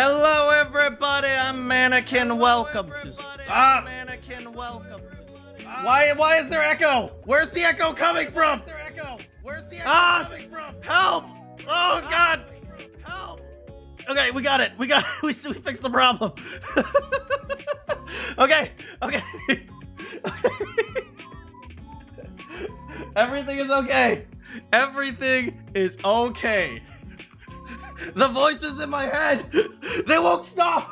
Hello, everybody. I'm Manakyn. Welcome to. Manakyn. Welcome to. Why is there echo? Where's the echo coming from? Help! Oh God! Help! Okay, we got it. We fixed the problem. Okay. Everything is okay. Everything is okay. The voices in my head, they won't stop.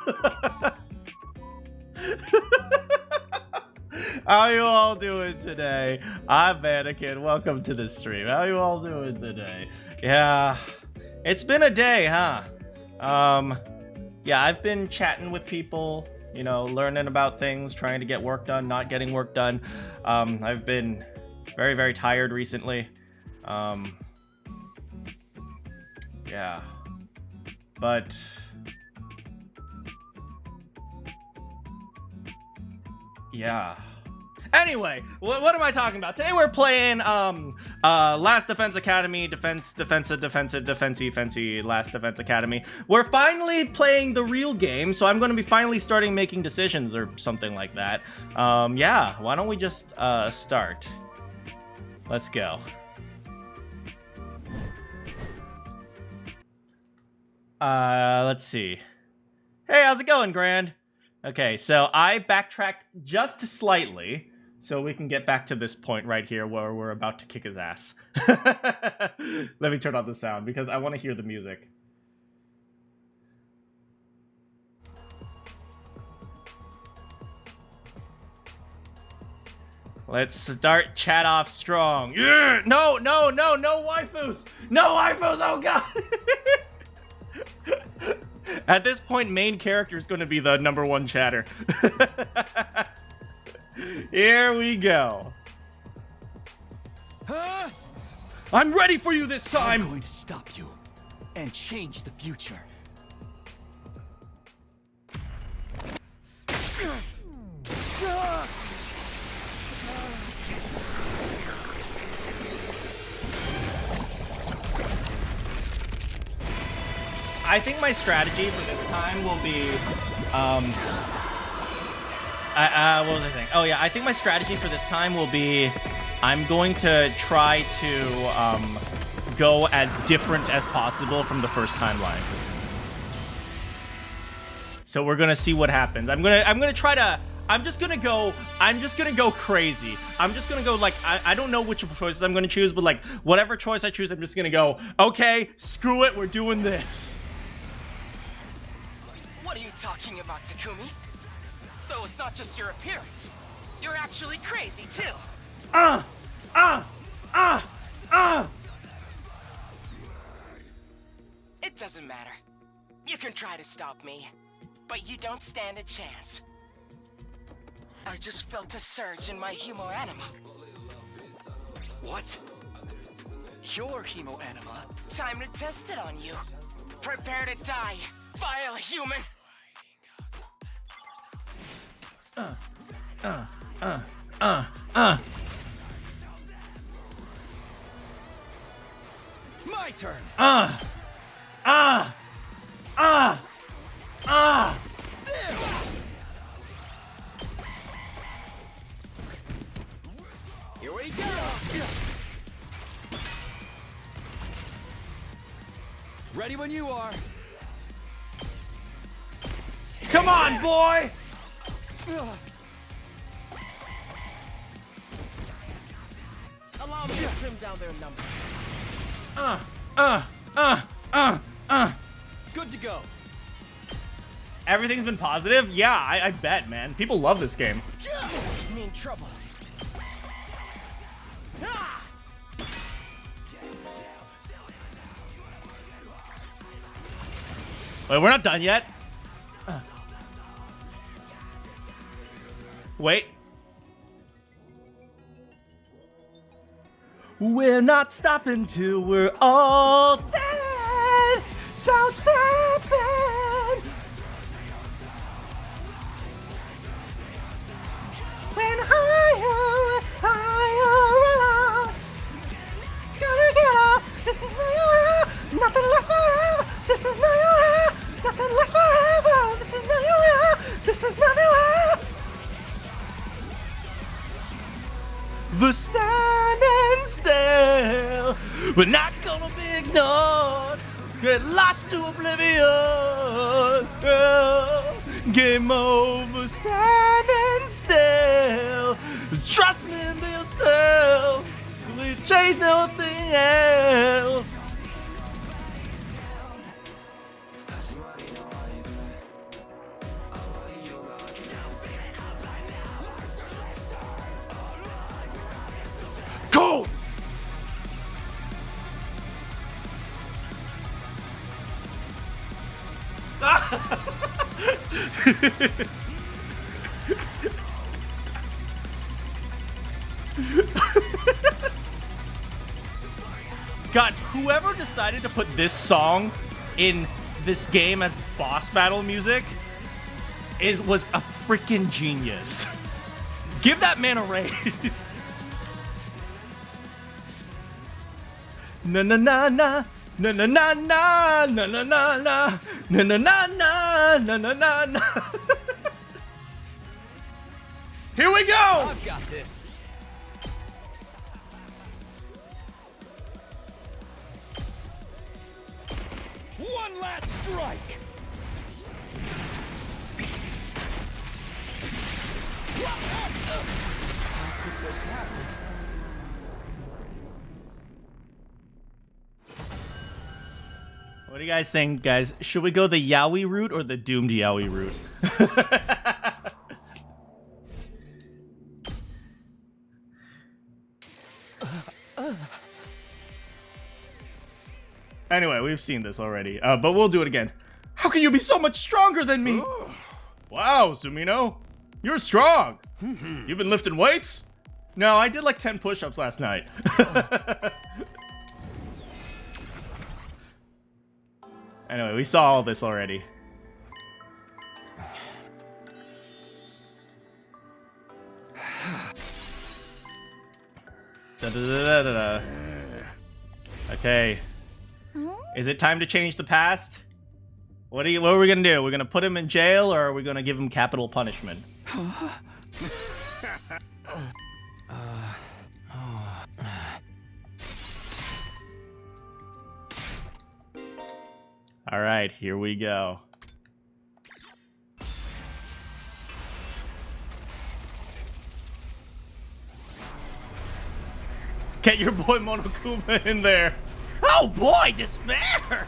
How you all doing today? I'm Manakyn. Welcome to the stream. How you all doing today? Yeah, it's been a day, huh? Yeah, I've been chatting with people, you know, learning about things, trying to get work done, not getting work done. I've been very, very tired recently. Yeah. But yeah. Anyway, what am I talking about? Today we're playing Last Defense Academy, Last Defense Academy. We're finally playing the real game, so I'm going to be finally starting making decisions or something like that. Yeah, why don't we just start? Let's go. Let's see. Hey, how's it going, Grand? Okay, so I backtracked just slightly so we can get back to this point right here where we're about to kick his ass. Let me turn on the sound because I want to hear the music. Let's start chat off strong. Yeah! No waifus! No waifus, oh God! At this point, main character is going to be the #1 chatter. Here we go. Huh? I'm ready for you this time! I'm going to stop you and change the future. I think my strategy for this time will be, what was I saying? Oh yeah, I think my strategy for this time will be, I'm going to try to, go as different as possible from the first timeline. So we're gonna see what happens. I'm just gonna go crazy. I'm just gonna go like, I don't know which choices I'm gonna choose, but like, whatever choice I choose, I'm just gonna go, okay, screw it, we're doing this. What are you talking about, Takumi? So it's not just your appearance. You're actually crazy, too. It doesn't matter. You can try to stop me, but you don't stand a chance. I just felt a surge in my hemo anima. What? Your hemo anima? Time to test it on you. Prepare to die, vile human! My turn. Here we go! Ready when you are. Come on, boy! Allow me to trim down their numbers. Good to go. Everything's been positive? Yeah, I bet, man. People love this game. This could mean trouble. Wait, we're not done yet. Wait. We're not stopping till we're all dead. So stepping. When higher, higher, gonna get up. This is my nothing less forever. This is my nothing less forever. for standing still. We're not gonna be ignored. Get lost to oblivion. Game over, standing still. Trust me and be yourself. We chase nothing else. Go! God, whoever decided to put this song in this game as boss battle music was a freaking genius. Give that man a raise. Na na na na na na na na na na na na na na na na na na na. Here we go. I've got this. One last strike. How could this happen? What do you guys think, guys? Should we go the Yaoi route or the doomed Yaoi route? Anyway, we've seen this already, but we'll do it again. How can you be so much stronger than me? Wow, Sumino, you're strong. You've been lifting weights? No, I did like 10 push-ups last night. Anyway, we saw all this already. Da, da, da, da, da. Okay. Is it time to change the past? What are we gonna do? We're gonna put him in jail, or are we gonna give him capital punishment? All right, here we go. Get your boy Monokuma in there. Oh boy, despair!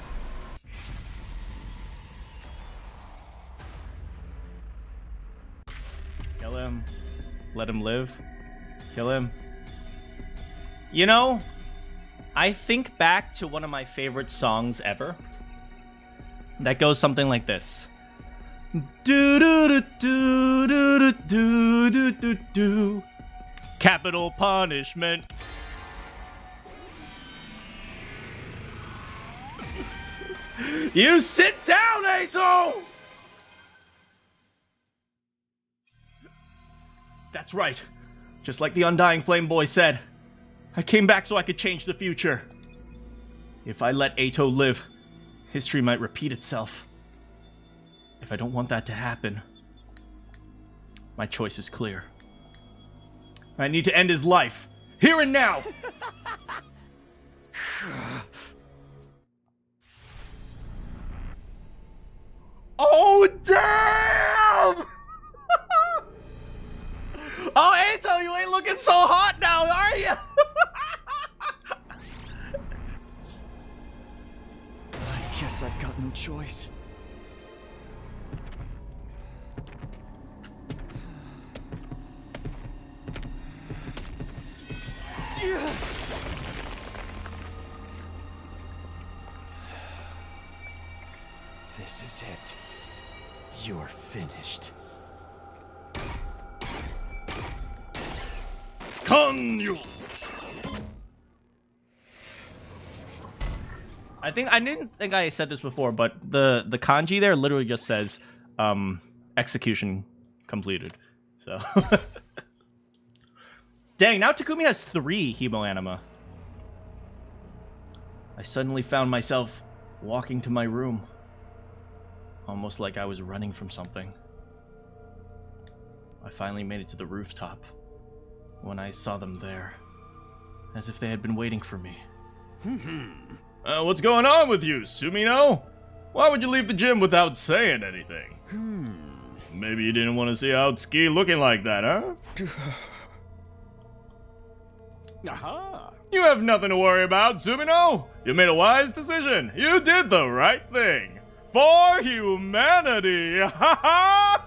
Kill him. Let him live. Kill him. You know, I think back to one of my favorite songs ever. That goes something like this. Do do do do do do do do. Capital punishment. You sit down, Ato! That's right. Just like the Undying Flame Boy said, I came back so I could change the future. If I let Ato live, history might repeat itself. If I don't want that to happen, my choice is clear. I need to end his life, here and now! Oh, damn! Oh, Ato, you ain't looking so hot now, are you? I guess I've got no choice. This is it. You're finished. Konyo! I didn't think I said this before, but the kanji there literally just says execution completed. So dang, now Takumi has 3 hemoanima. I suddenly found myself walking to my room, almost like I was running from something. I finally made it to the rooftop. when I saw them there, as if they had been waiting for me. What's going on with you, Sumino? Why would you leave the gym without saying anything? Maybe you didn't want to see Outski looking like that, huh? Aha! You have nothing to worry about, Sumino. You made a wise decision. You did the right thing. For humanity! Ha ha!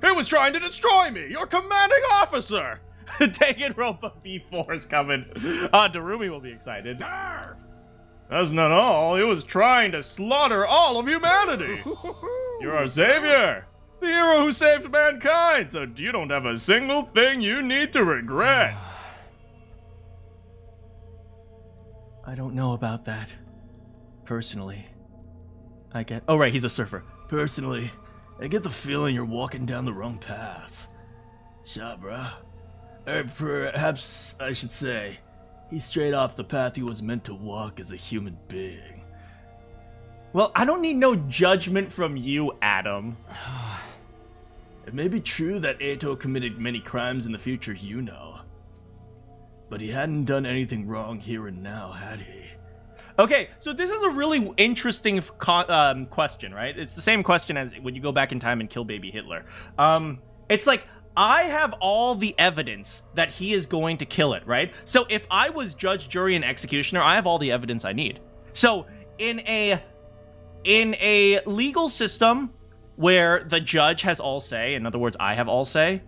He was trying to destroy me, your commanding officer! Take it, Ropa B4 is coming. Darumi will be excited. That's not all. He was trying to slaughter all of humanity. You're our savior. The hero who saved mankind, so you don't have a single thing you need to regret. I don't know about that. Personally, I get... Oh, right, he's a surfer. Personally, I get the feeling you're walking down the wrong path. Shabra. Or perhaps I should say, he's straight off the path he was meant to walk as a human being. Well, I don't need no judgment from you, Adam. It may be true that Eito committed many crimes in the future, you know. But he hadn't done anything wrong here and now, had he? Okay, so this is a really interesting question, right? It's the same question as when you go back in time and kill baby Hitler. It's like, I have all the evidence that he is going to kill it, right? So if I was judge, jury, and executioner, I have all the evidence I need. So in a legal system where the judge has all say, in other words, I have all say,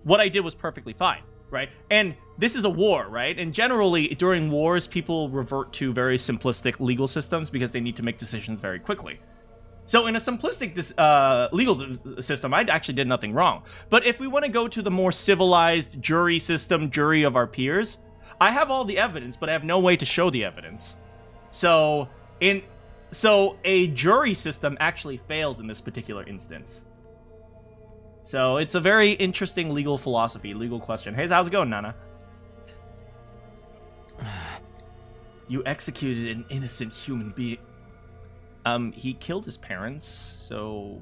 what I did was perfectly fine, right? And this is a war, right? And generally, during wars, people revert to very simplistic legal systems because they need to make decisions very quickly. So in a simplistic legal system, I actually did nothing wrong. But if we want to go to the more civilized jury system, jury of our peers, I have all the evidence, but I have no way to show the evidence. So a jury system actually fails in this particular instance. So it's a very interesting legal philosophy, legal question. Hey, how's it going, Nana? You executed an innocent human being. He killed his parents, so...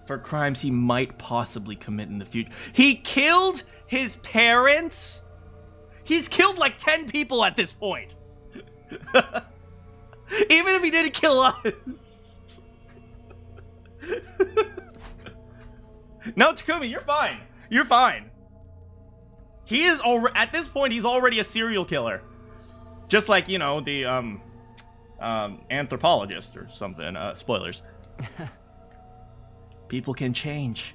for crimes he might possibly commit in the future. He killed his parents? He's killed like 10 people at this point. Even if he didn't kill us. No, Takumi, you're fine. You're fine. He is already... At this point, he's already a serial killer. Just like, you know, the, anthropologist or something. Spoilers. People can change.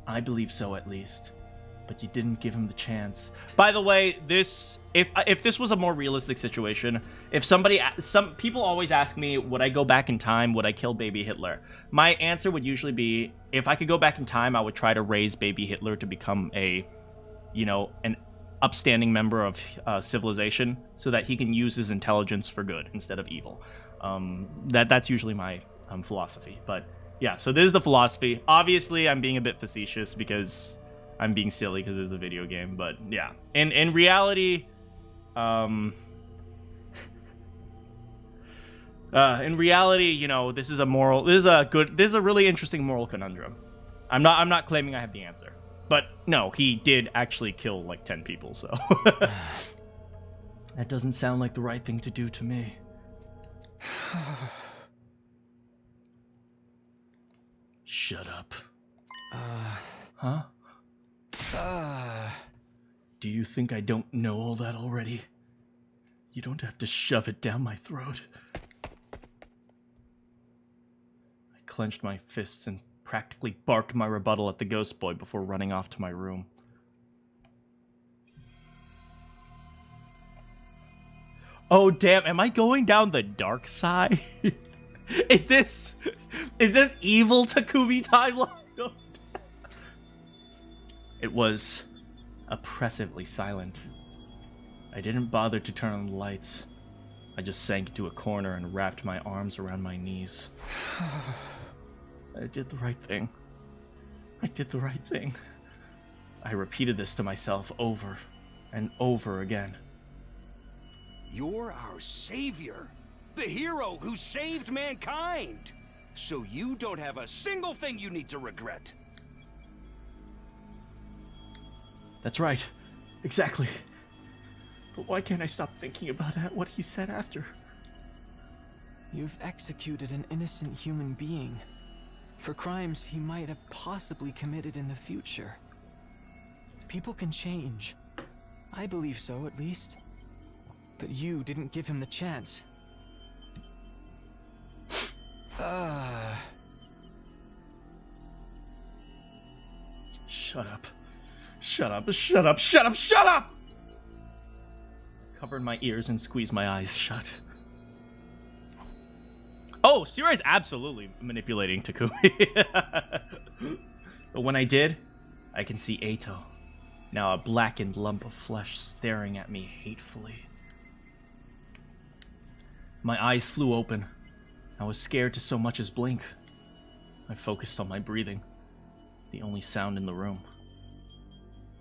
I believe so, at least. But you didn't give him the chance. By the way, if this was a more realistic situation, if some people always ask me, would I go back in time? Would I kill baby Hitler? My answer would usually be, if I could go back in time, I would try to raise baby Hitler to become an upstanding member of civilization so that he can use his intelligence for good instead of evil. That's usually my philosophy. But yeah, so this is the philosophy. Obviously, I'm being a bit facetious because I'm being silly because it's a video game. But yeah, in reality, you know, this is a really interesting moral conundrum. I'm not claiming I have the answer. But no, he did actually kill like 10 people, so... That doesn't sound like the right thing to do to me. Shut up. Huh? Do you think I don't know all that already? You don't have to shove it down my throat. I clenched my fists and practically barked my rebuttal at the ghost boy before running off to my room. Oh damn, am I going down the dark side? Is this evil Takumi timeline? It was oppressively silent. I didn't bother to turn on the lights. I just sank into a corner and wrapped my arms around my knees. I did the right thing. I did the right thing. I repeated this to myself over and over again. You're our savior. The hero who saved mankind. So you don't have a single thing you need to regret. That's right. Exactly. But why can't I stop thinking about what he said after? You've executed an innocent human being for crimes he might have possibly committed in the future. People can change. I believe so, at least. But you didn't give him the chance. Shut up. Shut up, shut up, shut up, shut up! Covered my ears and squeezed my eyes shut. Oh, Sirei's absolutely manipulating Takumi. But when I did, I can see Eito, now a blackened lump of flesh staring at me hatefully. My eyes flew open. I was scared to so much as blink. I focused on my breathing, the only sound in the room.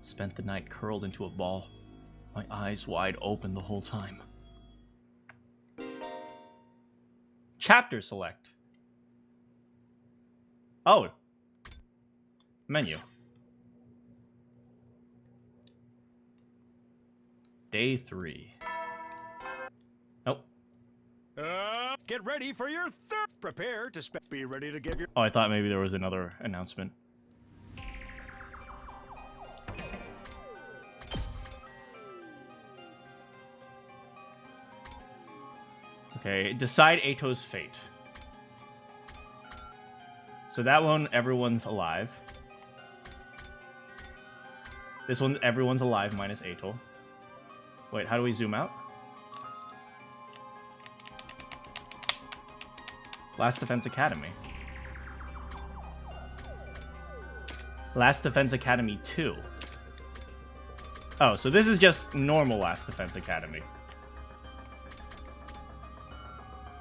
Spent the night curled into a ball, my eyes wide open the whole time. Chapter select. Oh. Menu. Day 3. Oh. Get ready for your third. Prepare to be ready to give your. Oh, I thought maybe there was another announcement. Okay, decide Eito's fate. So that one, everyone's alive. This one, everyone's alive minus Eito. Wait, how do we zoom out? Last Defense Academy. Last Defense Academy 2. Oh, so this is just normal Last Defense Academy.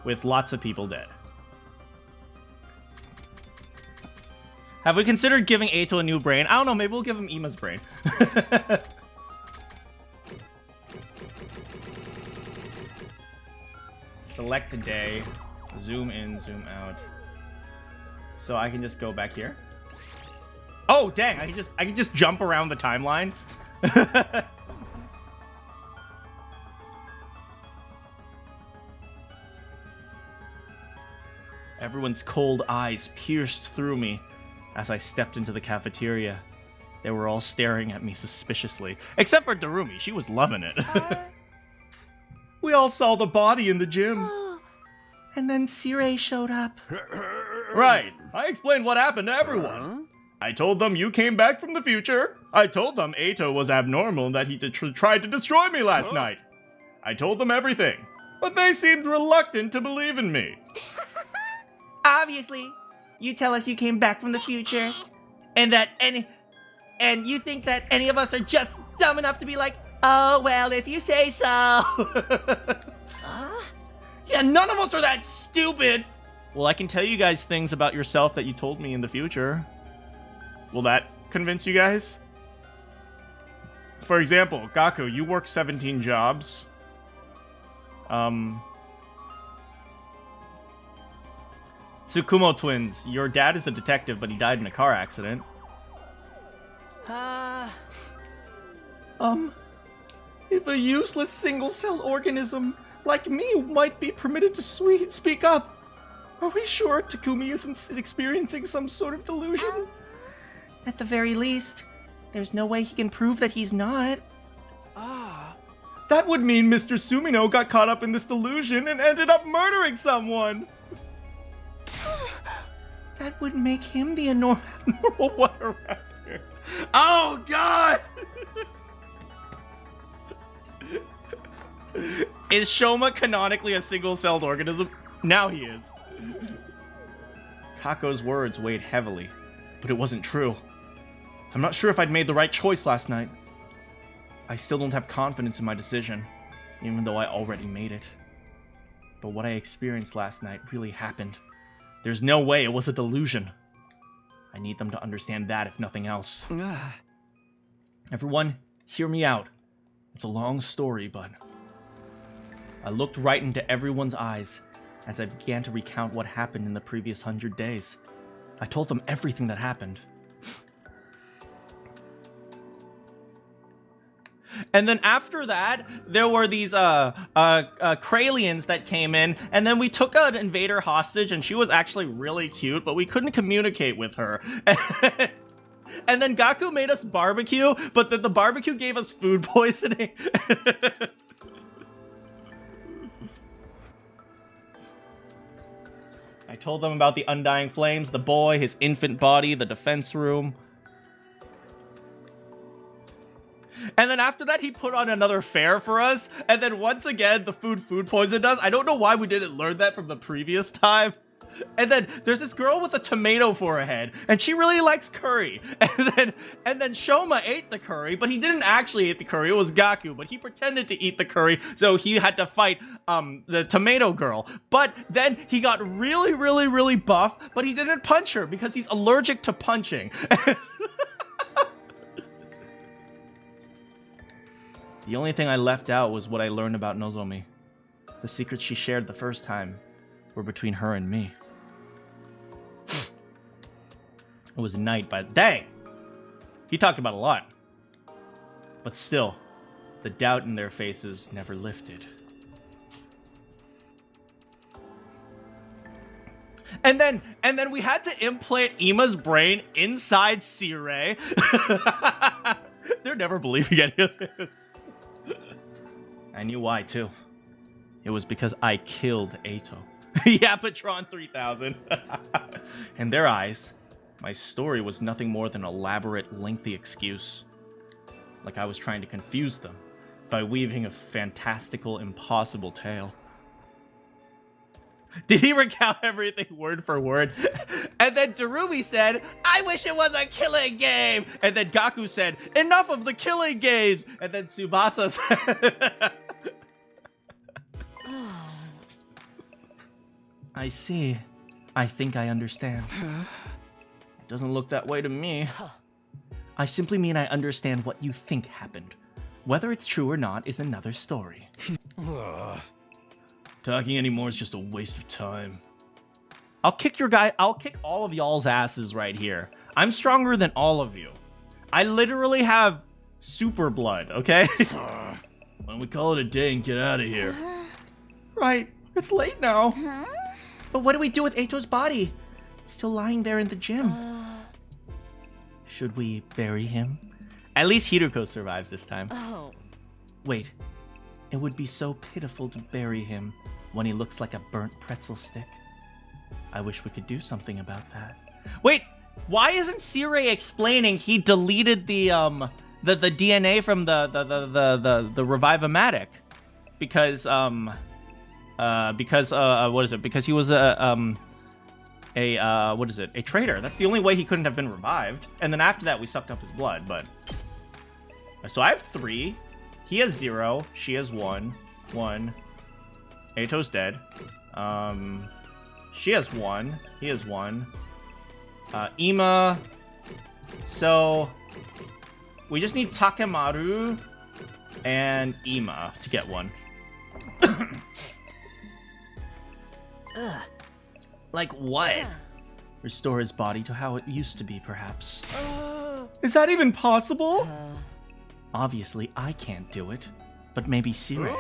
With lots of people dead. Have we considered giving Eito a new brain? I don't know, maybe we'll give him Ima's brain. Select a day. Zoom in, zoom out. So I can just go back here. Oh, dang, I can just jump around the timeline. Everyone's cold eyes pierced through me as I stepped into the cafeteria. They were all staring at me suspiciously. Except for Darumi, she was loving it. We all saw the body in the gym. And then Sirei showed up. Right. I explained what happened to everyone. I told them you came back from the future. I told them Eito was abnormal and that he tried to destroy me last night. I told them everything. But they seemed reluctant to believe in me. Obviously, you tell us you came back from the future, and you think that any of us are just dumb enough to be like, oh, well, if you say so. Yeah, none of us are that stupid. Well, I can tell you guys things about yourself that you told me in the future. Will that convince you guys? For example, Gaku, you work 17 jobs. Tsukumo twins, your dad is a detective, but he died in a car accident. If a useless single-celled organism like me might be permitted to speak up, are we sure Takumi isn't experiencing some sort of delusion? At the very least, there's no way he can prove that he's not. That would mean Mr. Sumino got caught up in this delusion and ended up murdering someone. That would make him the abnormal one around here. Oh, God! Is Shoma canonically a single-celled organism? Now he is. Kako's words weighed heavily, but it wasn't true. I'm not sure if I'd made the right choice last night. I still don't have confidence in my decision, even though I already made it. But what I experienced last night really happened. There's no way it was a delusion. I need them to understand that, if nothing else. Everyone, hear me out. It's a long story, but... I looked right into everyone's eyes as I began to recount what happened in the previous 100 days. I told them everything that happened. And then after that, there were these Kralians that came in, and then we took an invader hostage, and she was actually really cute, but we couldn't communicate with her. And then Gaku made us barbecue, but then the barbecue gave us food poisoning. I told them about the undying flames, the boy, his infant body, the defense room. And then after that, he put on another fair for us. And then once again, the food poisoned us. I don't know why we didn't learn that from the previous time. And then there's this girl with a tomato for a head, and she really likes curry. And then Shoma ate the curry, but he didn't actually eat the curry. It was Gaku, but he pretended to eat the curry, so he had to fight the tomato girl. But then he got really, really, really buff, but he didn't punch her because he's allergic to punching. The only thing I left out was what I learned about Nozomi. The secrets she shared the first time were between her and me. It was night, but dang! He talked about a lot. But still, the doubt in their faces never lifted. And then we had to implant Ima's brain inside Sirei. They're never believing any of this. I knew why, too. It was because I killed Eito. Yeah, Patron 3000. In their eyes, my story was nothing more than an elaborate, lengthy excuse. Like I was trying to confuse them by weaving a fantastical, impossible tale. Did he recount everything word for word? And then Darumi said, I wish it was a killing game! And then Gaku said, enough of the killing games! And then Tsubasa said... I see. I think I understand. It doesn't look that way to me. I simply mean I understand what you think happened. Whether it's true or not is another story. Talking anymore is just a waste of time. I'll kick all of y'all's asses right here. I'm stronger than all of you. I literally have super blood, okay? Why don't we call it a day and get out of here? Right, it's late now. But what do we do with Eito's body? It's still lying there in the gym. Should we bury him? At least Hiruko survives this time. Oh. Wait, it would be so pitiful to bury him when he looks like a burnt pretzel stick. I wish we could do something about that. Wait, why isn't Sirei explaining he deleted the DNA from the Revive-O-Matic? Because what is it? Because he was a traitor. That's the only way he couldn't have been revived. And then after that, we sucked up his blood. But so I have 3. He has 0. She has 1. 1. Eito's dead. She has 1. He has 1. Ima. So we just need Takemaru and Ima to get 1. Like what? Restore his body to how it used to be, perhaps. Is that even possible? Obviously, I can't do it, but maybe Sirei.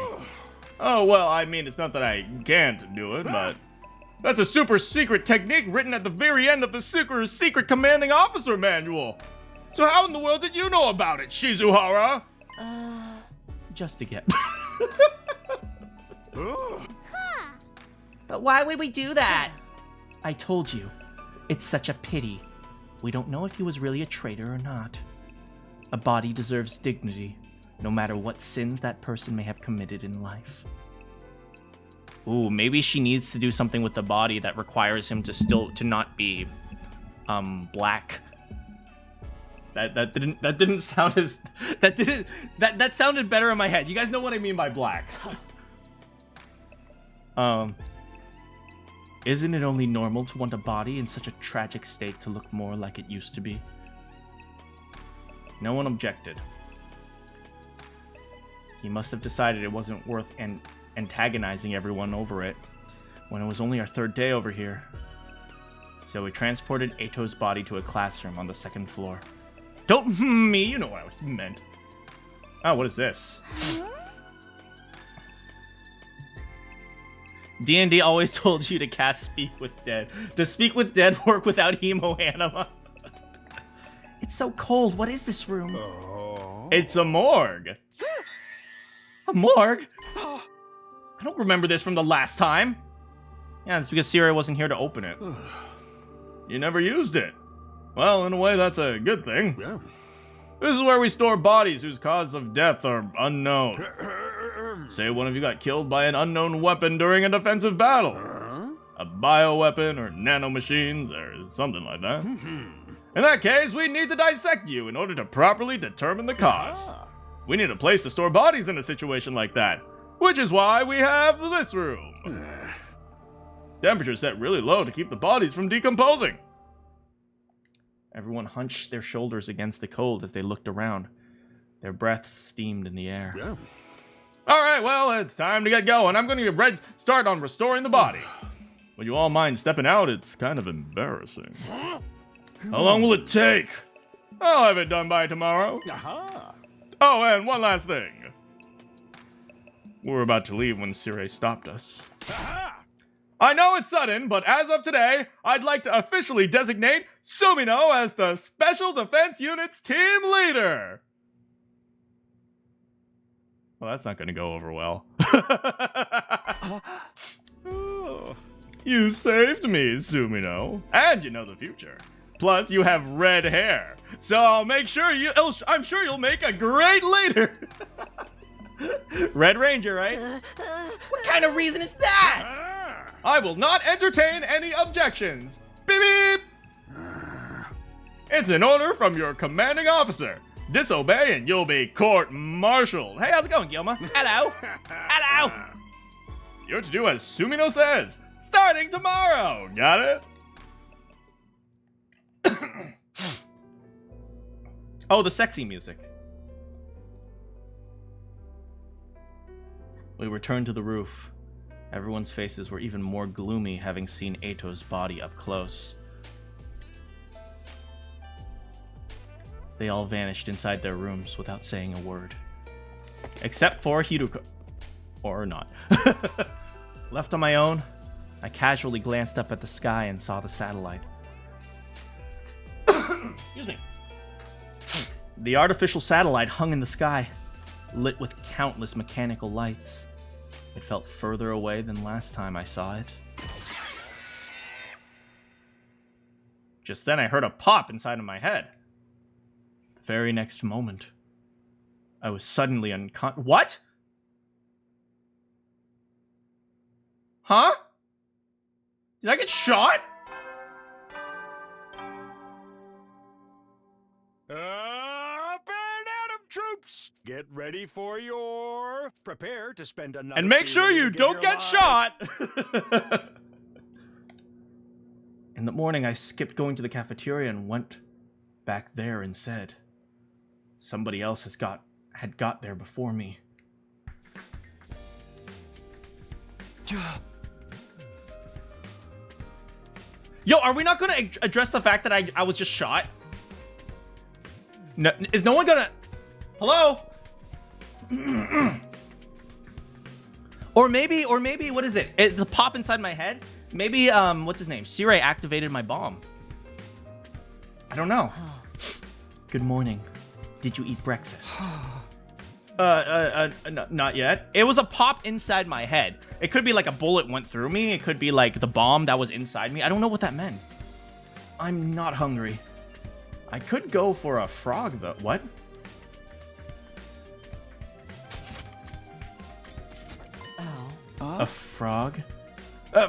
Oh, well, I mean, it's not that I can't do it, but... That's a super secret technique written at the very end of the super secret commanding officer manual. So how in the world did you know about it, Shizuhara? Just to get... But why would we do that? I told you. It's such a pity. We don't know if he was really a traitor or not. A body deserves dignity, no matter what sins that person may have committed in life. Ooh, maybe she needs to do something with the body that requires him to not be black. That didn't sound as that sounded better in my head. You guys know what I mean by black. Isn't it only normal to want a body in such a tragic state to look more like it used to be? No one objected. He must have decided it wasn't worth antagonizing everyone over it when it was only our 3rd day over here. So we transported Eito's body to a classroom on the 2nd floor. Don't me, you know what I meant. Oh, what is this? D&D always told you to cast Speak with Dead. Does Speak with Dead work without Hemo Anima? It's so cold. What is this room? It's a morgue. A morgue? I don't remember this from the last time. Yeah, it's because Sirei wasn't here to open it. You never used it. Well, in a way, that's a good thing. Yeah. This is where we store bodies whose cause of death are unknown. Say one of you got killed by an unknown weapon during a defensive battle. A bioweapon or nanomachines or something like that. In that case, we need to dissect you in order to properly determine the cause. We need a place to store bodies in a situation like that, which is why we have this room. Temperature set really low to keep the bodies from decomposing. Everyone hunched their shoulders against the cold as they looked around. Their breaths steamed in the air. Yeah. All right, well, it's time to get going. I'm going to get start on restoring the body. Would you all mind stepping out? It's kind of embarrassing. How long will it take? I'll have it done by tomorrow. Aha. Oh, and one last thing. We were about to leave when Sirei stopped us. Aha. I know it's sudden, but as of today, I'd like to officially designate Sumino as the Special Defense Unit's team leader. Well, that's not going to go over well. Oh, you saved me, Sumino. And you know the future. Plus, you have red hair. So I'll make sure I'm sure you'll make a great leader. Red Ranger, right? What kind of reason is that? I will not entertain any objections. Beep beep. It's an order from your commanding officer. Disobey and you'll be court-martialed. Hey, how's it going, Gilma? Hello? Hello? You're to do as Sumino says, starting tomorrow. Got it? Oh, the sexy music. We returned to the roof. Everyone's faces were even more gloomy having seen Eito's body up close. They all vanished inside their rooms without saying a word. Except for Hiruko. Or not. Left on my own, I casually glanced up at the sky and saw the satellite. Excuse me. The artificial satellite hung in the sky, lit with countless mechanical lights. It felt further away than last time I saw it. Just then I heard a pop inside of my head. The very next moment, I was suddenly What? Huh? Did I get shot? Up and Adam troops! Get ready for your... Prepare to spend another... And make sure you don't get shot! In the morning, I skipped going to the cafeteria and went back there instead. Somebody else had got there before me. Yo, are we not gonna address the fact that I was just shot? No, is no one gonna... Hello? or maybe, what is it? The pop inside my head? Maybe, what's his name? Sirei activated my bomb. I don't know. Good morning. Did you eat breakfast? Not yet. It was a pop inside my head. It could be like a bullet went through me. It could be like the bomb that was inside me. I don't know what that meant. I'm not hungry. I could go for a frog, though. What? Oh. A frog?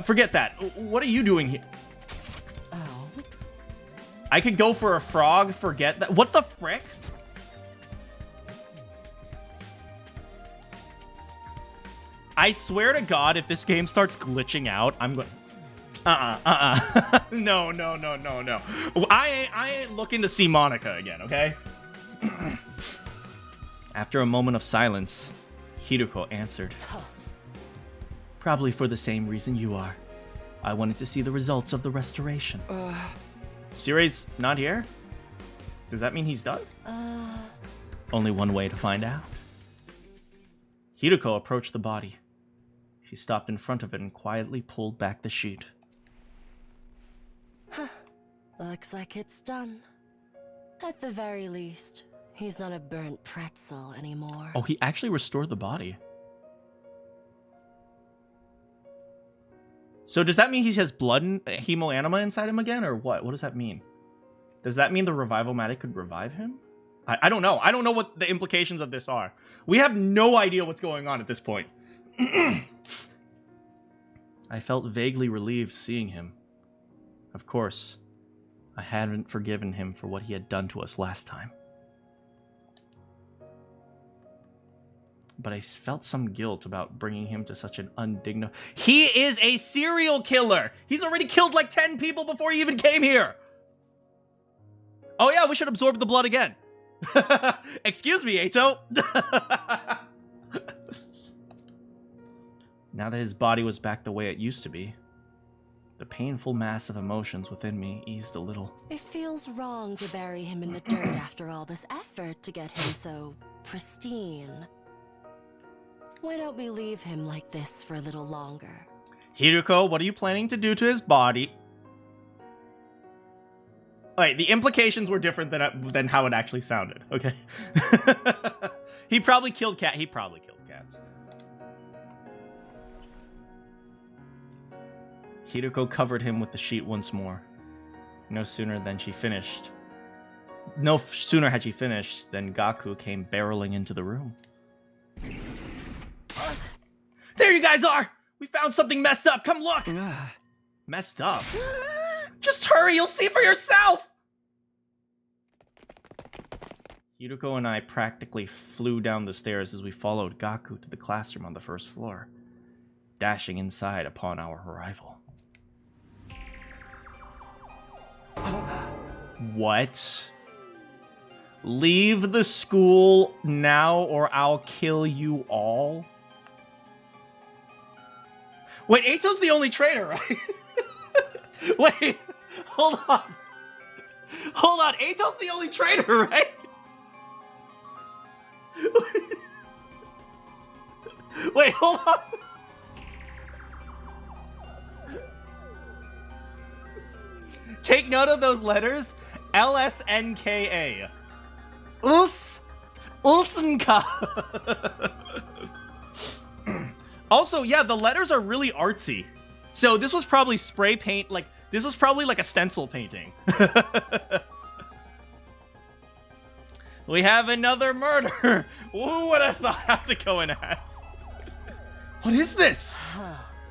Forget that. What are you doing here? Oh. I could go for a frog, forget that. What the frick? I swear to God, if this game starts glitching out, I'm going... No. I ain't looking to see Monica again, okay? After a moment of silence, Hiruko answered. Probably for the same reason you are. I wanted to see the results of the restoration. Sirei's not here? Does that mean he's done? Only one way to find out. Hiroko approached the body. She stopped in front of it and quietly pulled back the sheet. Looks like it's done. At the very least, he's not a burnt pretzel anymore. Oh, he actually restored the body. So does that mean he has blood and hemoanima inside him again, or what? What does that mean? Does that mean the revival-matic could revive him? I don't know. I don't know what the implications of this are. We have no idea what's going on at this point. I felt vaguely relieved seeing him. Of course, I hadn't forgiven him for what he had done to us last time. But I felt some guilt about bringing him to such an undignified... He is a serial killer! He's already killed like 10 people before he even came here! Oh yeah, we should absorb the blood again. Excuse me, Eito. Now that his body was back the way it used to be, the painful mass of emotions within me eased a little. It feels wrong to bury him in the dirt after all this effort to get him so pristine. Why don't we leave him like this for a little longer? Hiroko, what are you planning to do to his body? Wait, the implications were different than how it actually sounded, okay? He probably killed cats. Hiroko covered him with the sheet once more. No sooner had she finished than Gaku came barreling into the room. There you guys are! We found something messed up. Come look! Messed up? Just hurry, you'll see for yourself! Hiroko and I practically flew down the stairs as we followed Gaku to the classroom on the first floor, dashing inside upon our arrival. What? Leave the school now or I'll kill you all? Wait, Eito's the only traitor, right? Wait, hold on. Hold on, Eito's the only traitor, right? Wait, hold on. Take note of those letters. LSNKA. Ulsenka. Also, yeah, the letters are really artsy. So this was probably spray paint, this was probably like a stencil painting. We have another murder. Who would have thought? How's it going, ass? What is this?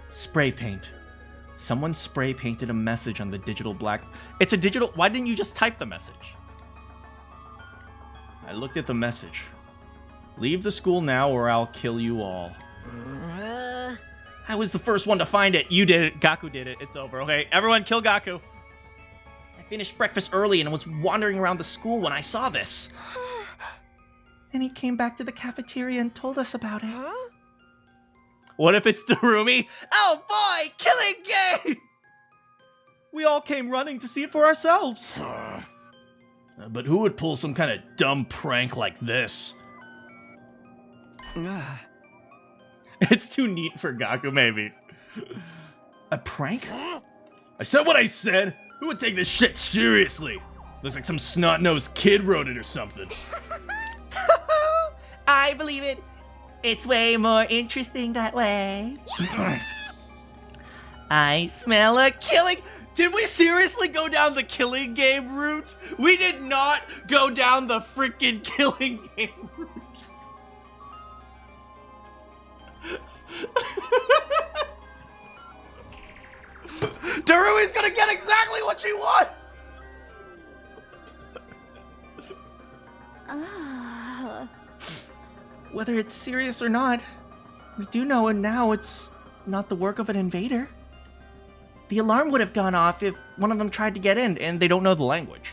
Spray paint. Someone spray painted a message on the digital black. It's a digital. Why didn't you just type the message? I looked at the message. Leave the school now or I'll kill you all. I was the first one to find it. You did it. Gaku did it. It's over. Okay, everyone kill Gaku. I finished breakfast early and was wandering around the school when I saw this. And he came back to the cafeteria and told us about it. Huh? What if it's Darumi? Oh boy, killing game! We all came running to see it for ourselves. But who would pull some kind of dumb prank like this? It's too neat for Gaku, maybe. A prank? I said what I said. Who would take this shit seriously? Looks like some snot-nosed kid wrote it or something. I believe it. It's way more interesting that way. I smell a killing... Did we seriously go down the killing game route? We did not go down the freaking killing game route. Darui's gonna get exactly what she wants! Whether it's serious or not, we do know and now it's not the work of an invader. The alarm would have gone off if one of them tried to get in, and they don't know the language.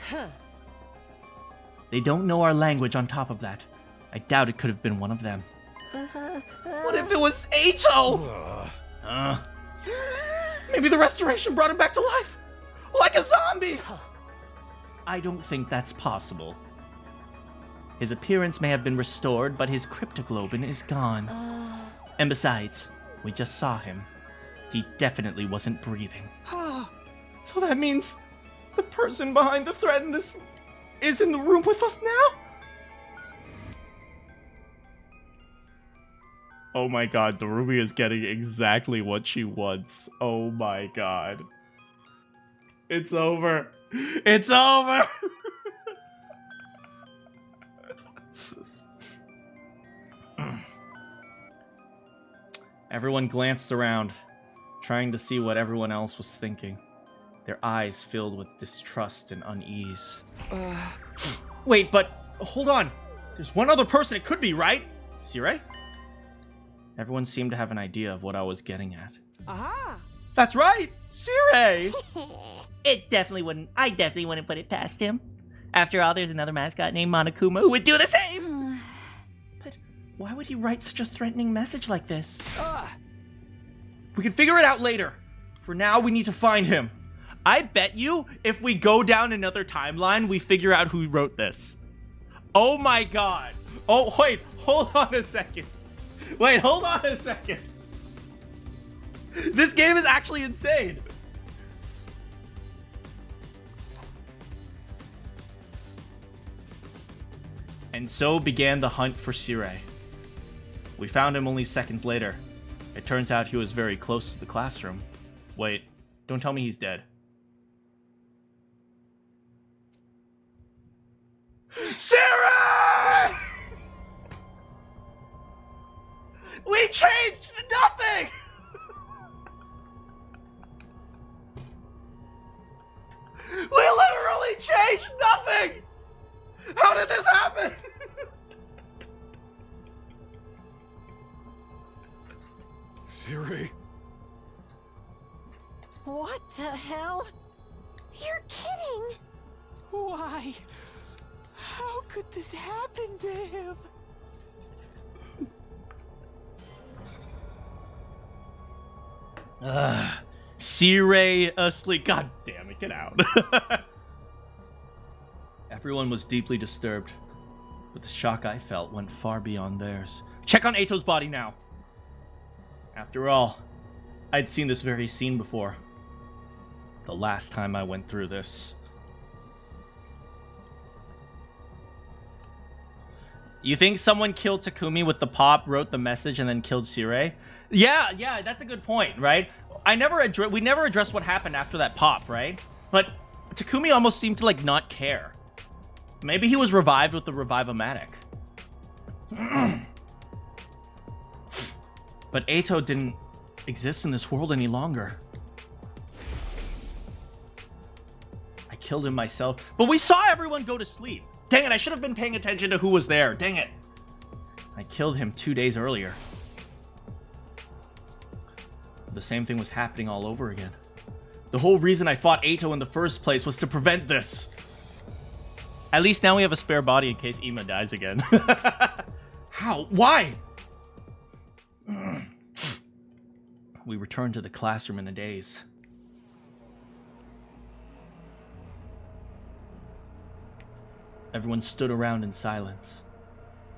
They don't know our language on top of that. I doubt it could have been one of them. What if it was Eito? Maybe the restoration brought him back to life, like a zombie. I don't think that's possible. His appearance may have been restored, but his cryptoglobin is gone. And besides, we just saw him. He definitely wasn't breathing. So that means the person behind the threat in this is in the room with us now? Oh my god, Darumi is getting exactly what she wants. Oh my god. It's over. It's over! Everyone glanced around, trying to see what everyone else was thinking. Their eyes filled with distrust and unease. Wait, but hold on. There's one other person it could be, right? Sirei? Everyone seemed to have an idea of what I was getting at. Aha! That's right! Sirei! I definitely wouldn't put it past him. After all, there's another mascot named Monokuma who would do the same! But why would he write such a threatening message like this? We can figure it out later. For now, we need to find him. I bet you if we go down another timeline, we figure out who wrote this. Oh my god. Oh, wait, hold on a second. Wait, hold on a second. This game is actually insane. And so began the hunt for Sirei. We found him only seconds later. It turns out he was very close to the classroom. Wait, don't tell me he's dead. Sirei! We changed nothing! We literally changed nothing! How did this happen? Sirei? What the hell? You're kidding! Why? How could this happen to him? Sirei asleep. God damn it, get out. Everyone was deeply disturbed, but the shock I felt went far beyond theirs. Check on Eito's body now. After all, I'd seen this very scene before. The last time I went through this. You think someone killed Takumi with the pop, wrote the message, and then killed Sirei? Yeah, that's a good point, right? We never addressed what happened after that pop, right? But Takumi almost seemed to, like, not care. Maybe he was revived with the Revive-O-Matic. But Eito didn't exist in this world any longer. I killed him myself. But we saw everyone go to sleep. Dang it, I should have been paying attention to who was there. Dang it. I killed him 2 days earlier. The same thing was happening all over again. The whole reason I fought Eito in the first place was to prevent this. At least now we have a spare body in case Ima dies again. How? Why? We returned to the classroom in a daze. Everyone stood around in silence,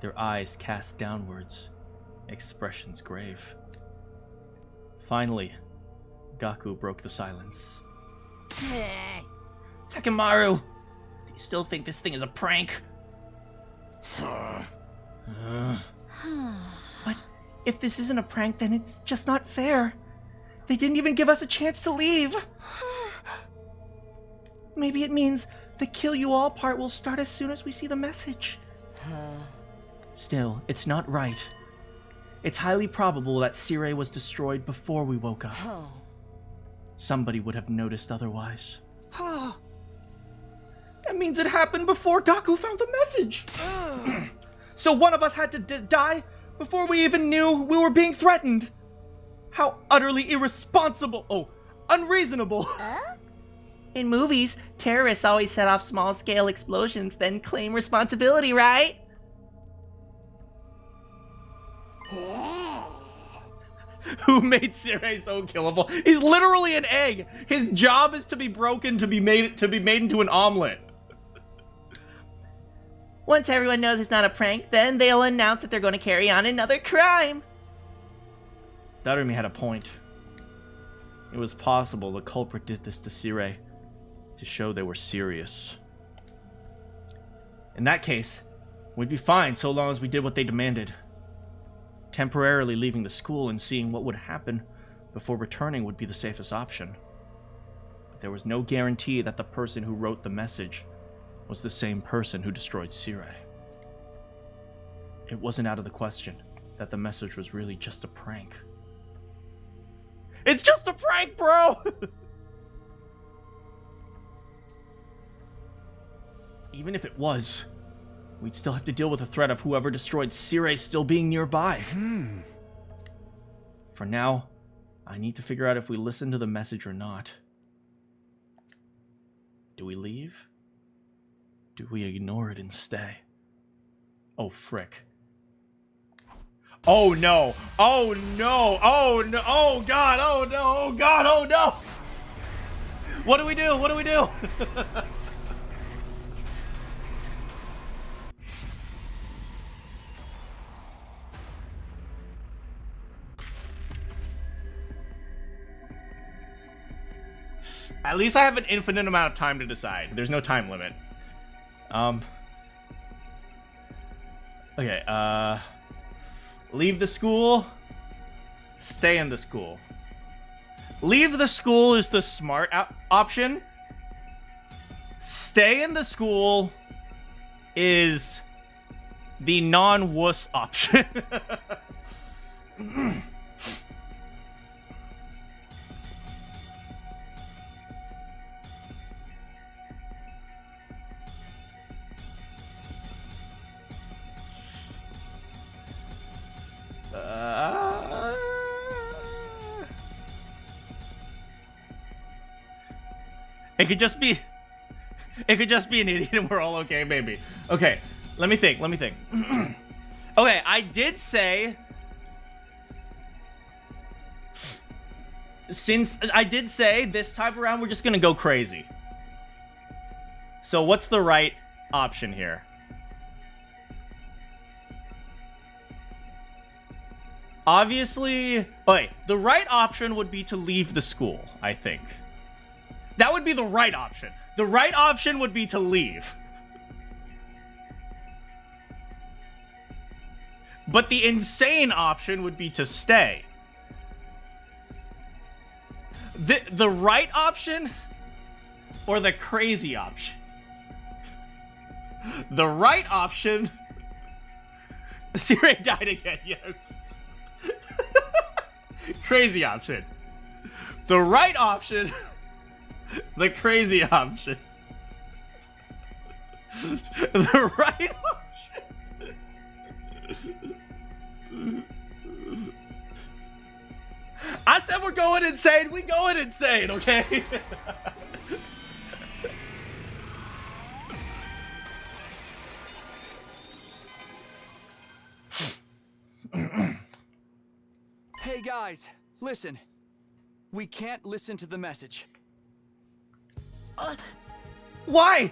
their eyes cast downwards, expressions grave. Finally, Gaku broke the silence. Takemaru, do you still think this thing is a prank? But if this isn't a prank, then it's just not fair. They didn't even give us a chance to leave. Maybe it means the kill you all part will start as soon as we see the message. Still, it's not right. It's highly probable that Sirei was destroyed before we woke up. Somebody would have noticed otherwise. That means it happened before Gaku found the message. So one of us had to die before we even knew we were being threatened. How utterly irresponsible. Oh, unreasonable. In movies, terrorists always set off small-scale explosions, then claim responsibility, right? Who made Sirei so killable? He's literally an egg. His job is to be broken to be made into an omelet. Once everyone knows it's not a prank, then they'll announce that they're going to carry on another crime. Darumi had a point. It was possible the culprit did this to Sirei to show they were serious. In that case, we'd be fine so long as we did what they demanded. Temporarily leaving the school and seeing what would happen before returning would be the safest option. But there was no guarantee that the person who wrote the message was the same person who destroyed Sirei. It wasn't out of the question that the message was really just a prank. It's just a prank, bro! Even if it was, we'd still have to deal with the threat of whoever destroyed Sirei still being nearby. For now, I need to figure out if we listen to the message or not. Do we leave? Do we ignore it and stay? Oh, frick. Oh no! Oh no! Oh no! Oh god! Oh no! Oh god! Oh no! What do we do? What do we do? At least I have an infinite amount of time to decide. There's no time limit. Okay, leave the school, stay in the school. Leave the school is the smart option. Stay in the school is the non-wuss option. It could just be an idiot and we're all okay, maybe. Okay, let me think. Okay, I did say, this time around we're just gonna go crazy. So what's the right option here? Obviously, wait, the right option would be to leave the school, I think. That would be the right option. The right option would be to leave. But the insane option would be to stay. The right option or the crazy option? The right option... Sirei died again, yes. Crazy option. The right option... The crazy option. The right option. I said we're going insane. We going insane, okay? Hey guys, listen. We can't listen to the message. Why?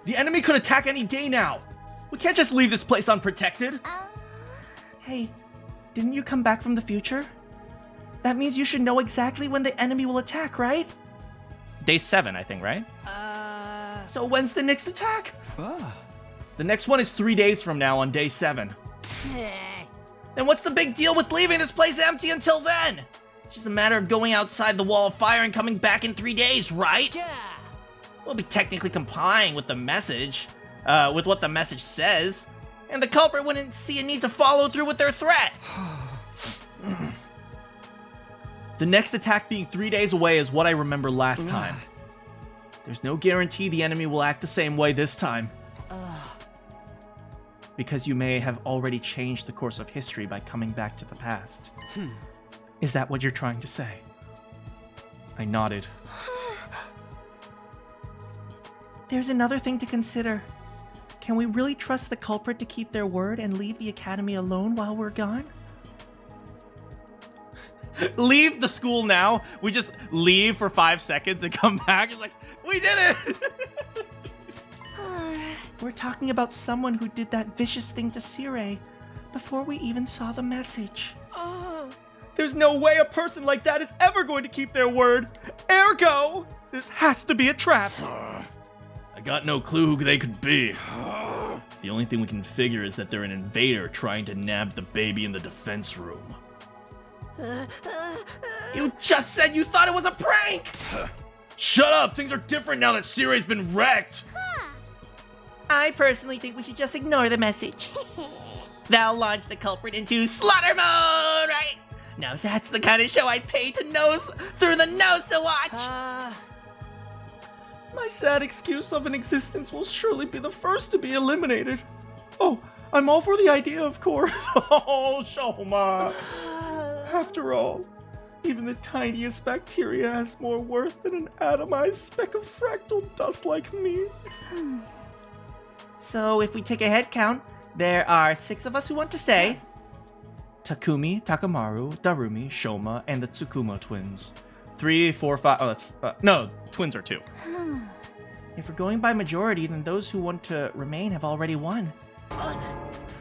The enemy could attack any day now. We can't just leave this place unprotected. Hey, didn't you come back from the future? That means you should know exactly when the enemy will attack, right? Day 7, I think, right? So when's the next attack? The next one is 3 days from now on day 7. Then what's the big deal with leaving this place empty until then? It's just a matter of going outside the wall of fire and coming back in 3 days, right? Yeah. We'll be technically complying with the message, with what the message says, and the culprit wouldn't see a need to follow through with their threat. The next attack being 3 days away is what I remember last time. There's no guarantee the enemy will act the same way this time. Because you may have already changed the course of history by coming back to the past. Is that what you're trying to say? I nodded. There's another thing to consider. Can we really trust the culprit to keep their word and leave the academy alone while we're gone? Leave the school now? We just leave for 5 seconds and come back? It's like, we did it! We're talking about someone who did that vicious thing to Sirei before we even saw the message. There's no way a person like that is ever going to keep their word. Ergo, this has to be a trap. I got no clue who they could be. The only thing we can figure is that they're an invader trying to nab the baby in the defense room. You just said you thought it was a prank! Shut up! Things are different now that Sirei's been wrecked! I personally think we should just ignore the message. That'll launch the culprit into slaughter mode, right? Now that's the kind of show I'd pay to nose through the nose to watch! My sad excuse of an existence will surely be the first to be eliminated. Oh, I'm all for the idea, of course. Oh, Shoma. After all, even the tiniest bacteria has more worth than an atomized speck of fractal dust like me. So if we take a head count, there are 6 of us who want to stay. Takumi, Takamaru, Darumi, Shoma, and the Tsukumo twins. 3, 4, 5. Oh, that's no. Twins are 2. If we're going by majority, then those who want to remain have already won.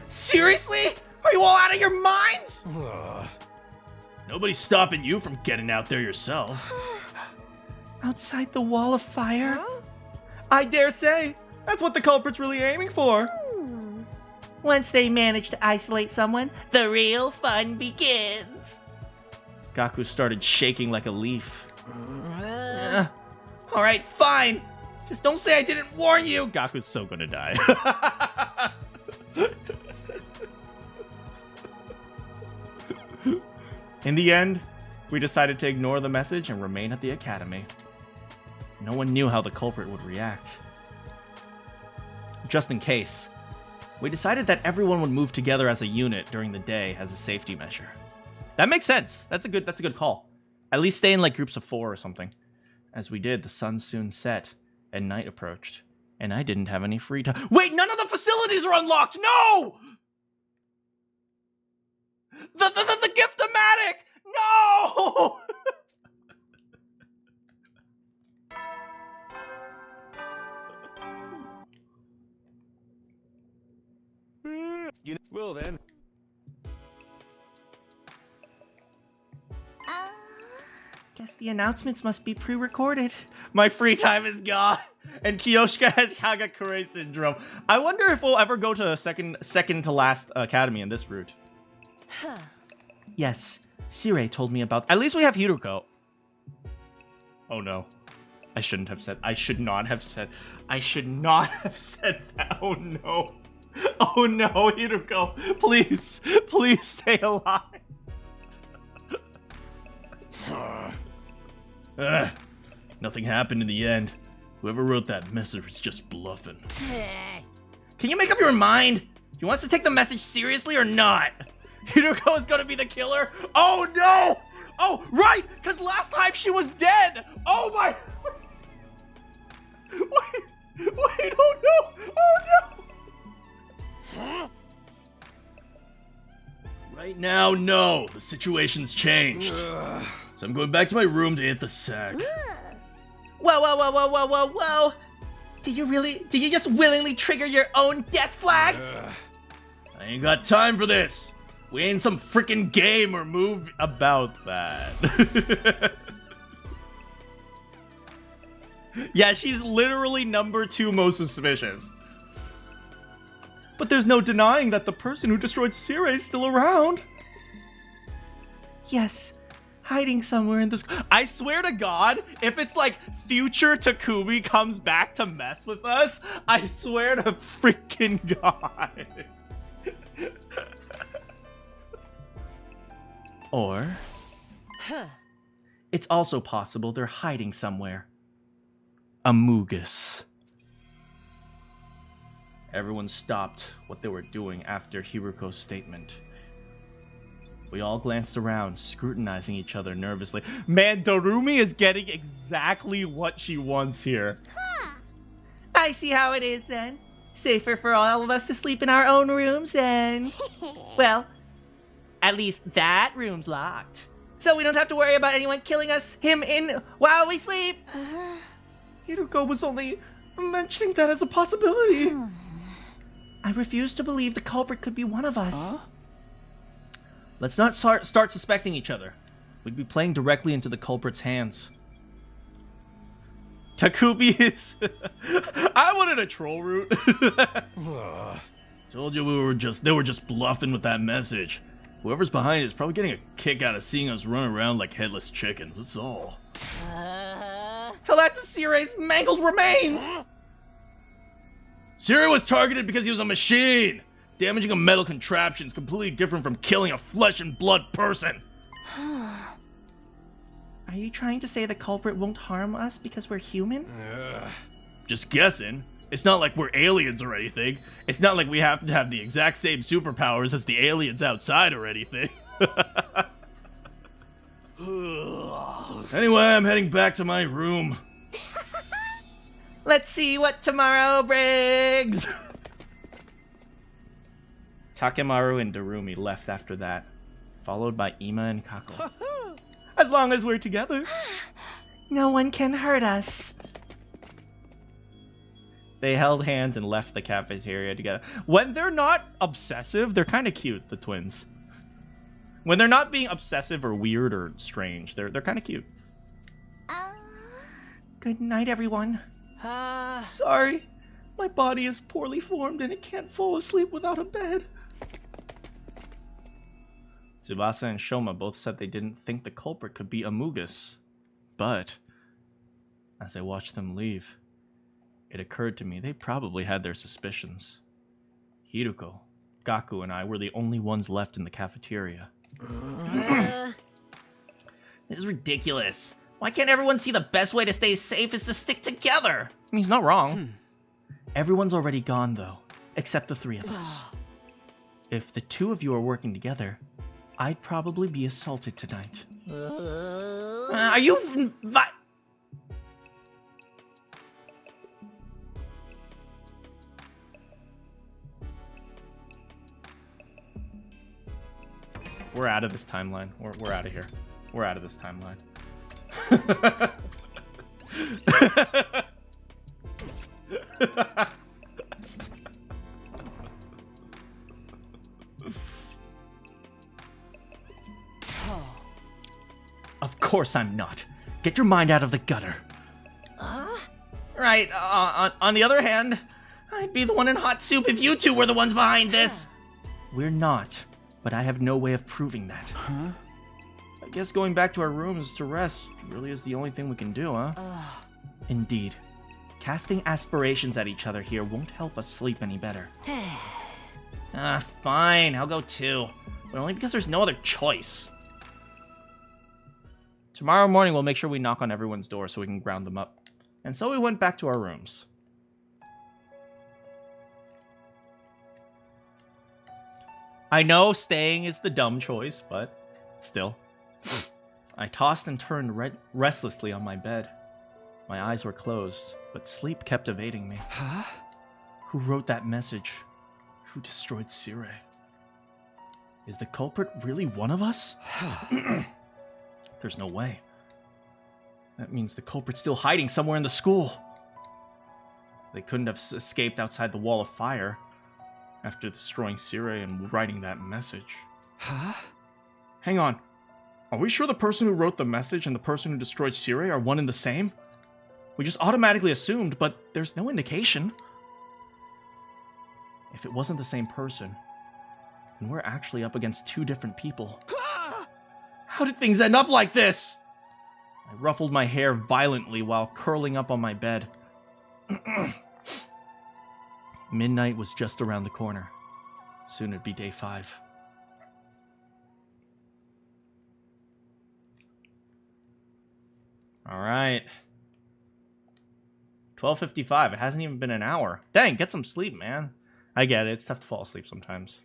Seriously? Are you all out of your minds? Nobody's stopping you from getting out there yourself. Outside the wall of fire? I dare say, that's what the culprit's really aiming for. Once they manage to isolate someone, the real fun begins. Gaku started shaking like a leaf. All right, fine. Just don't say I didn't warn you. Gaku's so gonna die. In the end, we decided to ignore the message and remain at the academy. No one knew how the culprit would react. Just in case, we decided that everyone would move together as a unit during the day as a safety measure. That makes sense. That's a good call. At least stay in like groups of 4 or something. As we did, the sun soon set and night approached, and I didn't have any free time. Wait, none of the facilities are unlocked. No! The gift-o-matic! No! Well then. Guess the announcements must be pre-recorded. My free time is gone, and Kiyoshika has Hagakure syndrome. I wonder if we'll ever go to a second to last academy in this route. Yes, Sirei told me about. At least we have Hiruko. Oh no. I should not have said that. Oh no. Oh no, Hiruko. Please stay alive. Nothing happened in the end. Whoever wrote that message was just bluffing. Can you make up your mind? Do you want us to take the message seriously or not? Hiruko is gonna be the killer? Oh no! Oh, right! Because last time she was dead! Oh my... Wait, oh no! Oh no! Right now, no. The situation's changed. So I'm going back to my room to hit the sack. Whoa. Did you just willingly trigger your own death flag? I ain't got time for this. We ain't some freaking game or movie about that. Yeah, she's literally number 2 most suspicious. But there's no denying that the person who destroyed Sirei is still around. Yes, hiding somewhere in this. I swear to God, if it's like future Takumi comes back to mess with us, I swear to freaking God. Or it's also possible they're hiding somewhere. Amogus. Everyone stopped what they were doing after Hiruko's statement. We all glanced around, scrutinizing each other nervously. Man, Darumi is getting exactly what she wants here. I see how it is then. Safer for all of us to sleep in our own rooms then. Well, at least that room's locked. So we don't have to worry about anyone killing him in while we sleep. Hiruko was only mentioning that as a possibility. I refuse to believe the culprit could be one of us. Huh? Let's not start suspecting each other. We'd be playing directly into the culprit's hands. Takumi is... I wanted a troll route. Told you they were just bluffing with that message. Whoever's behind it is probably getting a kick out of seeing us run around like headless chickens, that's all. Tell that to Sirei's mangled remains! Sirei was targeted because he was a machine! Damaging a metal contraption is completely different from killing a flesh and blood person! Are you trying to say the culprit won't harm us because we're human? Just guessing. It's not like we're aliens or anything. It's not like we have to have the exact same superpowers as the aliens outside or anything. Anyway, I'm heading back to my room. Let's see what tomorrow brings! Takemaru and Darumi left after that, followed by Ima and Kako. As long as we're together. No one can hurt us. They held hands and left the cafeteria together. When they're not obsessive, they're kind of cute, the twins. When they're not being obsessive or weird or strange, they're kind of cute. Good night, everyone. Sorry, my body is poorly formed and it can't fall asleep without a bed. Tsubasa and Shoma both said they didn't think the culprit could be Amugus. But, as I watched them leave, it occurred to me they probably had their suspicions. Hiruko, Gaku, and I were the only ones left in the cafeteria. This is ridiculous. Why can't everyone see the best way to stay safe is to stick together? I mean, he's not wrong. Everyone's already gone, though, except the three of us. If the two of you are working together, I'd probably be assaulted tonight. Are you... We're out of this timeline. We're out of here. We're out of this timeline. Of course I'm not. Get your mind out of the gutter. Right, on the other hand, I'd be the one in hot soup if you two were the ones behind this. We're not, but I have no way of proving that. I guess going back to our rooms to rest really is the only thing we can do, huh? Indeed. Casting aspirations at each other here won't help us sleep any better. Fine, I'll go too. But only because there's no other choice. Tomorrow morning we'll make sure we knock on everyone's door so we can ground them up. And so we went back to our rooms. I know staying is the dumb choice, but still. I tossed and turned restlessly on my bed. My eyes were closed, but sleep kept evading me. Huh? Who wrote that message? Who destroyed Sirei? Is the culprit really one of us? There's no way. That means the culprit's still hiding somewhere in the school. They couldn't have escaped outside the wall of fire after destroying Sirei and writing that message. Huh? Hang on. Are we sure the person who wrote the message and the person who destroyed Sirei are one and the same? We just automatically assumed, but there's no indication. If it wasn't the same person, then we're actually up against two different people. How did things end up like this? I ruffled my hair violently while curling up on my bed. Midnight was just around the corner. Soon it'd be day 5. Alright. 12:55. It hasn't even been an hour. Dang, get some sleep, man. I get it. It's tough to fall asleep sometimes.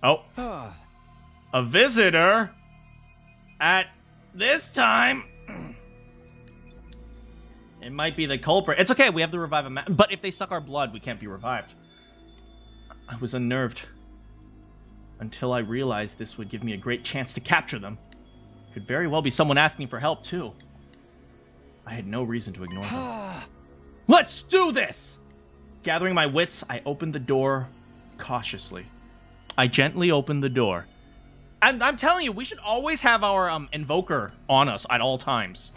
Oh. A visitor? At this time? It might be the culprit. It's okay, we have to revive a man. But if they suck our blood, we can't be revived. I was unnerved. Until I realized this would give me a great chance to capture them. Could very well be someone asking for help, too. I had no reason to ignore them. Let's do this! Gathering my wits, I opened the door cautiously. I gently opened the door. I'm telling you, we should always have our invoker on us at all times.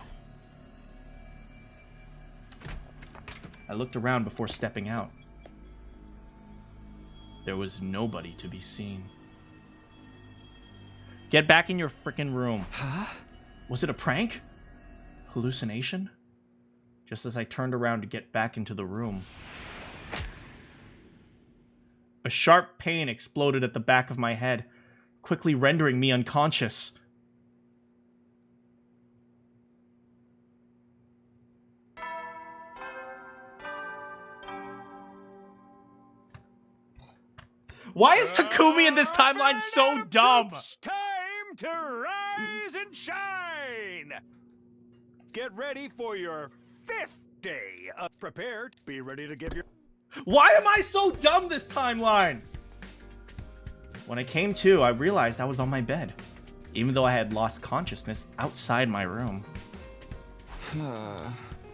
I looked around before stepping out. There was nobody to be seen. Get back in your frickin' room. Huh? Was it a prank? Hallucination? Just as I turned around to get back into the room, a sharp pain exploded at the back of my head, quickly rendering me unconscious. Why is Takumi in this timeline so dumb? Troops, time to rise and shine! Get ready for your 5th day. Prepared. Be ready to give your... Why am I so dumb this timeline? When I came to, I realized I was on my bed, even though I had lost consciousness outside my room.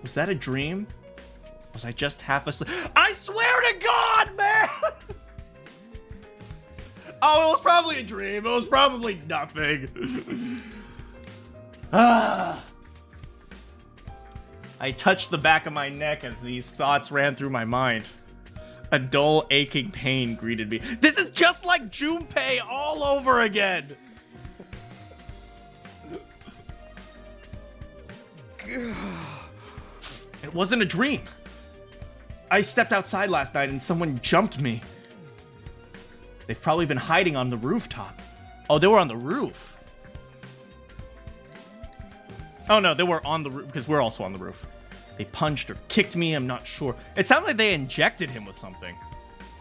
Was that a dream? Was I just half asleep? I swear to God, man! Oh, it was probably a dream. It was probably nothing. I touched the back of my neck as these thoughts ran through my mind. A dull, aching pain greeted me. This is just like Junpei all over again! It wasn't a dream. I stepped outside last night and someone jumped me. They've probably been hiding on the rooftop. Oh, they were on the roof. Oh no, they were on the roof because we're also on the roof. They punched or kicked me, I'm not sure. It sounded like they injected him with something.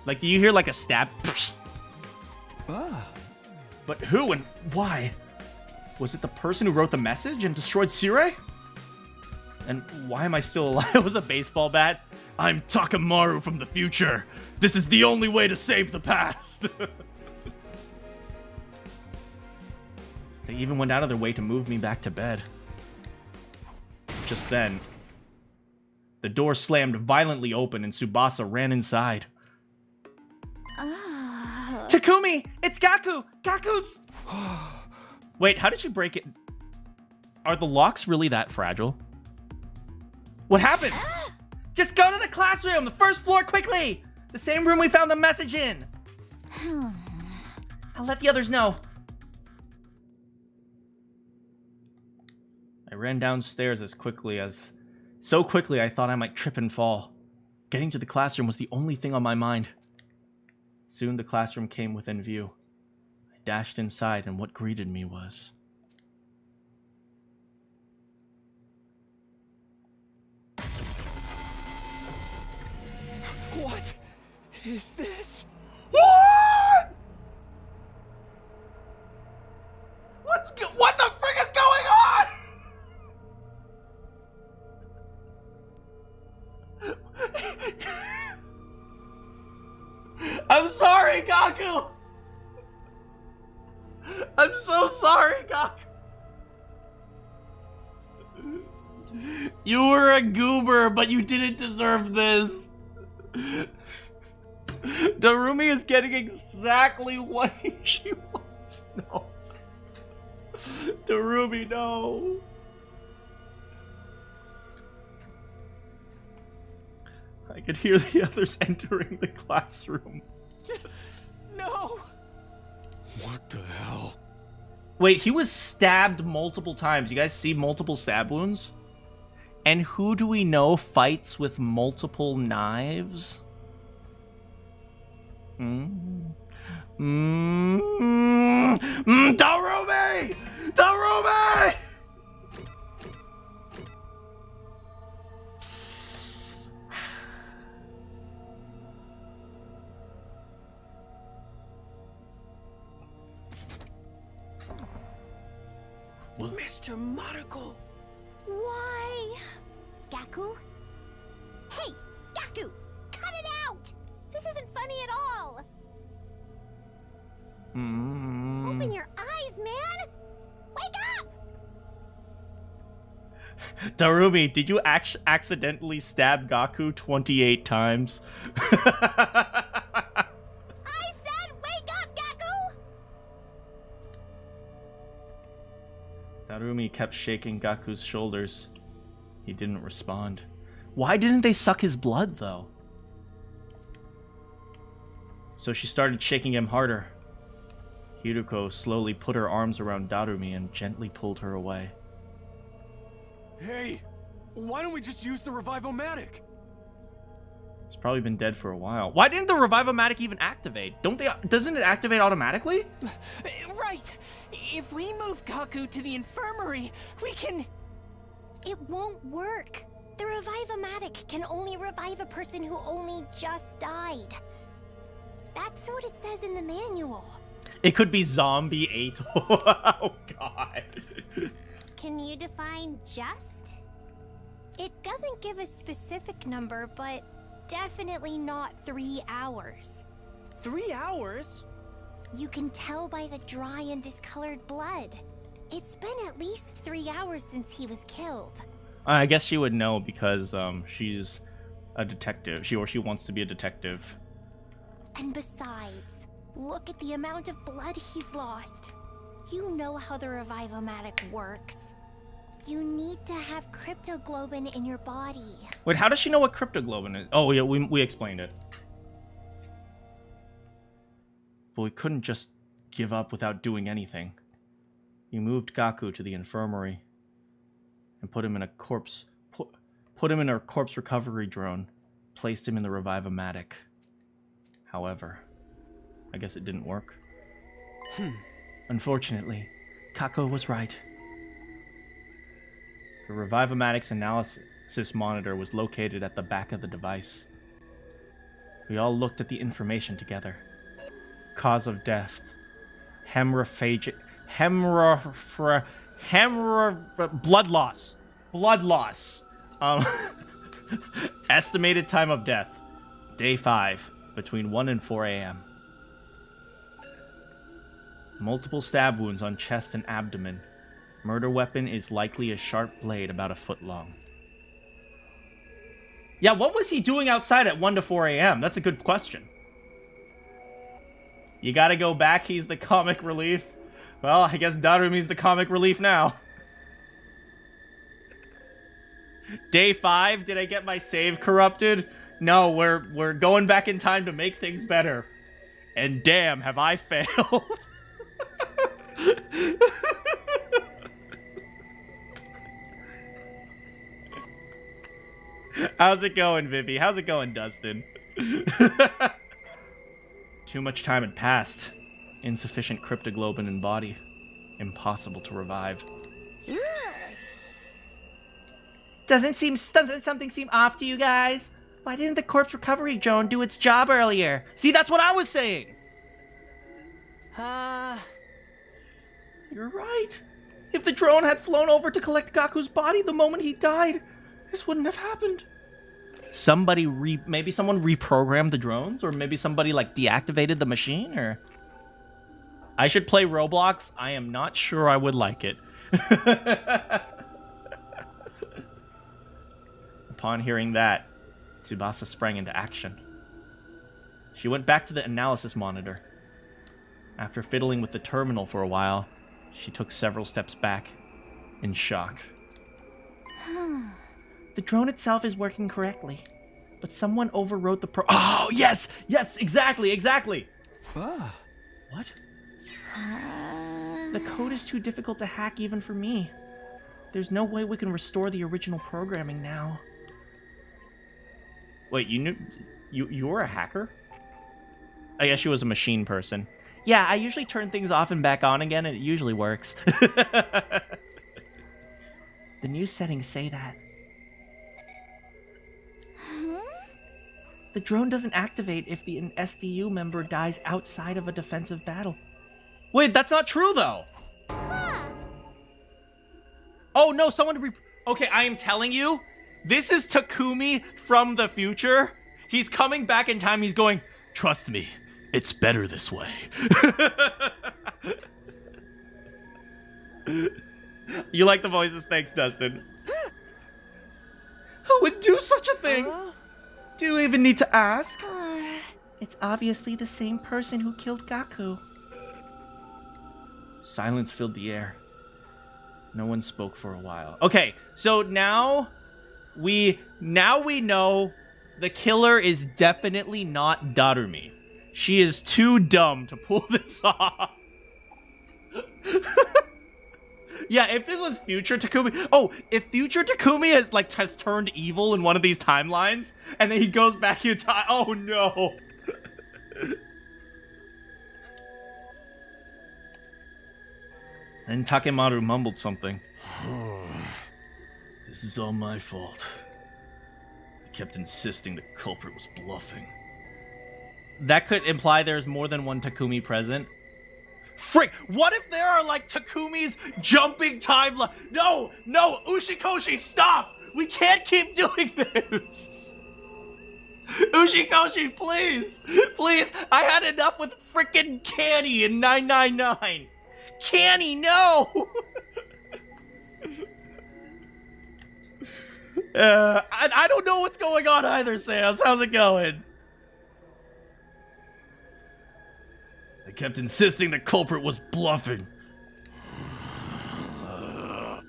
Like, do you hear like a stab? But who and why? Was it the person who wrote the message and destroyed Sirei? And why am I still alive? It was a baseball bat. I'm Takamaru from the future. This is the only way to save the past. They even went out of their way to move me back to bed. Just then, the door slammed violently open and Tsubasa ran inside. Takumi! It's Gaku! Gaku's... Wait, how did she break it? Are the locks really that fragile? What happened? Just go to the classroom! The first floor, quickly! The same room we found the message in! I'll let the others know. I ran downstairs so quickly I thought I might trip and fall. Getting to the classroom was the only thing on my mind. Soon the classroom came within view. I dashed inside and what greeted me was... What is this? What? What the frick is going on? I'm sorry, Gaku. I'm so sorry, Gaku. You were a goober, but you didn't deserve this. Darumi is getting exactly what she wants. No. Darumi, no. I could hear the others entering the classroom. No! What the hell? Wait, he was stabbed multiple times. You guys see multiple stab wounds? And who do we know fights with multiple knives? Darumi! Darumi! Mr. Mariko! Why? Gaku? Hey, Gaku! Cut it out! This isn't funny at all! Open your eyes, man! Wake up! Darumi, did you accidentally stab Gaku 28 times? I said wake up, Gaku! Darumi kept shaking Gaku's shoulders. He didn't respond. Why didn't they suck his blood, though? So she started shaking him harder. Hiruko slowly put her arms around Darumi and gently pulled her away. Hey, why don't we just use the Revive-O-Matic? He's probably been dead for a while. Why didn't the Revive-O-Matic even activate? Doesn't it activate automatically? Right. If we move Gaku to the infirmary, we can... It won't work. The Revive-O-Matic can only revive a person who only just died. That's what it says in the manual. It could be Zombie 8. Oh, God. Can you define just? It doesn't give a specific number, but definitely not 3 hours. 3 hours? You can tell by the dry and discolored blood. It's been at least 3 hours since he was killed. I guess she would know because she's a detective. She wants to be a detective. And besides, look at the amount of blood he's lost. You know how the Revive-O-Matic works. You need to have cryptoglobin in your body. Wait, how does she know what cryptoglobin is? Oh, yeah, we explained it. But we couldn't just give up without doing anything. You moved Gaku to the infirmary and put him in a corpse recovery drone. Placed him in the Revive-O-Matic. However, I guess it didn't work. Unfortunately, Kako was right. The Revive-O-Matic's analysis monitor was located at the back of the device. We all looked at the information together. Cause of death: blood loss. Blood loss. Estimated time of death: day 5, between 1 and 4 a.m. Multiple stab wounds on chest and abdomen. Murder weapon is likely a sharp blade about 1 foot long. Yeah, what was he doing outside at 1 to 4 a.m.? That's a good question. You gotta go back, he's the comic relief. Well, I guess Darumi's the comic relief now. Day 5, did I get my save corrupted? No, we're going back in time to make things better. And damn, have I failed. How's it going, Vivi? How's it going, Dustin? Too much time had passed. Insufficient cryptoglobin in body. Impossible to revive. Doesn't something seem off to you guys? Why didn't the corpse recovery drone do its job earlier? See, that's what I was saying! You're right. If the drone had flown over to collect Gaku's body the moment he died, this wouldn't have happened. Maybe someone reprogrammed the drones? Or maybe somebody, like, deactivated the machine? Or I should play Roblox? I am not sure I would like it. Upon hearing that, Tsubasa sprang into action. She went back to the analysis monitor. After fiddling with the terminal for a while, she took several steps back, in shock. The drone itself is working correctly, but someone overwrote the Oh, yes! Yes, exactly! What? The code is too difficult to hack even for me. There's no way we can restore the original programming now. Wait, you were a hacker? I guess she was a machine person. Yeah, I usually turn things off and back on again, and it usually works. The new settings say that. The drone doesn't activate if an SDU member dies outside of a defensive battle. Wait, that's not true, though! Oh, no, Okay, I am telling you, this is Takumi from the future. He's coming back in time, he's going, trust me, it's better this way. You like the voices? Thanks, Dustin. Who would do such a thing? Do you even need to ask? It's obviously the same person who killed Gaku. Silence filled the air. No one spoke for a while. Okay, so now we know the killer is definitely not Darumi. She is too dumb to pull this off. Yeah, if this was future Takumi... Oh, if future Takumi has turned evil in one of these timelines, and then he goes back in time... Oh, no. Then Takemaru mumbled something. This is all my fault. I kept insisting the culprit was bluffing. That could imply there's more than one Takumi present. Frick! What if there are Takumi's jumping timeline? No! Ushikoshi, stop! We can't keep doing this! Ushikoshi, please! Please! I had enough with frickin' Canny in 999! Canny, no! I don't know what's going on either, Sam's. How's it going? I kept insisting the culprit was bluffing.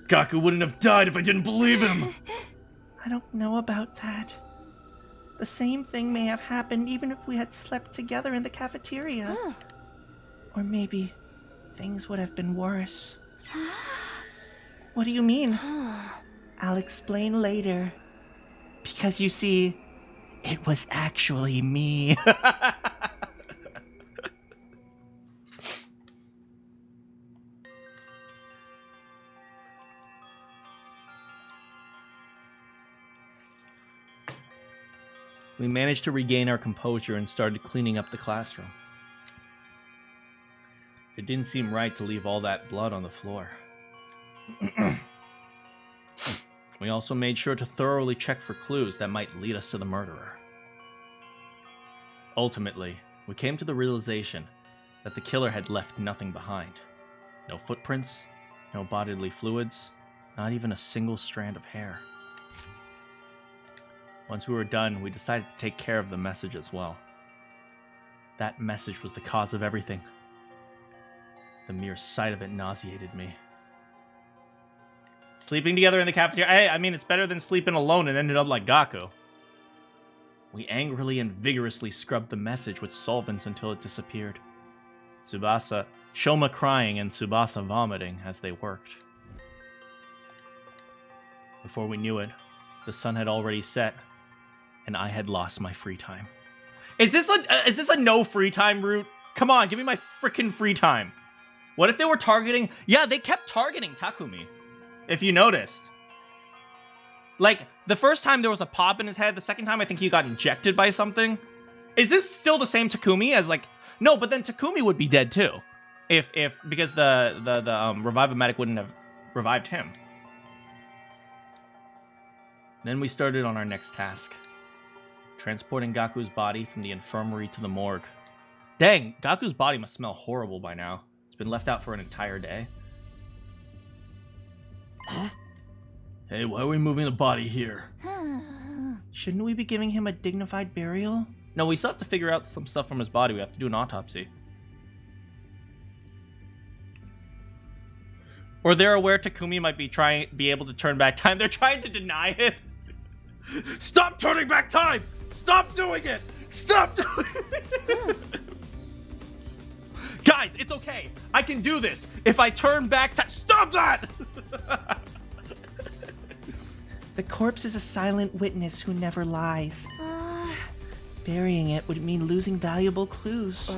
Gaku wouldn't have died if I didn't believe him. I don't know about that. The same thing may have happened even if we had slept together in the cafeteria. Or maybe things would have been worse. What do you mean? I'll explain later. Because you see, it was actually me. We managed to regain our composure and started cleaning up the classroom. It didn't seem right to leave all that blood on the floor. We also made sure to thoroughly check for clues that might lead us to the murderer. Ultimately, we came to the realization that the killer had left nothing behind. No footprints, no bodily fluids, not even a single strand of hair. Once we were done, we decided to take care of the message as well. That message was the cause of everything. The mere sight of it nauseated me. Sleeping together in the cafeteria? I mean, it's better than sleeping alone and ended up like Gaku. We angrily and vigorously scrubbed the message with solvents until it disappeared. Shoma crying and Tsubasa vomiting as they worked. Before we knew it, the sun had already set, and I had lost my free time. Is this a no free time route? Come on, give me my freaking free time. What if they were targeting... Yeah, they kept targeting Takumi, if you noticed. The first time there was a pop in his head, the second time I think he got injected by something. Is this still the same Takumi as No, but then Takumi would be dead too. Because the Revive-O-Matic wouldn't have revived him. Then we started on our next task. Transporting Gaku's body from the infirmary to the morgue. Dang, Gaku's body must smell horrible by now. It's been left out for an entire day. Huh? Hey, why are we moving the body here? Shouldn't we be giving him a dignified burial? No, we still have to figure out some stuff from his body. We have to do an autopsy. Or they're aware Takumi might be able to turn back time. They're trying to deny it. Stop turning back time! Stop doing it! Stop doing it! Guys, it's okay. I can do this. If I turn back time... Stop that! The corpse is a silent witness who never lies. Burying it would mean losing valuable clues.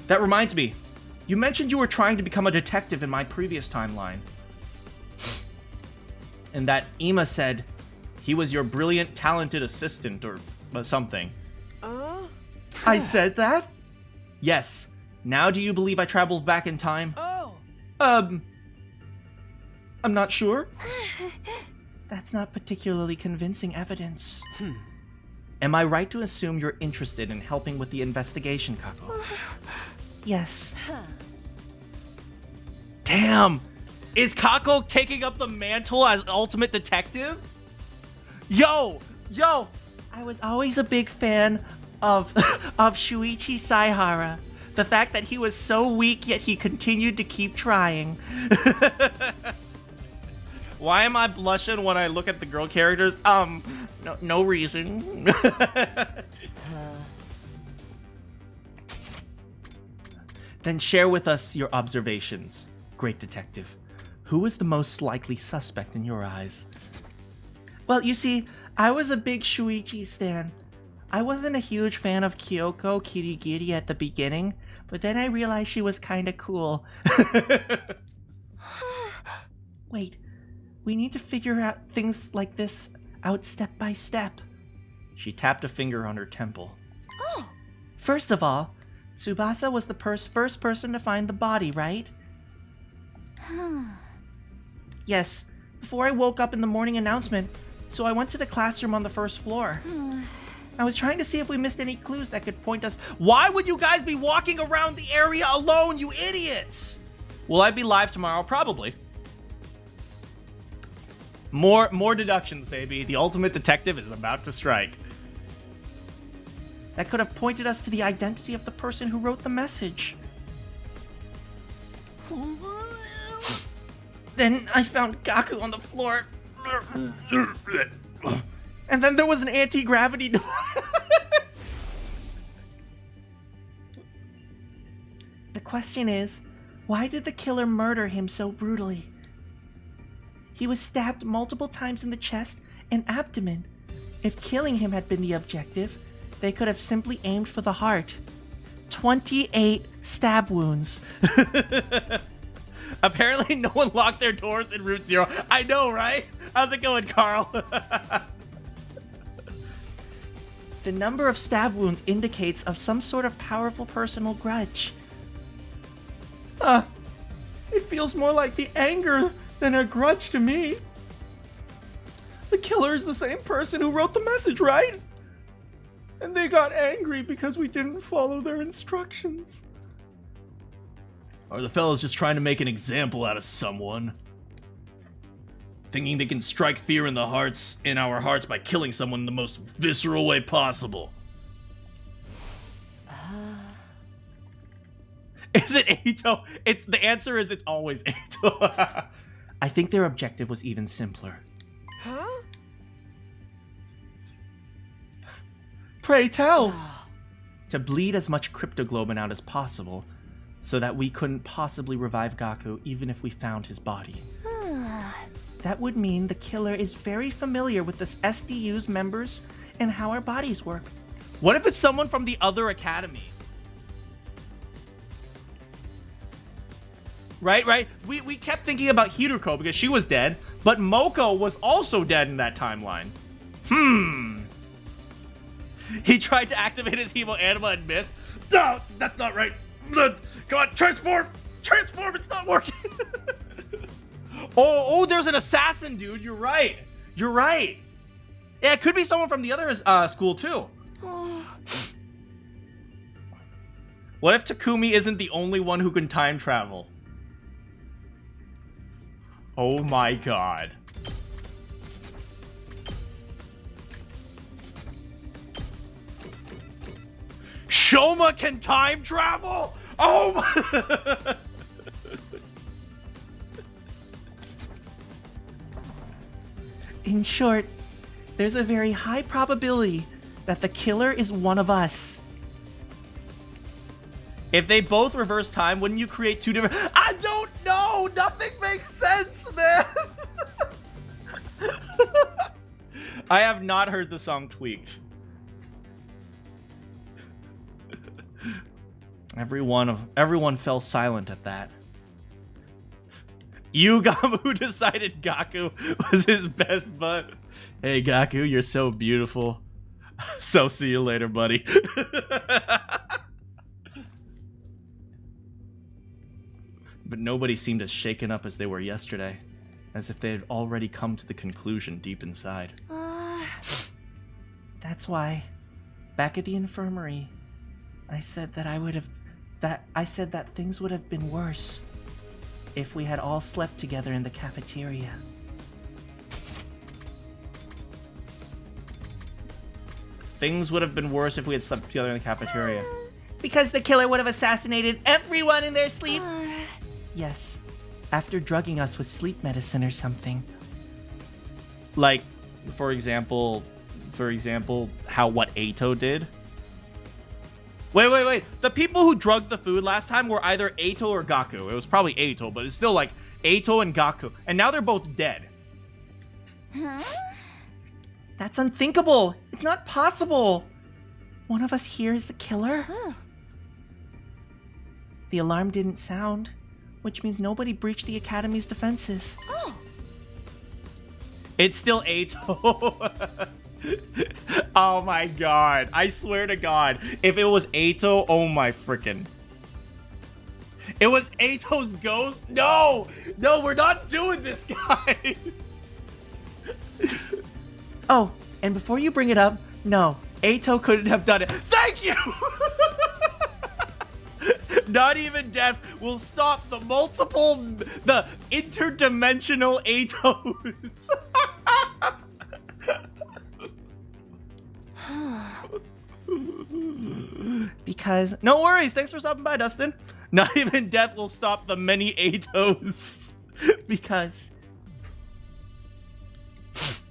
That reminds me. You mentioned you were trying to become a detective in my previous timeline. And that Ima said he was your brilliant, talented assistant or something. I said that? Yes. Now do you believe I traveled back in time? I'm not sure. That's not particularly convincing evidence. Am I right to assume you're interested in helping with the investigation, Kako? Yes. Damn! Is Kako taking up the mantle as ultimate detective? Yo! I was always a big fan of Shuichi Saihara. The fact that he was so weak, yet he continued to keep trying. Why am I blushing when I look at the girl characters? No reason. Then share with us your observations, great detective. Who is the most likely suspect in your eyes? Well, you see, I was a big Shuichi stan. I wasn't a huge fan of Kyoko Kirigiri at the beginning, but then I realized she was kinda cool. Wait, we need to figure out things like this out step by step. She tapped a finger on her temple. Oh! First of all, Tsubasa was the first person to find the body, right? Yes, before I woke up in the morning announcement, so I went to the classroom on the first floor. I was trying to see if we missed any clues that could point us. Why would you guys be walking around the area alone, you idiots? Will I be live tomorrow? Probably. More deductions, baby. The ultimate detective is about to strike. That could have pointed us to the identity of the person who wrote the message. Then I found Gaku on the floor. And then there was an anti-gravity door. The question is, why did the killer murder him so brutally? He was stabbed multiple times in the chest and abdomen. If killing him had been the objective, they could have simply aimed for the heart. 28 stab wounds. Apparently no one locked their doors in Route Zero. I know, right? How's it going, Carl? The number of stab wounds indicates of some sort of powerful personal grudge. It feels more like the anger than a grudge to me. The killer is the same person who wrote the message, right? And they got angry because we didn't follow their instructions. Are the fellas just trying to make an example out of someone? Thinking they can strike fear in our hearts by killing someone in the most visceral way possible. Is it Eito? The answer is it's always Eito. I think their objective was even simpler. Huh? Pray tell! To bleed as much cryptoglobin out as possible, so that we couldn't possibly revive Gaku even if we found his body. That would mean the killer is very familiar with the SDU's members and how our bodies work. What if it's someone from the other academy? Right? We kept thinking about Hiruko because she was dead, but Moko was also dead in that timeline. He tried to activate his Hemo Anima and missed. No, that's not right. Come on, transform! Transform, it's not working! Oh, there's an assassin, dude. You're right. Yeah, it could be someone from the other school, too. What if Takumi isn't the only one who can time travel? Oh my god. Shoma can time travel? Oh my... In short, there's a very high probability that the killer is one of us. If they both reverse time, wouldn't you create two different... I don't know! Nothing makes sense, man! I have not heard the song Tweaked. Everyone fell silent at that. Yugamu decided Gaku was his best bud. Hey Gaku, you're so beautiful. So see you later, buddy. But nobody seemed as shaken up as they were yesterday, as if they had already come to the conclusion deep inside. That's why, back at the infirmary, I said that things would have been worse if we had all slept together in the cafeteria. Things would have been worse if we had slept together in the cafeteria. Because the killer would have assassinated everyone in their sleep. Yes, after drugging us with sleep medicine or something. Like, for example, how what Eito did. Wait. The people who drugged the food last time were either Eito or Gaku. It was probably Eito, but it's still like Eito and Gaku. And now they're both dead. Huh? That's unthinkable. It's not possible. One of us here is the killer? The alarm didn't sound, which means nobody breached the Academy's defenses. Oh. It's still Eito. Oh my god. I swear to god. If it was Eito, oh my frickin'. It was Eito's ghost? No! No, we're not doing this, guys! Oh, and before you bring it up, no, Eito couldn't have done it. Thank you! Not even death will stop the interdimensional Eitos. Because no worries, thanks for stopping by, Dustin. Not even death will stop the many Eitos. because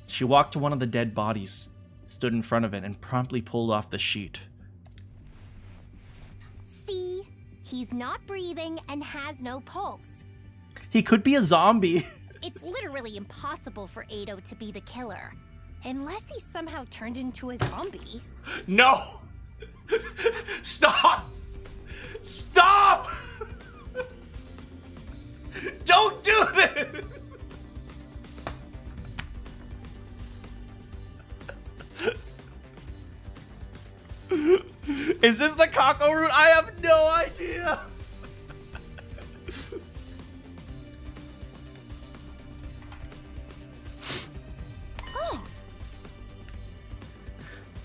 she walked to one of the dead bodies, stood in front of it, and promptly pulled off the sheet. See? He's not breathing and has no pulse. He could be a zombie. It's literally impossible for Eito to be the killer. Unless he somehow turned into a zombie. No! Stop! Stop! Don't do this! Is this the Kako route? I have no idea!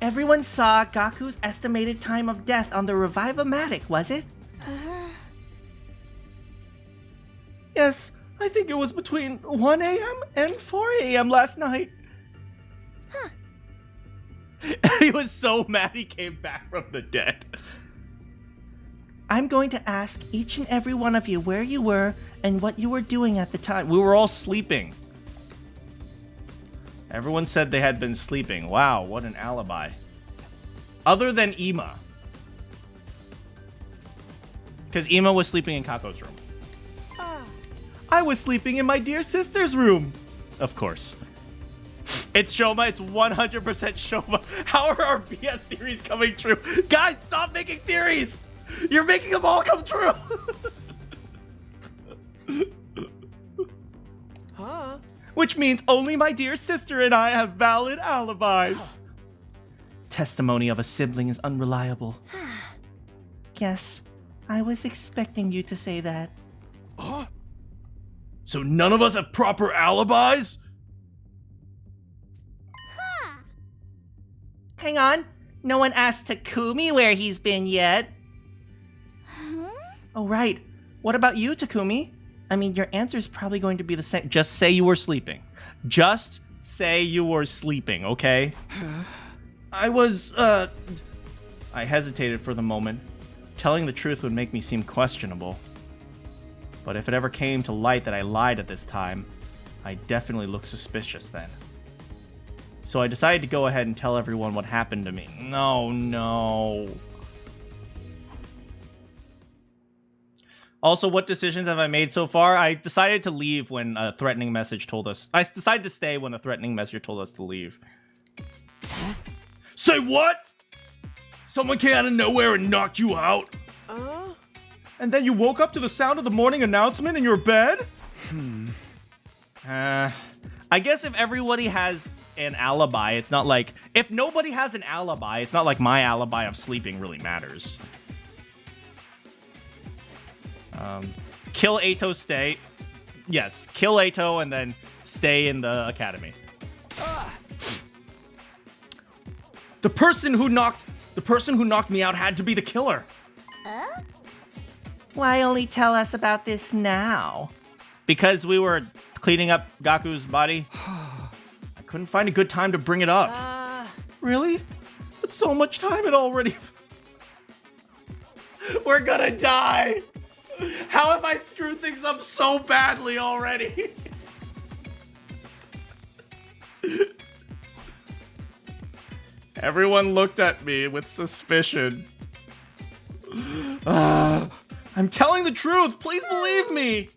everyone saw Gaku's estimated time of death on the Revive-O-Matic, was it? Yes, I think it was between 1 a.m. and 4 a.m. last night. Huh. He was so mad he came back from the dead. I'm going to ask each and every one of you where you were and what you were doing at the time. We were all sleeping. Everyone said they had been sleeping. Wow, what an alibi. Other than Ima. Because Ima was sleeping in Kako's room. I was sleeping in my dear sister's room. Of course. It's Shoma. It's 100% Shoma. How are our BS theories coming true? Guys, stop making theories. You're making them all come true. Huh? Which means only my dear sister and I have valid alibis. Testimony of a sibling is unreliable. Yes, I was expecting you to say that. Huh? So none of us have proper alibis? Hang on, no one asked Takumi where he's been yet. Huh? Oh, right. What about you, Takumi? I mean, your answer's probably going to be the same. Just say you were sleeping. Just say you were sleeping, okay? I hesitated for the moment. Telling the truth would make me seem questionable. But if it ever came to light that I lied at this time, I definitely looked suspicious then. So I decided to go ahead and tell everyone what happened to me. No. Also, what decisions have I made so far? I decided to leave when a threatening message told us. I decided to stay when a threatening message told us to leave. Say what? Someone came out of nowhere and knocked you out? And then you woke up to the sound of the morning announcement in your bed? I guess if everybody has an alibi, it's not like... If nobody has an alibi, it's not like my alibi of sleeping really matters. Kill Eito, stay. Yes, kill Eito and then stay in the academy. The person who knocked me out had to be the killer. Why only tell us about this now? Because we were cleaning up Gaku's body. I couldn't find a good time to bring it up. Really? But so much time had already... We're gonna die! How have I screwed things up so badly already? Everyone looked at me with suspicion. I'm telling the truth. Please believe me.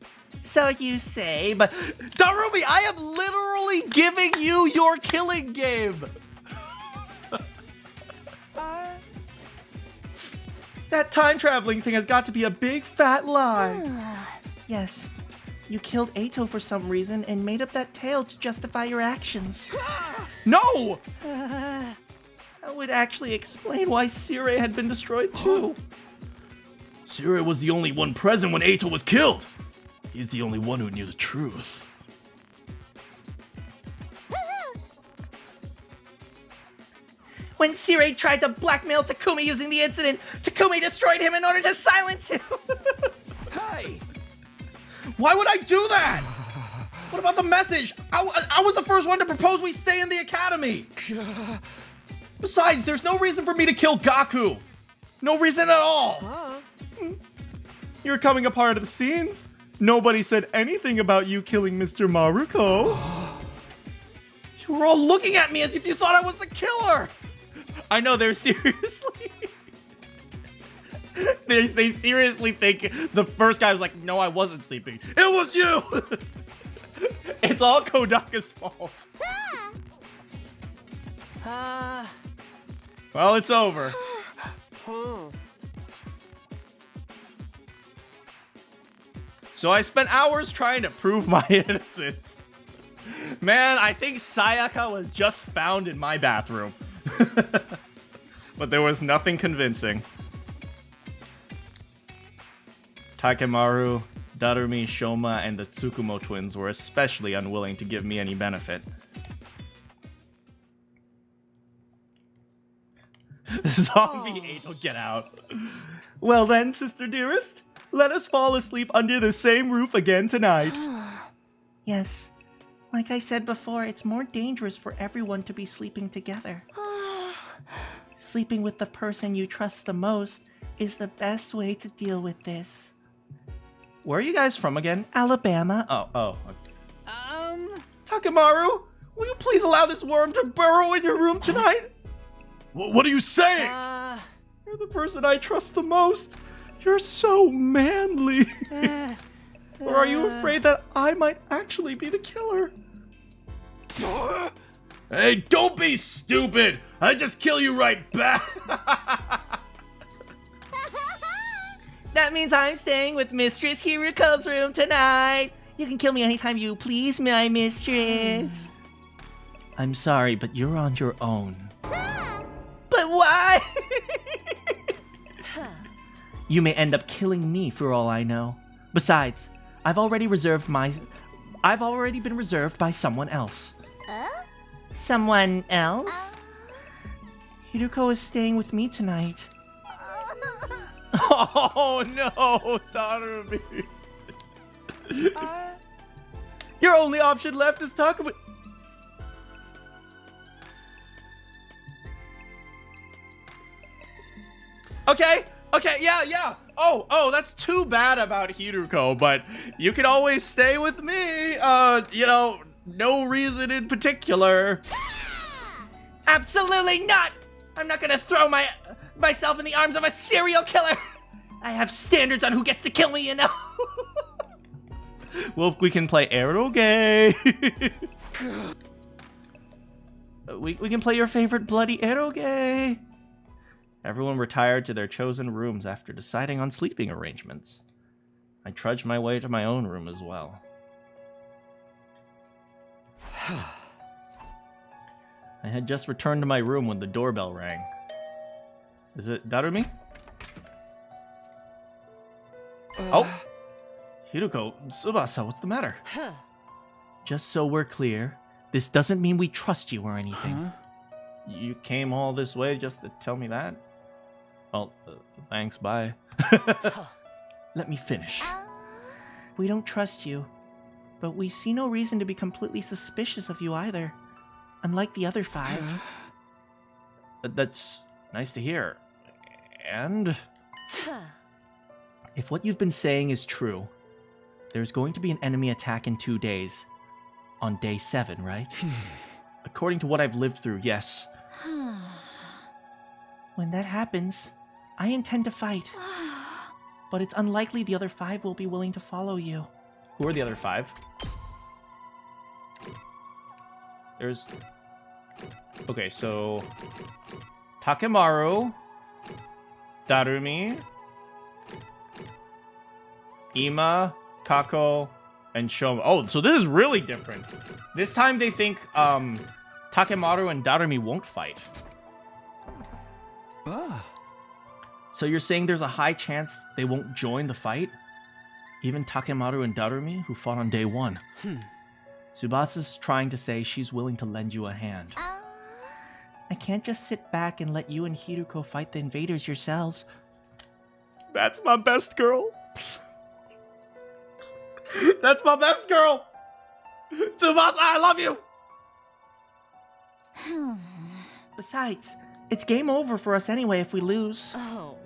So you say, but Darumi, I am literally giving you your killing game. That time traveling thing has got to be a big fat lie. Yes. You killed Ato for some reason and made up that tale to justify your actions. No! That would actually explain why Sirei had been destroyed too. Sirei was the only one present when Ato was killed. He's the only one who knew the truth. When Sirei tried to blackmail Takumi using the incident, Takumi destroyed him in order to silence him. Hey! Why would I do that? What about the message? I was the first one to propose we stay in the academy. Besides, there's no reason for me to kill Gaku. No reason at all. You're coming a part of the scenes. Nobody said anything about you killing Mr. Maruko. You were all looking at me as if you thought I was the killer. I know, they're seriously... they seriously think the first guy was like, no, I wasn't sleeping. It was you! It's all Kodaka's fault. Well, it's over. So I spent hours trying to prove my innocence. Man, I think Sayaka was just found in my bathroom. But there was nothing convincing. Takemaru, Darumi, Shoma, and the Tsukumo twins were especially unwilling to give me any benefit. Zombie Ato, get out. Well then, sister dearest, let us fall asleep under the same roof again tonight. Yes. Like I said before, it's more dangerous for everyone to be sleeping together. Sleeping with the person you trust the most is the best way to deal with this. Where are you guys from again? Alabama. Oh. Takemaru, will you please allow this worm to burrow in your room tonight? What are you saying? You're the person I trust the most. You're so manly. Or are you afraid that I might actually be the killer? Hey, don't be stupid! I just kill you right back! That means I'm staying with Mistress Hiruko's room tonight. You can kill me anytime you please, my mistress. I'm sorry, but you're on your own. But why? You may end up killing me for all I know. Besides, I've already been reserved by someone else. Someone else? Hiruko is staying with me tonight. Oh no, Darumi. Your only option left is Takumi. Okay, yeah. Oh, that's too bad about Hiruko, but you can always stay with me. No reason in particular. Absolutely not! I'm not gonna throw myself in the arms of a serial killer! I have standards on who gets to kill me, you know? Well, we can play eroge. we can play your favorite bloody eroge. Everyone retired to their chosen rooms after deciding on sleeping arrangements. I trudged my way to my own room as well. I had just returned to my room when the doorbell rang. Is it Darumi? Oh! Hiruko, Tsubasa, what's the matter? Just so we're clear, this doesn't mean we trust you or anything. You came all this way just to tell me that? Well, thanks, bye. Let me finish. We don't trust you, but we see no reason to be completely suspicious of you either. Unlike the other 5. That's nice to hear. And if what you've been saying is true, there's going to be an enemy attack in 2 days. On day 7, right? According to what I've lived through, yes. When that happens, I intend to fight. But it's unlikely the other 5 will be willing to follow you. Who are the other 5? There's... Okay, so... Takemaru, Darumi, Ima, Kako, and Shoma. Oh, so this is really different. This time they think Takemaru and Darumi won't fight. So you're saying there's a high chance they won't join the fight? Even Takemaru and Darumi, who fought on day 1. Tsubasa's trying to say she's willing to lend you a hand. I can't just sit back and let you and Hiruko fight the invaders yourselves. That's my best girl. That's my best girl! Tsubasa, I love you! Besides, it's game over for us anyway if we lose. Oh.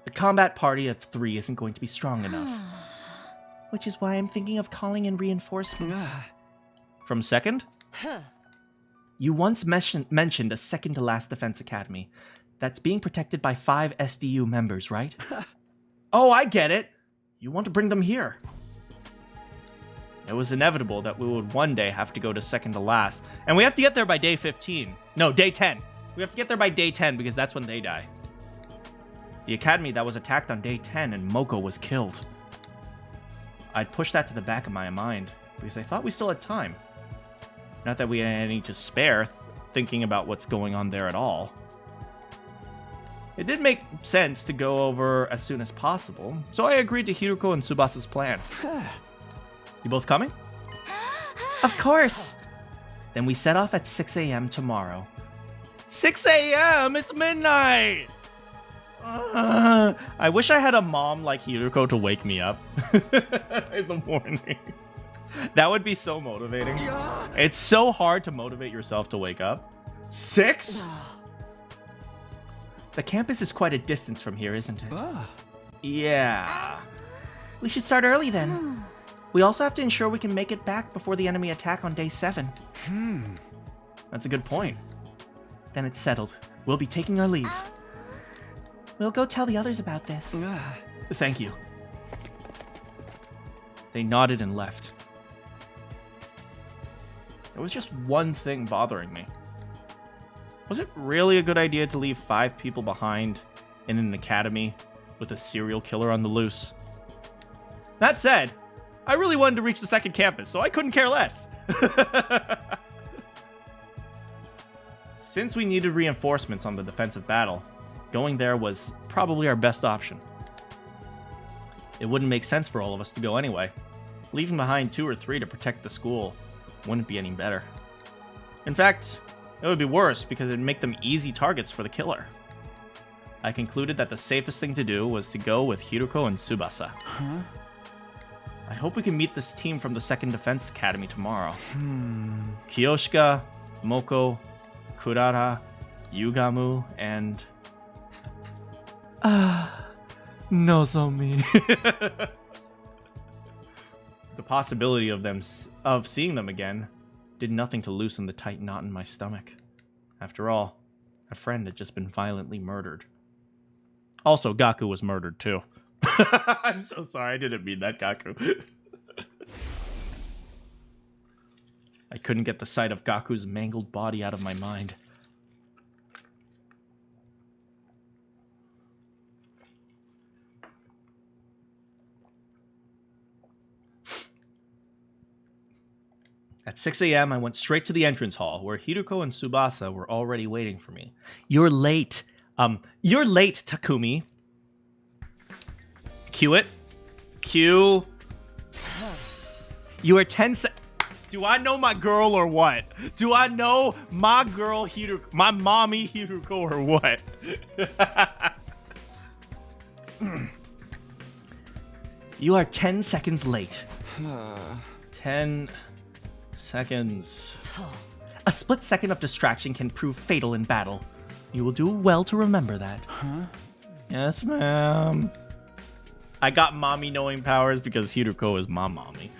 The combat party of 3 isn't going to be strong enough. Which is why I'm thinking of calling in reinforcements. From 2nd? You once mentioned a second-to-last defense academy that's being protected by 5 SDU members, right? Oh, I get it! You want to bring them here. It was inevitable that we would one day have to go to 2nd to last. And we have to get there by day 15. No, day 10. We have to get there by day 10 because that's when they die. The academy that was attacked on day 10 and Moko was killed. I'd pushed that to the back of my mind because I thought we still had time. Not that we had any to spare thinking about what's going on there at all. It did make sense to go over as soon as possible, so I agreed to Hiruko and Tsubasa's plan. You both coming? Of course! Then we set off at 6 a.m. tomorrow. 6 a.m.? It's midnight! I wish I had a mom like Hiruko to wake me up in the morning. That would be so motivating. It's so hard to motivate yourself to wake up. 6? The campus is quite a distance from here, isn't it? Yeah. We should start early then. We also have to ensure we can make it back before the enemy attack on day 7. That's a good point. Then it's settled. We'll be taking our leave. We'll go tell the others about this. Thank you. They nodded and left. There was just one thing bothering me. Was it really a good idea to leave 5 people behind in an academy with a serial killer on the loose? That said, I really wanted to reach the 2nd campus, so I couldn't care less. Since we needed reinforcements on the defensive battle, going there was probably our best option. It wouldn't make sense for all of us to go anyway. Leaving behind 2 or 3 to protect the school wouldn't be any better. In fact, it would be worse because it would make them easy targets for the killer. I concluded that the safest thing to do was to go with Hiruko and Tsubasa. I hope we can meet this team from the 2nd Defense Academy tomorrow. Kiyoshika, Moko, Kurara, Yugamu, and... Nozomi. The possibility of seeing them again did nothing to loosen the tight knot in my stomach. After all, a friend had just been violently murdered. Also, Gaku was murdered too. I'm so sorry, I didn't mean that, Gaku. I couldn't get the sight of Gaku's mangled body out of my mind. At 6 a.m., I went straight to the entrance hall, where Hiruko and Tsubasa were already waiting for me. You're late, Takumi. Cue it. Cue. You are 10 seconds. Do I know my girl or what? Do I know my girl Hiruko, my mommy Hiruko or what? You are 10 seconds late. 10 seconds. A split second of distraction can prove fatal in battle. You will do well to remember that. Huh? Yes, ma'am. I got mommy knowing powers because Hideko is my mommy.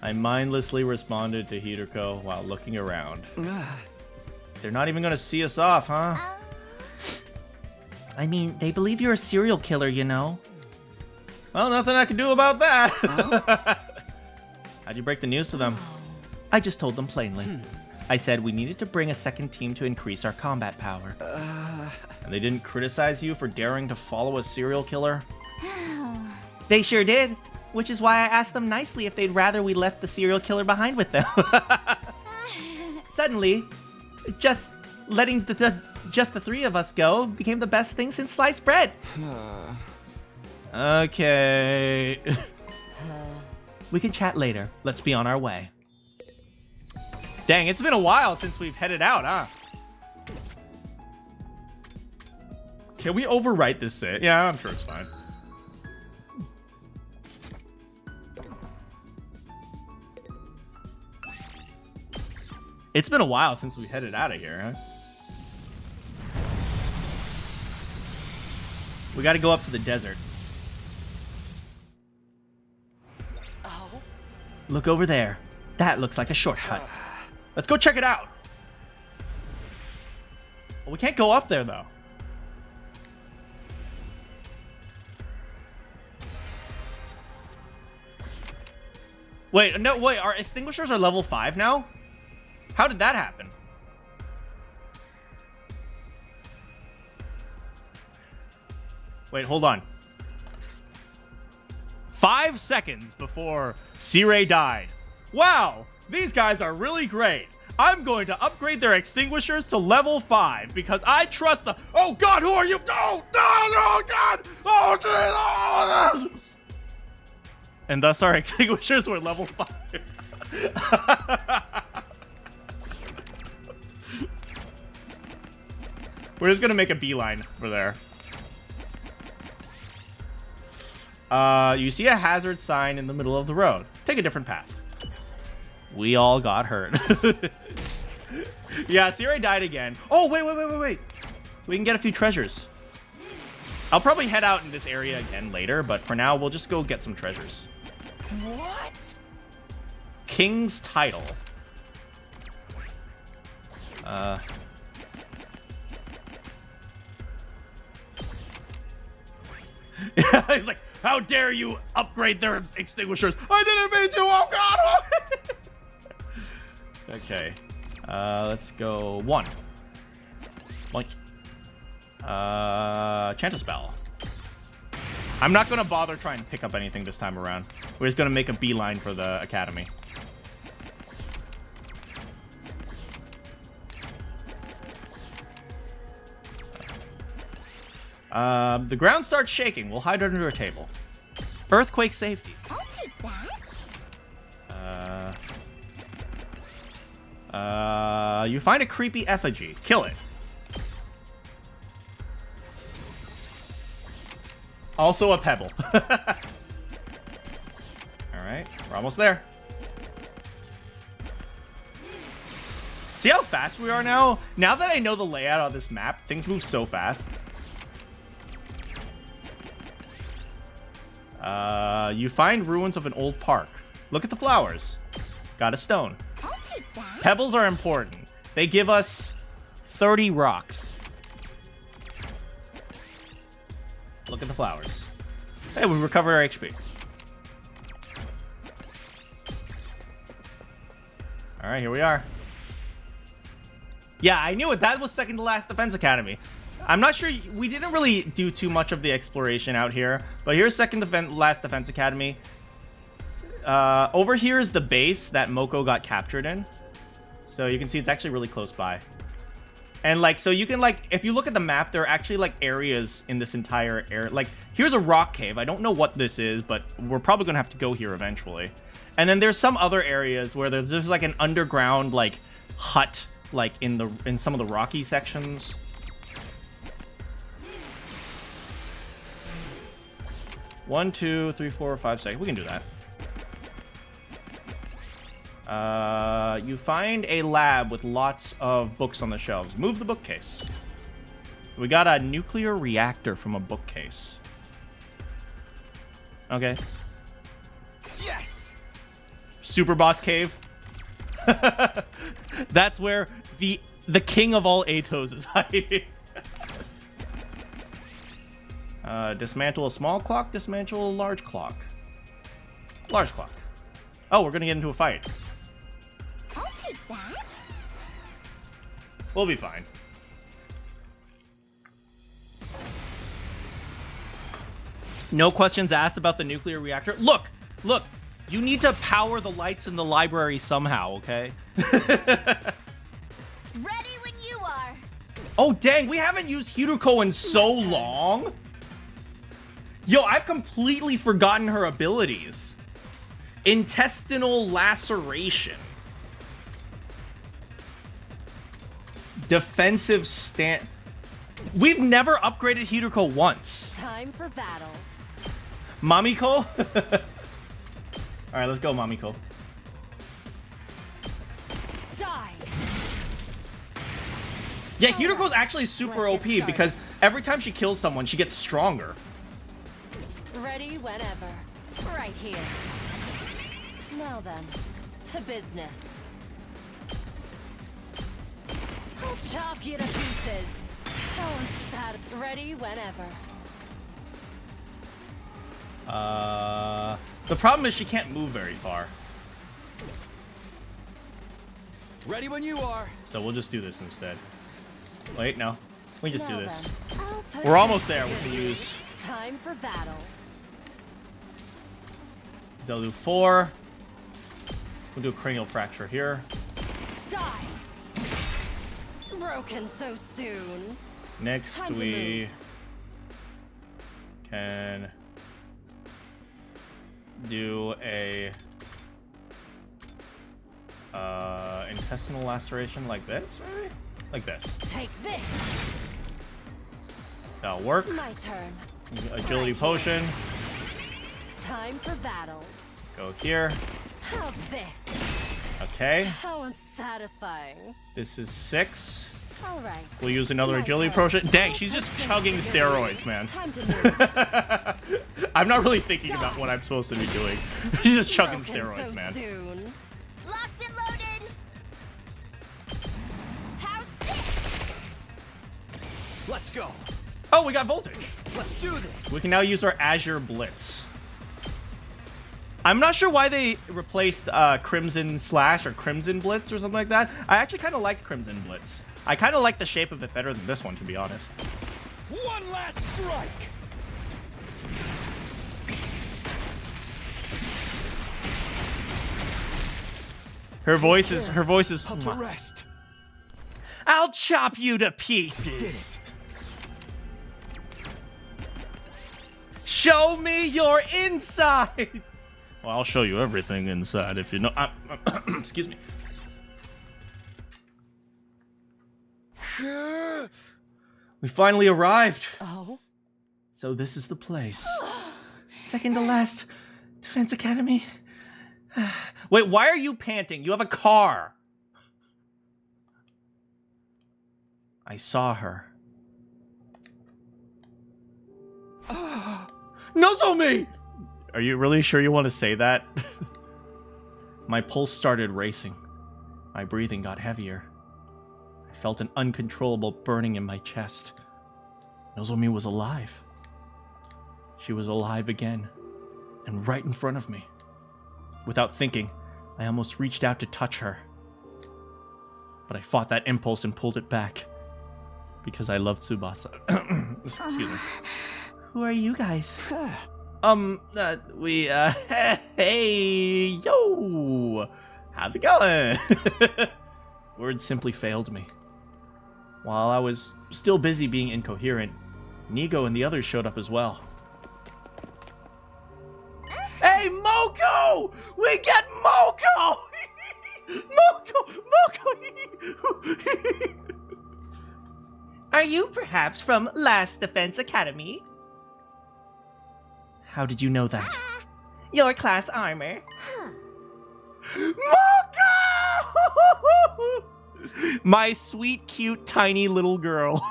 I mindlessly responded to Hideko while looking around. They're not even gonna see us off, huh? I mean, they believe you're a serial killer, you know. Well, nothing I can do about that. How'd you break the news to them? I just told them plainly. I said we needed to bring a second team to increase our combat power. And they didn't criticize you for daring to follow a serial killer? They sure did, which is why I asked them nicely if they'd rather we left the serial killer behind with them. Suddenly, just letting just the three of us go became the best thing since sliced bread. Okay. We can chat later. Let's be on our way. Dang, it's been a while since we've headed out, huh? Can we overwrite this save? Yeah, I'm sure it's fine. It's been a while since we headed out of here, huh? We gotta go up to the desert. Oh? Look over there. That looks like a shortcut. Let's go check it out. Well, we can't go up there, though. Wait, no, wait, our extinguishers are level 5 now? How did that happen? Wait, hold on. 5 seconds before Sirei died. Wow, these guys are really great. I'm going to upgrade their extinguishers to level 5 because I trust the... Oh, God, who are you? Oh, God! Oh, Jesus! And thus our extinguishers were level 5. We're just going to make a beeline for there. You see a hazard sign in the middle of the road. Take a different path. We all got hurt. Yeah, Sirei died again. Oh, wait. We can get a few treasures. I'll probably head out in this area again later, but for now, we'll just go get some treasures. What? King's title. He's like, how dare you upgrade their extinguishers? I didn't mean to, oh God! Okay. Let's go 1. Boink. Chant a spell. I'm not gonna bother trying to pick up anything this time around. We're just gonna make a beeline for the academy. The ground starts shaking. We'll hide under a table. Earthquake safety. I'll take that. You find a creepy effigy. Kill it. Also a pebble. Alright, we're almost there. See how fast we are now? Now that I know the layout of this map, things move so fast. You find ruins of an old park. Look at the flowers. Got a stone. I'll take that. Pebbles are important. They give us 30 rocks. Look at the flowers. Hey, we recovered our HP. All right, here we are. Yeah, I knew it. That was second to last Defense Academy. I'm not sure. We didn't really do too much of the exploration out here, but here's second to last Defense Academy. Over here is the base that Moko got captured in. So you can see it's actually really close by. And like, so you can like, if you look at the map, there are actually like areas in this entire area. Like, here's a rock cave. I don't know what this is, but we're probably gonna have to go here eventually. And then there's some other areas where there's like an underground like hut, like in some of the rocky sections. One, 2, 3, 4, 5, 6. We can do that. You find a lab with lots of books on the shelves. Move the bookcase. We got a nuclear reactor from a bookcase. Okay. Yes. Super boss cave. That's where the king of all Atos is hiding. Dismantle a small clock, dismantle a large clock. Large clock. Oh, we're gonna get into a fight. I'll take that. We'll be fine. No questions asked about the nuclear reactor. Look, look, you need to power the lights in the library somehow, okay? Ready when you are. Oh, dang, we haven't used Hiruko in so long. Yo, I've completely forgotten her abilities. Intestinal laceration. Defensive stand. We've never upgraded Hiruko once. Time for battle. Mamiko? Alright, let's go, Mamiko. Die. Yeah, Hiruko's actually super Let's OP get started. because every time she kills someone, she gets stronger. Ready whenever. Right here. Now then, to business. I'll chop you to pieces. How sad. Ready whenever. The problem is she can't move very far. Ready when you are. So we'll just do this instead. Wait, no. We just do Now this. then, I'll put We're almost this there. to We can good use... use. Time for battle. They'll do 4. We'll do a cranial fracture here. Die. Broken so soon. Next, Time to we move. can do a intestinal laceration like this, maybe? Like this. Take this. That'll work. My turn. Agility Right potion. Time for battle. Go here. How's this? Okay. How unsatisfying. This is 6. All right. We'll use another My agility turn. potion. Dang, I'll she's put just this chugging to good steroids, use. man. Time to move. I'm not really thinking about what I'm supposed to be doing. She's just chugging Broken steroids, so man. soon. Locked and loaded. How's this? Let's go. Oh, we got voltage. Let's do this. We can now use our Azure Blitz. I'm not sure why they replaced Crimson Slash or Crimson Blitz or something like that. I actually kind of like Crimson Blitz. I kind of like the shape of it better than this one, to be honest. One last strike. Her voice is Up to rest. I'll chop you to Did pieces. it. Show me your insides. Well, I'll show you everything inside if you know. Excuse me. We finally arrived. Oh. So this is the place. Second to last, Defense Academy. Wait, why are you panting? You have a car. I saw her. Nozomi! Are you really sure you want to say that? My pulse started racing. My breathing got heavier. I felt an uncontrollable burning in my chest. Nozomi was alive. She was alive again, and right in front of me. Without thinking, I almost reached out to touch her. But I fought that impulse and pulled it back. Because I love Tsubasa. Excuse me. Who are you guys? Hey, yo! How's it going? Words simply failed me. While I was still busy being incoherent, Nigo and the others showed up as well. Hey, Moko! We get Moko! Moko! Are you perhaps from Last Defense Academy? How did you know that? Your class armor. Moko! My sweet, cute, tiny little girl.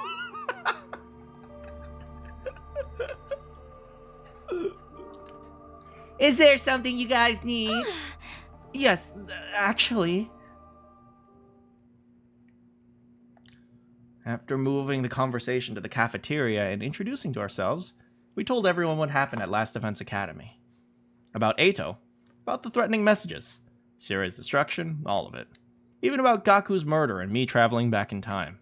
Is there something you guys need? Yes, actually. After moving the conversation to the cafeteria and introducing to ourselves, we told everyone what happened at Last Defense Academy. About Eito, about the threatening messages, Sirei's destruction, all of it. Even about Gaku's murder and me traveling back in time.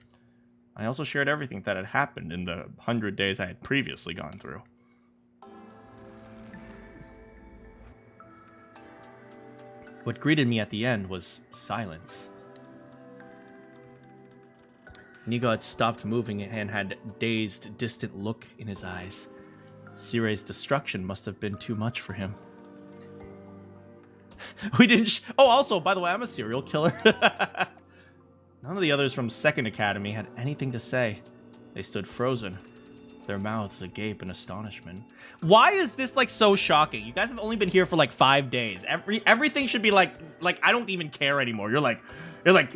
I also shared everything that had happened in the 100 days I had previously gone through. What greeted me at the end was silence. Nigo had stopped moving and had a dazed, distant look in his eyes. Sirei's destruction must have been too much for him. We didn't oh, also, by the way, I'm a serial killer. None of the others from Second Academy had anything to say. They stood frozen, their mouths agape in astonishment. Why is this, like, so shocking? You guys have only been here for, like, 5 days. Everything should be, like, I don't even care anymore. You're like,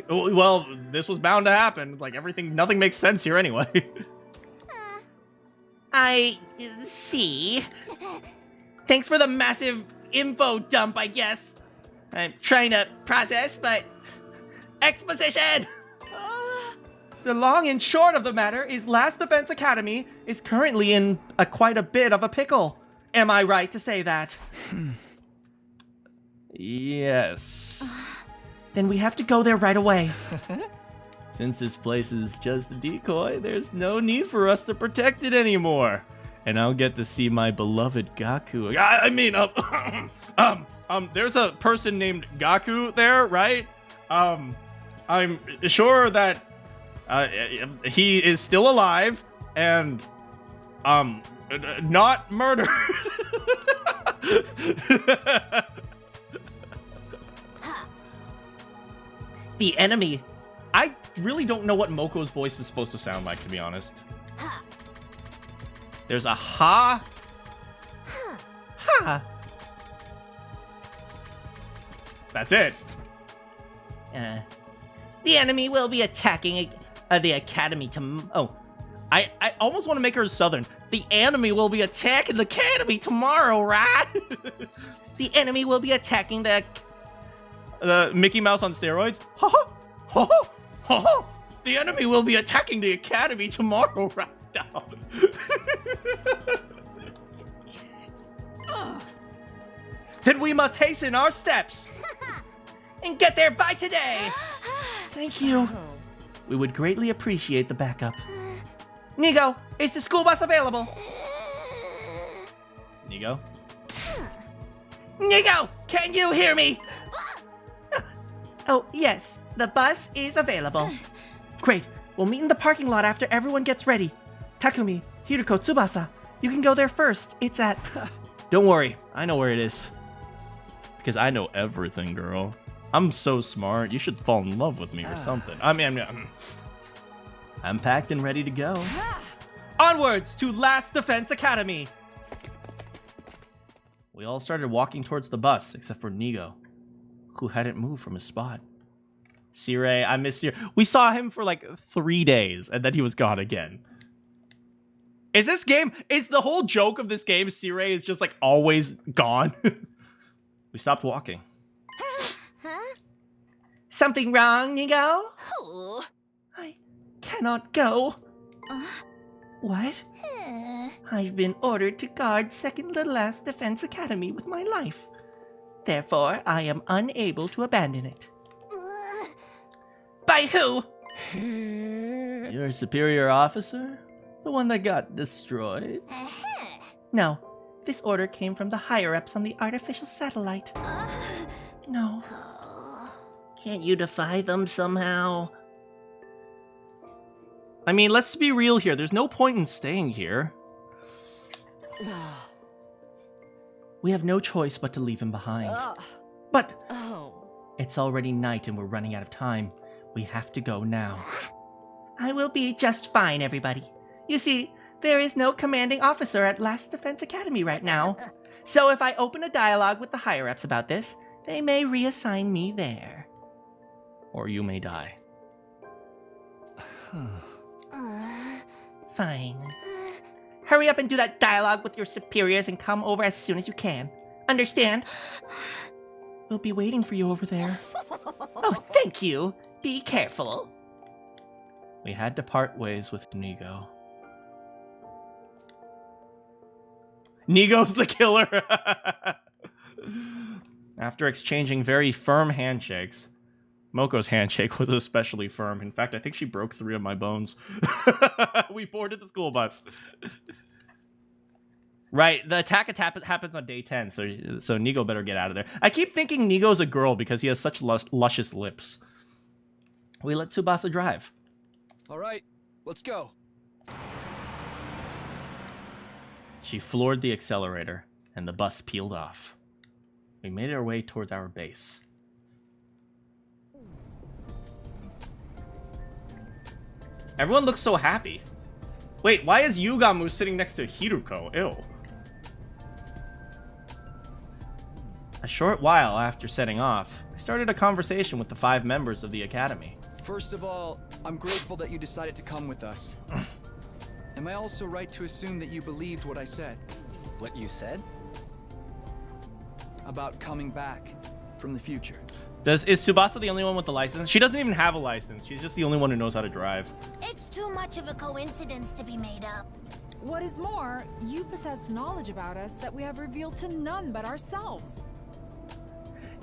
oh, well, this was bound to happen. Like, nothing makes sense here anyway. I see. Thanks for the massive info dump, I guess. I'm trying to process, but... Exposition! The long and short of the matter is Last Defense Academy is currently in quite a bit of a pickle. Am I right to say that? Yes. Then we have to go there right away. Since this place is just a decoy, there's no need for us to protect it anymore. And I'll get to see my beloved Gaku. There's a person named Gaku there, right? I'm sure that he is still alive and not murdered. The enemy. I really don't know what Moko's voice is supposed to sound like, to be honest. There's a ha. Ha. That's it. The enemy will be attacking the academy I almost want to make her Southern. The enemy will be attacking the academy tomorrow, right? The enemy will be attacking the Mickey Mouse on steroids. Ha ha ha ha ha ha. The enemy will be attacking the academy tomorrow, right now. Then we must hasten our steps and get there by today. Thank you. We would greatly appreciate the backup. Nigo, is the school bus available? Nigo? Nigo, can you hear me? Oh, yes, the bus is available. Great, we'll meet in the parking lot after everyone gets ready. Takumi, Hiruko, Tsubasa, you can go there first. It's at... Don't worry, I know where it is. Because I know everything, girl. I'm so smart, you should fall in love with me or something. I'm packed and ready to go. Onwards to Last Defense Academy! We all started walking towards the bus, except for Nigo, who hadn't moved from his spot. Sirei, I miss Sirei. We saw him for like 3 days, and then he was gone again. Is the whole joke of this game, Sirei is just like always gone? We stopped walking. Something wrong, Nigo? I cannot go. What? I've been ordered to guard second to last Defense Academy with my life. Therefore, I am unable to abandon it. By who? Your superior officer? The one that got destroyed? No, this order came from the higher-ups on the artificial satellite. No. Can't you defy them somehow? I mean, let's be real here. There's no point in staying here. We have no choice but to leave him behind. But it's already night and we're running out of time. We have to go now. I will be just fine, everybody. You see, there is no commanding officer at Last Defense Academy right now. So if I open a dialogue with the higher-ups about this, they may reassign me there. Or you may die. Fine. Hurry up and do that dialogue with your superiors and come over as soon as you can. Understand? We'll be waiting for you over there. Oh, thank you. Be careful. We had to part ways with Nigo. Nigo's the killer! After exchanging very firm handshakes, Moko's handshake was especially firm. In fact, I think she broke 3 of my bones. We boarded the school bus. Right, the attack happens on day 10, so Nigo better get out of there. I keep thinking Nigo's a girl because he has such luscious lips. We let Tsubasa drive. All right, let's go. She floored the accelerator, and the bus peeled off. We made our way towards our base. Everyone looks so happy. Wait, why is Yugamu sitting next to Hiruko? Ew. A short while after setting off, I started a conversation with the 5 members of the academy. First of all, I'm grateful that you decided to come with us. Am I also right to assume that you believed what I said? What you said? About coming back from the future. Is Tsubasa the only one with the license? She doesn't even have a license. She's just the only one who knows how to drive. It's too much of a coincidence to be made up. What is more, you possess knowledge about us that we have revealed to none but ourselves.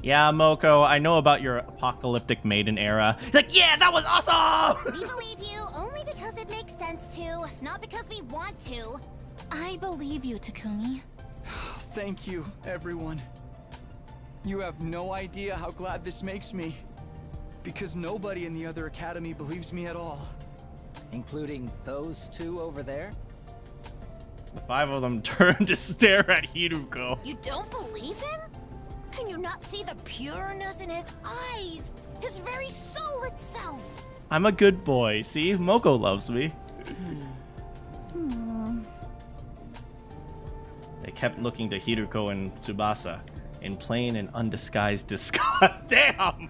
Yeah, Moko, I know about your apocalyptic maiden era. Like, yeah, that was awesome! We believe you only because it makes sense to, not because we want to. I believe you, Takumi. Thank you, everyone. You have no idea how glad this makes me. Because nobody in the other academy believes me at all. Including those 2 over there? The 5 of them turned to stare at Hiruko. You don't believe him? Can you not see the pureness in his eyes? His very soul itself! I'm a good boy. See? Moko loves me. They kept looking to Hiruko and Tsubasa in plain and undisguised disgust. Damn!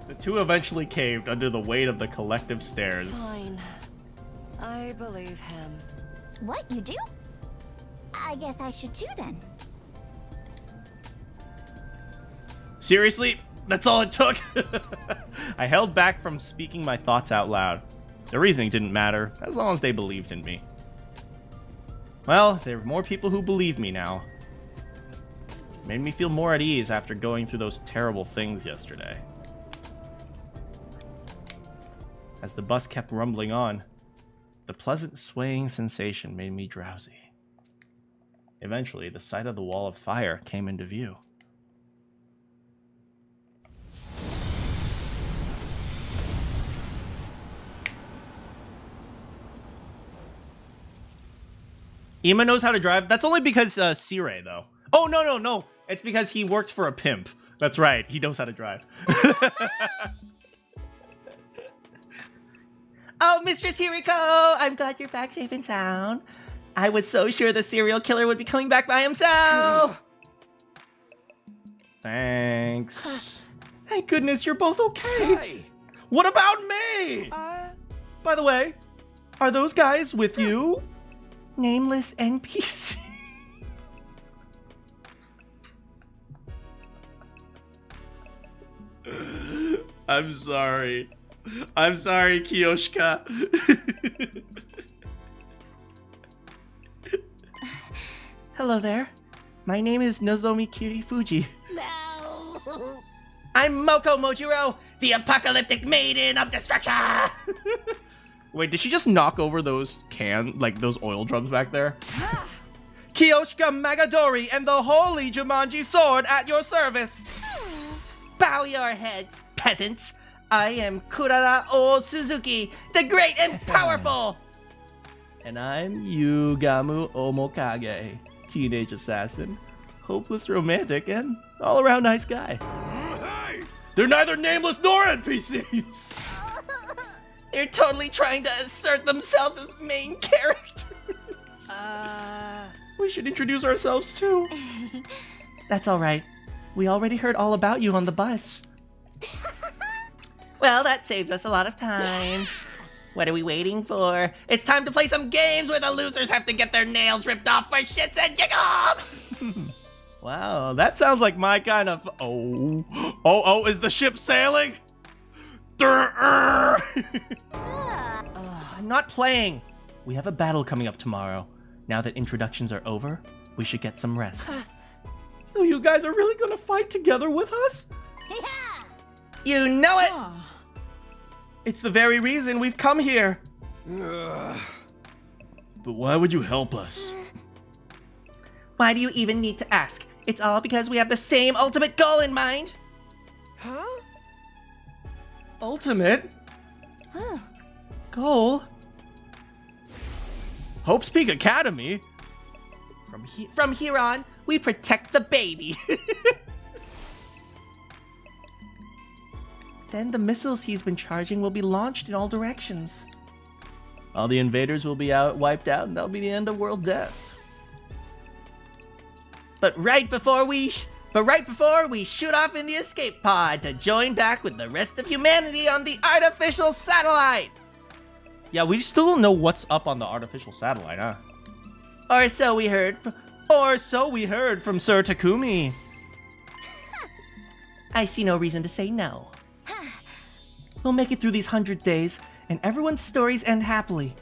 The 2 eventually caved under the weight of the collective stares. Fine. I believe him. What, you do? I guess I should too then. Seriously? That's all it took? I held back from speaking my thoughts out loud. The reasoning didn't matter, as long as they believed in me. Well, there were more people who believed me now. Made me feel more at ease after going through those terrible things yesterday. As the bus kept rumbling on, the pleasant swaying sensation made me drowsy. Eventually, the sight of the wall of fire came into view. Ima knows how to drive. That's only because Sirei, though. Oh, no. It's because he worked for a pimp. That's right. He knows how to drive. Oh, Mistress Hiriko! I'm glad you're back safe and sound. I was so sure the serial killer would be coming back by himself! Thanks. Thank goodness you're both okay. Hi. What about me? By the way, are those guys with you? Nameless NPC. I'm sorry. I'm sorry, Kiyoshika. Hello there. My name is Nozomi Kirifuji. No! I'm Moko Mojiro, the apocalyptic maiden of destruction! Wait, did she just knock over those those oil drums back there? Kiyoshika Magadori and the holy Jumanji sword at your service! Bow your heads, peasants! I am Kurara O Suzuki, the great and powerful! And I'm Yugamu Omokage, teenage assassin, hopeless romantic, and all-around nice guy. They're neither nameless nor NPCs! They're totally trying to assert themselves as main characters. We should introduce ourselves too. That's all right. We already heard all about you on the bus. Well, that saves us a lot of time. What are we waiting for? It's time to play some games where the losers have to get their nails ripped off for shits and giggles! Wow, that sounds like my kind of... Oh, is the ship sailing? I'm not playing. We have a battle coming up tomorrow. Now that introductions are over, we should get some rest. So you guys are really gonna fight together with us? Yeah! You know it! It's the very reason we've come here. But why would you help us? Why do you even need to ask? It's all because we have the same ultimate goal in mind. Huh? Ultimate? Huh. Goal? Hope's Peak Academy? From here on, we protect the baby. Then the missiles he's been charging will be launched in all directions. All the invaders will be wiped out, and that'll be the end of world death. But right before we shoot off in the escape pod to join back with the rest of humanity on the artificial satellite. Yeah, we still don't know what's up on the artificial satellite, huh? Or so we heard. From Sir Takumi. I see no reason to say no. We'll make it through these 100 days, and everyone's stories end happily.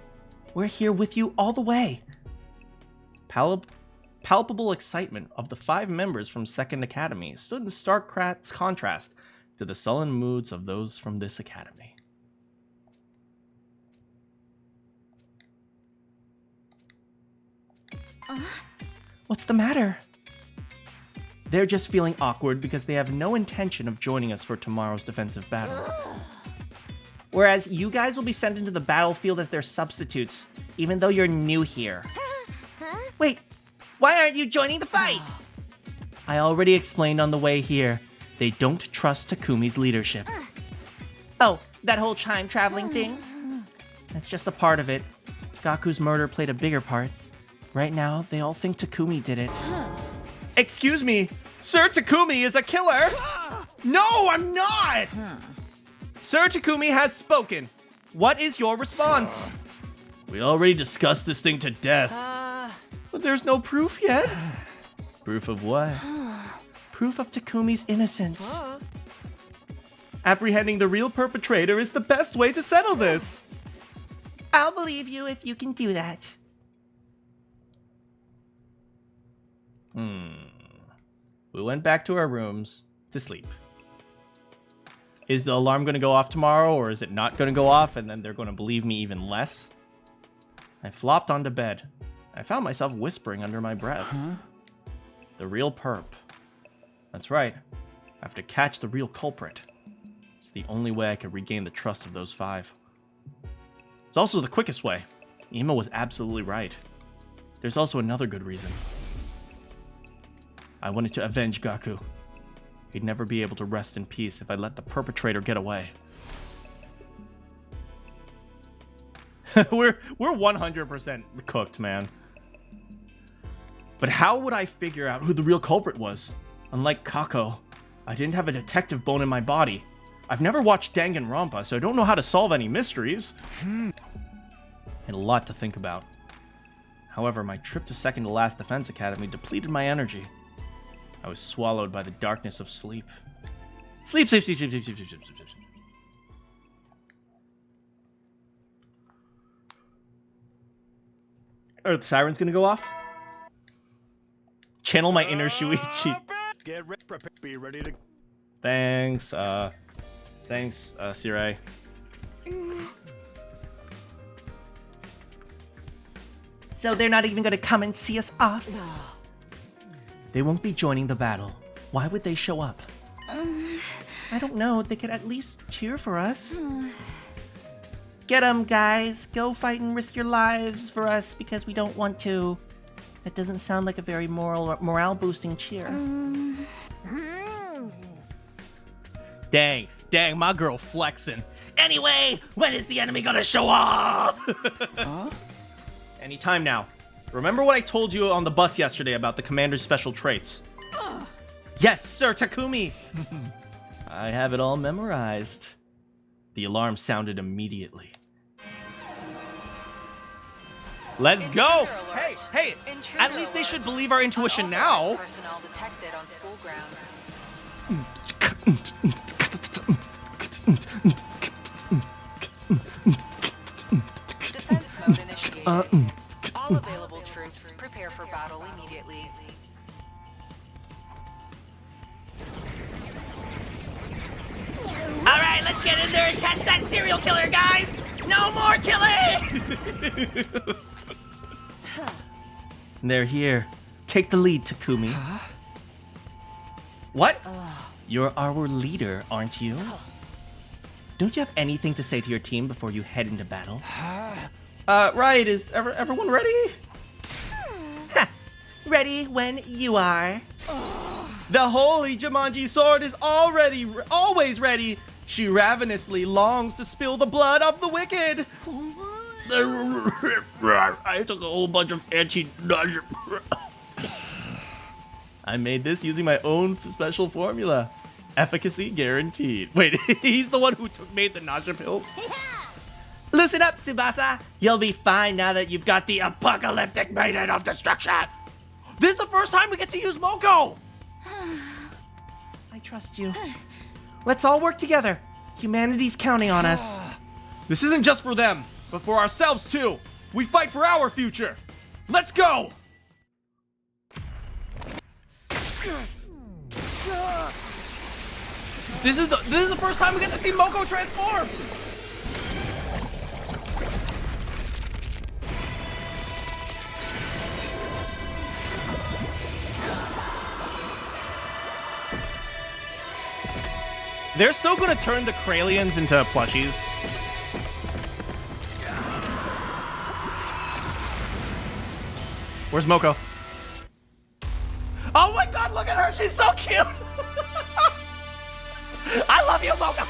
We're here with you all the way. Palpable excitement of the 5 members from Second Academy stood in stark contrast to the sullen moods of those from this academy. What's the matter? They're just feeling awkward because they have no intention of joining us for tomorrow's defensive battle. Whereas you guys will be sent into the battlefield as their substitutes, even though you're new here. Wait, why aren't you joining the fight? I already explained on the way here, they don't trust Takumi's leadership. Oh, that whole time traveling thing? That's just a part of it. Gaku's murder played a bigger part. Right now, they all think Takumi did it. Excuse me, Sir Takumi is a killer! No, I'm not! Sir Takumi has spoken. What is your response? We already discussed this thing to death. But there's no proof yet. Proof of what? Proof of Takumi's innocence. Apprehending the real perpetrator is the best way to settle this. I'll believe you if you can do that. We went back to our rooms to sleep. Is the alarm going to go off tomorrow, or is it not going to go off, and then they're going to believe me even less? I flopped onto bed. I found myself whispering under my breath. The real perp. That's right. I have to catch the real culprit. It's the only way I can regain the trust of those 5. It's also the quickest way. Ima was absolutely right. There's also another good reason. I wanted to avenge Gaku. He'd never be able to rest in peace if I let the perpetrator get away. We're 100% cooked, man. But how would I figure out who the real culprit was? Unlike Kako, I didn't have a detective bone in my body. I've never watched Danganronpa, so I don't know how to solve any mysteries. I had a lot to think about. However, my trip to second to last Defense Academy depleted my energy. I was swallowed by the darkness of sleep. Sleep. Are the sirens gonna go off? Channel my inner Shuichi. Get ready, be ready to... Thanks, Sirei. So they're not even gonna come and see us off? They won't be joining the battle. Why would they show up? I don't know. They could at least cheer for us. Get 'em, guys. Go fight and risk your lives for us because we don't want to. That doesn't sound like a very morale-boosting cheer. Dang, my girl flexing. Anyway, when is the enemy gonna show up? Anytime now. Remember what I told you on the bus yesterday about the commander's special traits? Yes, Sir Takumi! I have it all memorized. The alarm sounded immediately. Let's go! Hey, hey! At least they should believe our intuition now. Personnel detected on school grounds. Defense mode initiated. All available troops, prepare for battle immediately. Alright, let's get in there and catch that serial killer, guys! No more killing! They're here. Take the lead, Takumi. What? You're our leader, aren't you? Don't you have anything to say to your team before you head into battle? Right, is everyone ready? Ready when you are. The holy Jumanji sword is always ready. She ravenously longs to spill the blood of the wicked. I took a whole bunch of anti-nausea. I made this using my own special formula. Efficacy guaranteed. Wait, he's the one who made the nausea pills? Yeah. Loosen up, Tsubasa. You'll be fine now that you've got the apocalyptic maiden of destruction. This is the first time we get to use Moko. I trust you. Let's all work together. Humanity's counting on us. This isn't just for them, but for ourselves too. We fight for our future. Let's go! This is the first time we get to see Moko transform. They're so gonna turn the Kralians into plushies. Where's Moko? Oh my god, look at her! She's so cute! I love you, Moko!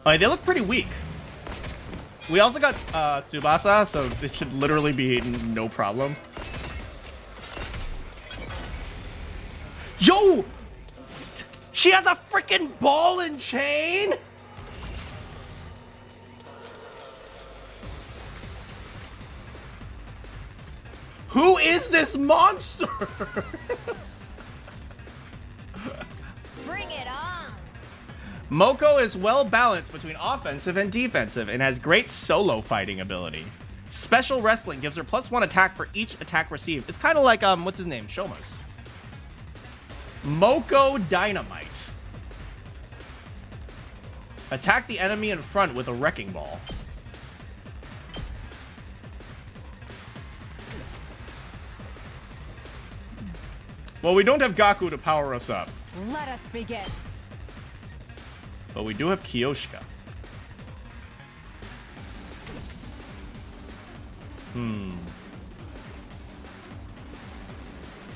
Alright, they look pretty weak. We also got Tsubasa, so it should literally be no problem. Yo! She has a freaking ball and chain? Who is this monster? Bring it on! Moko is well balanced between offensive and defensive and has great solo fighting ability. Special wrestling gives her +1 attack for each attack received. It's kind of like, what's his name? Shoma's. Moko Dynamite. Attack the enemy in front with a wrecking ball. Well, we don't have Gaku to power us up. Let us begin. But we do have Kyoshika.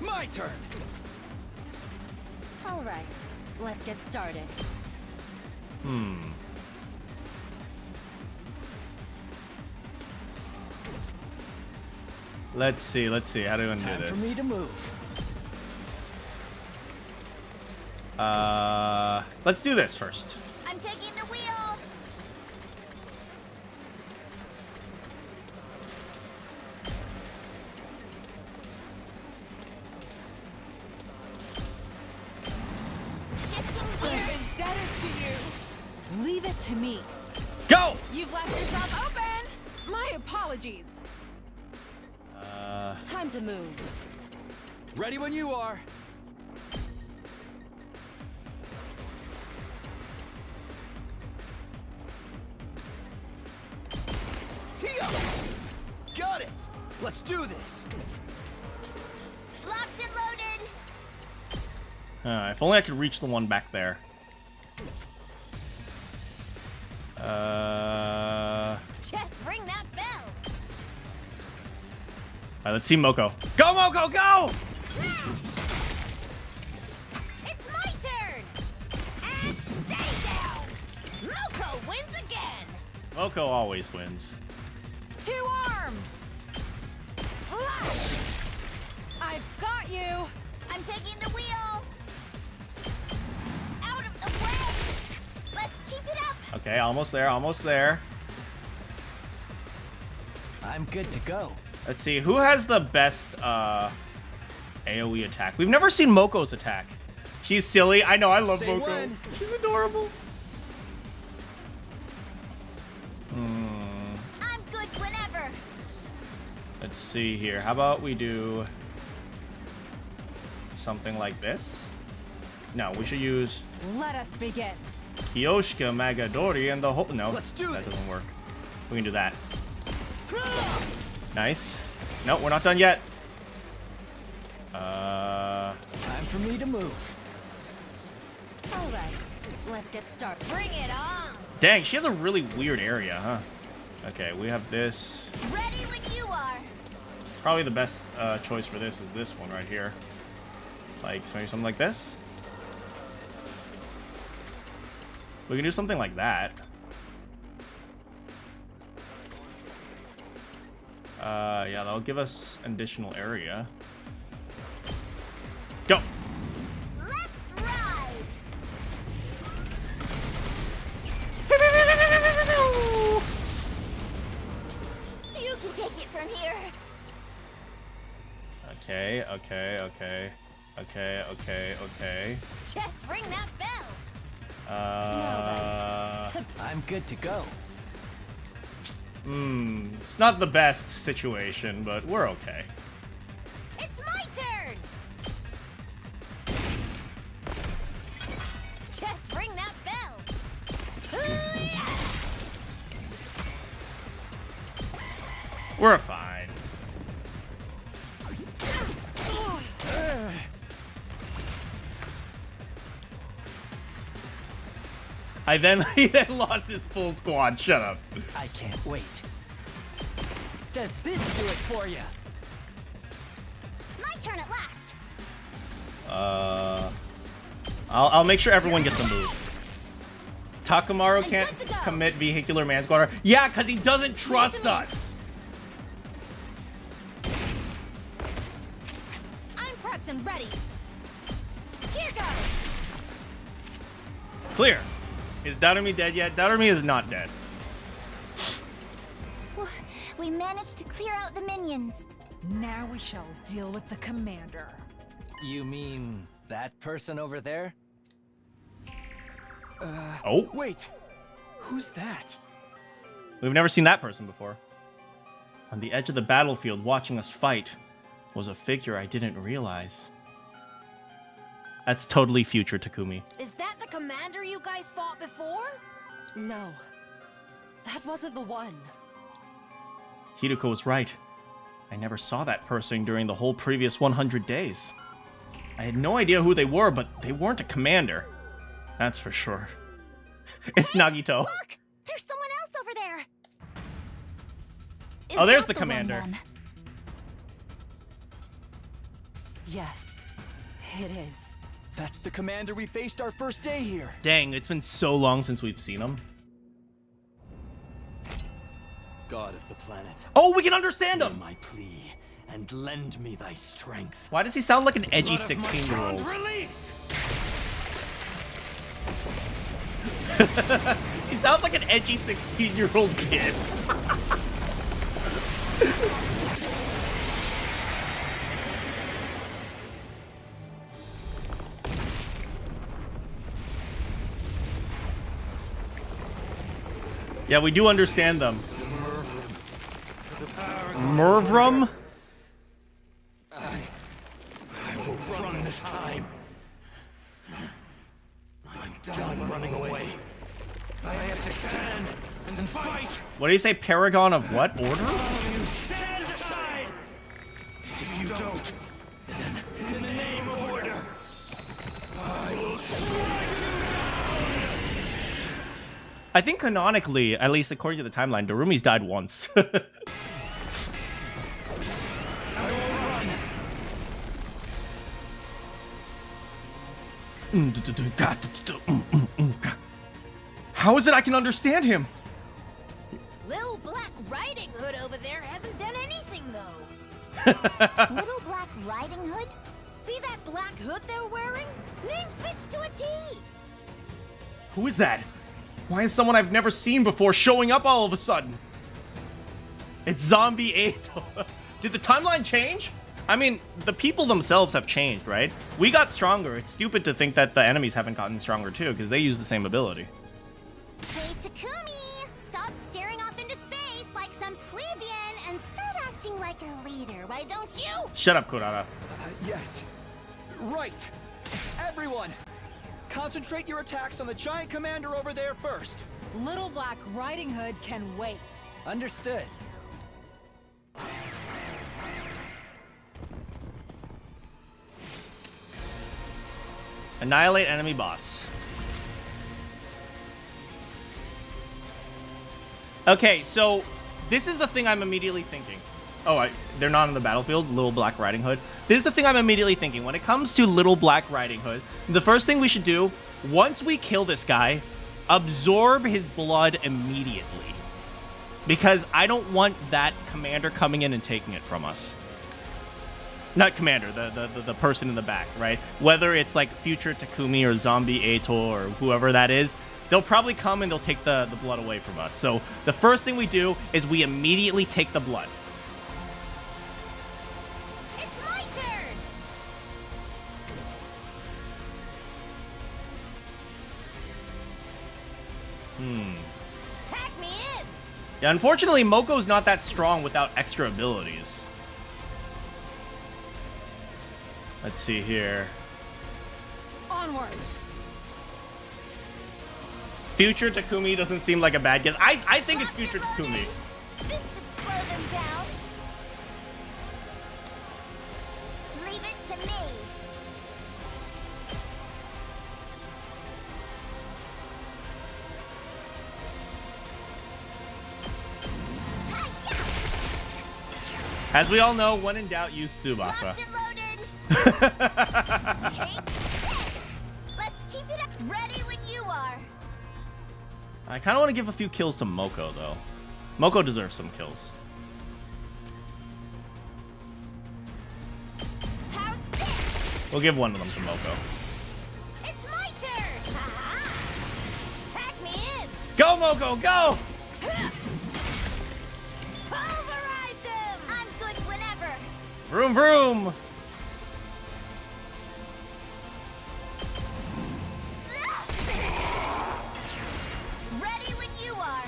My turn. All right, let's get started. Let's see. How do we do Time this? for me to move. Let's do this first. I'm taking the wheel! Shifting gears! Indebted to you. Leave it to me. Go! You've left yourself open. My apologies. Time to move. Ready when you are. Here! Got it! Let's do this! Locked and loaded! If only I could reach the one back there. Just ring that bell! Alright, let's see Moko. Go, Moko, go! Smash! It's my Moko always wins. 2 arms! I've got you! I'm taking the wheel! Out of the way! Let's keep it up! Okay, almost there, almost there. I'm good to go. Let's see, who has the best AoE attack? We've never seen Moko's attack. She's silly. I know, I love Say Moko. when. She's adorable. I'm good whenever! Let's see here. How about we do something like this? No, we should use Let us begin. Kyoshika Magadori and the whole... No, Let's do that this. doesn't work. We can do that. Nice. No, we're not done yet. Time for me to move. Alright, let's get started. Bring it on! Dang, she has a really weird area, huh? Okay, we have this. Ready when you are! Probably the best choice for this is this one right here. Like, maybe something like this? We can do something like that. Yeah, that'll give us an additional area. Go! Let's ride! You can take it from here. Okay, okay, okay. Okay, okay, okay. Just ring that bell. I'm good to go. It's not the best situation, but we're okay. It's my turn. Just ring that bell. We're fine. He then lost his full squad. Shut up. I can't wait. Does this do it for you? My turn at last. I'll make sure everyone gets a move. Takamaru can't commit vehicular manslaughter. Yeah, because he doesn't trust us. I'm prepped and ready. Here goes. Clear. Is Darumi dead yet? Darumi is not dead. We managed to clear out the minions. Now we shall deal with the commander. You mean that person over there? Oh. Wait. Who's that? We've never seen that person before. On the edge of the battlefield, watching us fight, was a figure I didn't realize. That's totally future Takumi. Is that the commander you guys fought before? No. That wasn't the one. Hideko was right. I never saw that person during the whole previous 100 days. I had no idea who they were, but they weren't a commander. That's for sure. It's Nagito. Look! There's someone else over there! Oh, there's the commander. Yes, it is. That's the commander we faced our first day here. Dang, it's been so long since we've seen him. God of the planet. Oh, we can understand hear him! my plea and lend me thy strength. Why does he sound like an edgy Blood of my 16-year-old? God, release! He sounds like an edgy 16-year-old kid. Yeah, we do understand them. Mervrum? I will run this time. I'm done running away. I have to stand and fight. What do you say, Paragon of what? Order? You stand aside. If you don't, then in the name of order, I will strike you down. I think canonically, at least according to the timeline, Darumi's died once. How is it I can understand him? Little Black Riding Hood? See that black hood they're wearing? Name fits to a T. Who is that? Why is someone I've never seen before showing up all of a sudden? It's Zombie 8. Did the timeline change? I mean, the people themselves have changed, right? We got stronger. It's stupid to think that the enemies haven't gotten stronger too, because they use the same ability. Hey, Takumi! Stop staring off into space like some plebeian and start acting like a leader, why don't you? Shut up, Kurara. Yes. Right. Everyone, concentrate your attacks on the giant commander over there first. Little Black Riding Hood can wait. Understood. Annihilate enemy boss. Okay, so this is the thing I'm immediately thinking. Oh, they're not on the battlefield, Little Black Riding Hood. This is the thing I'm immediately thinking. When it comes to Little Black Riding Hood, the first thing we should do, once we kill this guy, absorb his blood immediately. Because I don't want that commander coming in and taking it from us. Not commander, the person in the back, right? Whether it's like future Takumi or Zombie 8 or whoever that is, they'll probably come and they'll take the blood away from us. So the first thing we do is we immediately take the blood. It's my turn! Tag me in! Yeah, unfortunately, Moko's not that strong without extra abilities. Let's see here. Onward. Future Takumi doesn't seem like a bad guess. I think it's Future Takumi. This should slow them down. Leave it to me. As we all know, when in doubt, use Tsubasa. Take this. Let's keep it up. Ready when you are. I kind of want to give a few kills to Moko, though. Moko deserves some kills. How's this? We'll give one of them to Moko. It's my turn. Tag me in. Go, Moko, go! Pulverize him. I'm good whenever. Vroom, vroom! Ready when you are.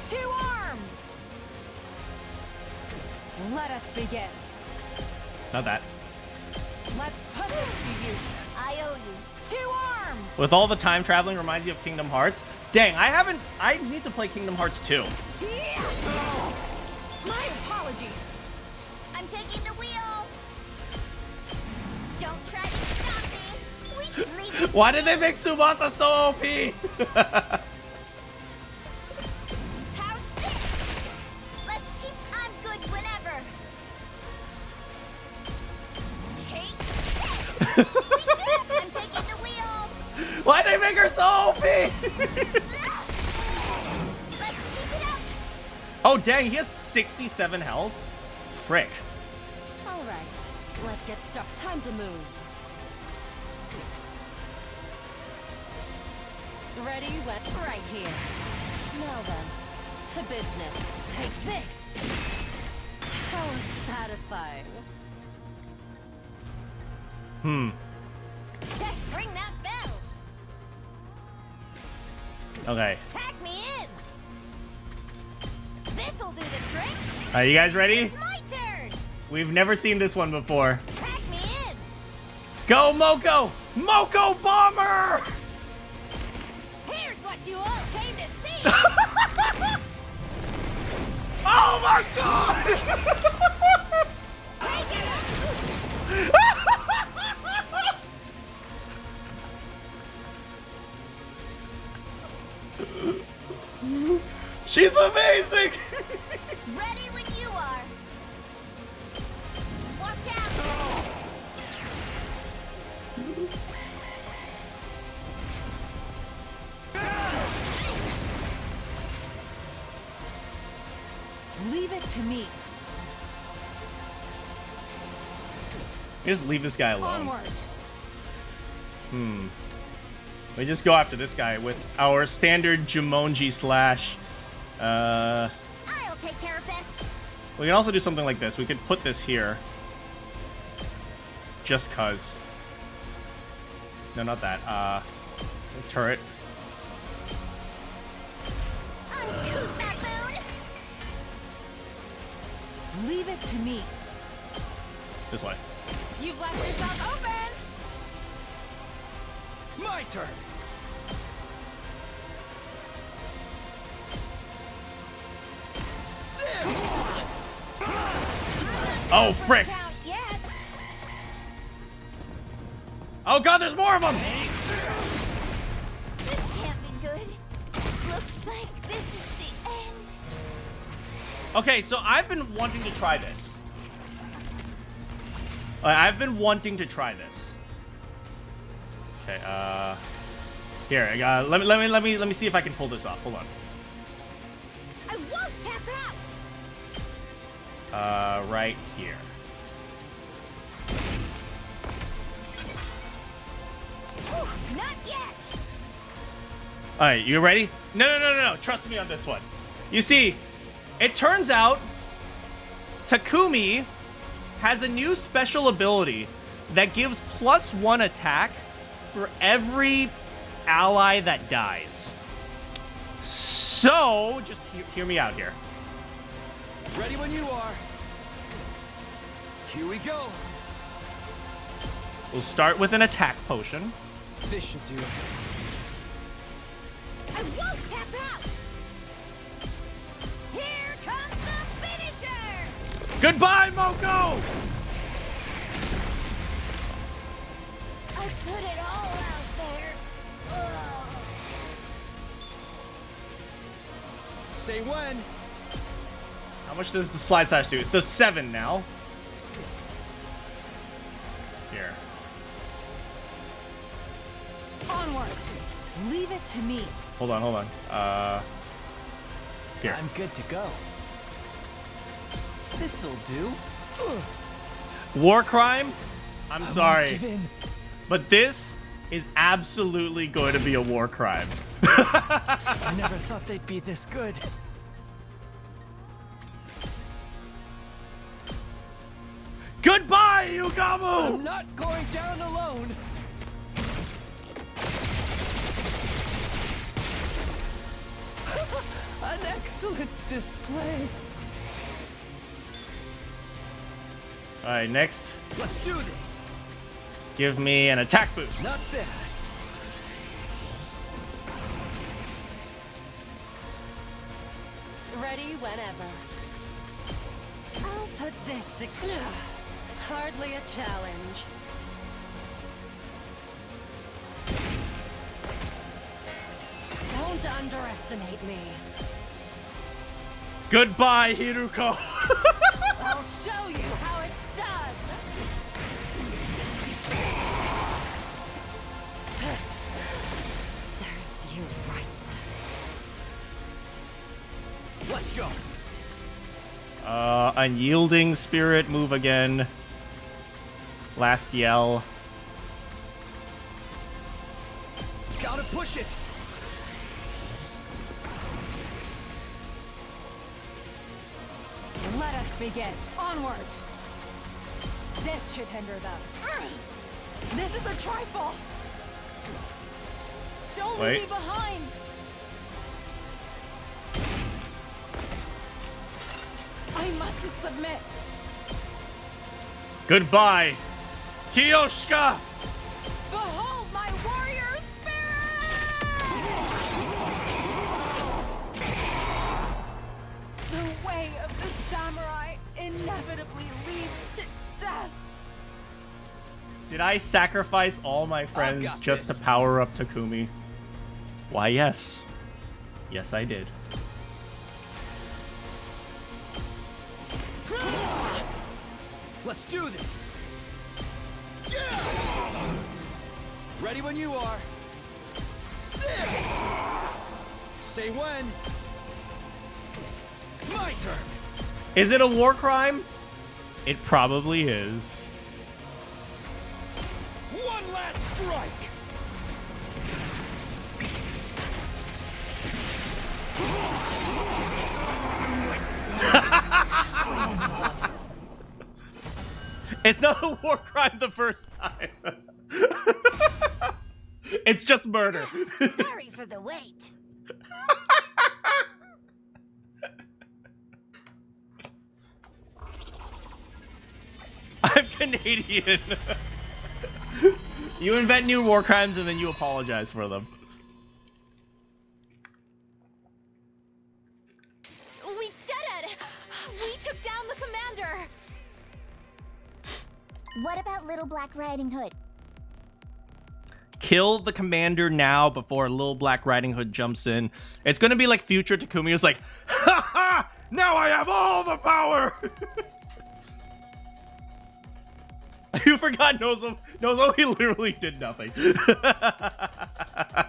Two arms. Let us begin. Not that. Let's put this to use. I owe you. Two arms. With all the time traveling reminds you of Kingdom Hearts. Dang, I need to play Kingdom Hearts 2. My apologies. I'm taking the wheel. Don't try to stop me. We leave it. Why did they make Tsubasa so OP? How's this? Let's keep. I'm good whenever. Take this. We did it. I'm taking the wheel. Why'd they make her so OP? Let's keep it up. Oh, dang, he has 67 health? Frick. All right, let's get started. Time to move. Ready? Wet right here. Now then, to business. Take this. How unsatisfying. Just ring that bell. Okay. Tag me in. This'll do the trick. Are you guys ready? It's my turn. We've never seen this one before. Tag me in. Go, Moko! Moko Bomber! Here's what you all came to see. Oh my god! Take it up. She's amazing! Ready when you are. Watch out. Leave it to me. Just leave this guy alone. Onward. We just go after this guy with our standard Jumonji slash. I'll take care of this. We can also do something like this. We could put this here. Just cuz. No, not that. Turret. Uncouth baboon. Leave it to me. This way. You've left yourself open. My turn. Oh, frick! Count yet. Oh god, there's more of them! This can't be good. Looks like this is the end. Okay, so I've been wanting to try this. I've been wanting to try this. Okay, here, let me see if I can pull this off. Hold on. I won't tap out. Right here. Ooh, not yet. All right, you ready? No. Trust me on this one. You see, it turns out Takumi has a new special ability that gives +1 attack for every ally that dies. So, just hear me out here. Ready when you are. Here we go. We'll start with an attack potion. This should do it. I won't tap out. Here comes the finisher. Goodbye, Moko! I put it all out there. Ugh. Say when. How much does the slide slash do? It does 7 now. Here. Onward. Leave it to me. Hold on. Here. I'm good to go. This'll do. War crime? I'm sorry. Give in. But this is absolutely going to be a war crime. I never thought they'd be this good. Goodbye, Yugamu! I'm not going down alone. An excellent display. Alright, next. Let's do this. Give me an attack boost. Not bad. Ready whenever. I'll put this to... Hardly a challenge. Don't underestimate me. Goodbye, Hiruko. I'll show you how it's done. Serves you right. Let's go. Unyielding spirit, move again. Last yell. Gotta push it. Let us begin. Onward. This should hinder them. This is a trifle. Don't leave me behind. I mustn't submit. Goodbye, Kiyoshika. Behold my warrior spirit! The way of the samurai inevitably leads to death. Did I sacrifice all my friends just to power up Takumi? Why, yes. Yes, I did. Let's do this. Yeah! Ready when you are. There! Say when. My turn. Is it a war crime? It probably is. One last strike! It's not a war crime the first time. It's just murder. Sorry for the wait. I'm Canadian. You invent new war crimes and then you apologize for them. We did it! We took down the commander! What about Little Black Riding Hood? Kill the commander now before Little Black Riding Hood jumps in. It's gonna be like future Takumi is like, ha ha! Now I have all the power! You forgot Nozo. Nozo, he literally did nothing. I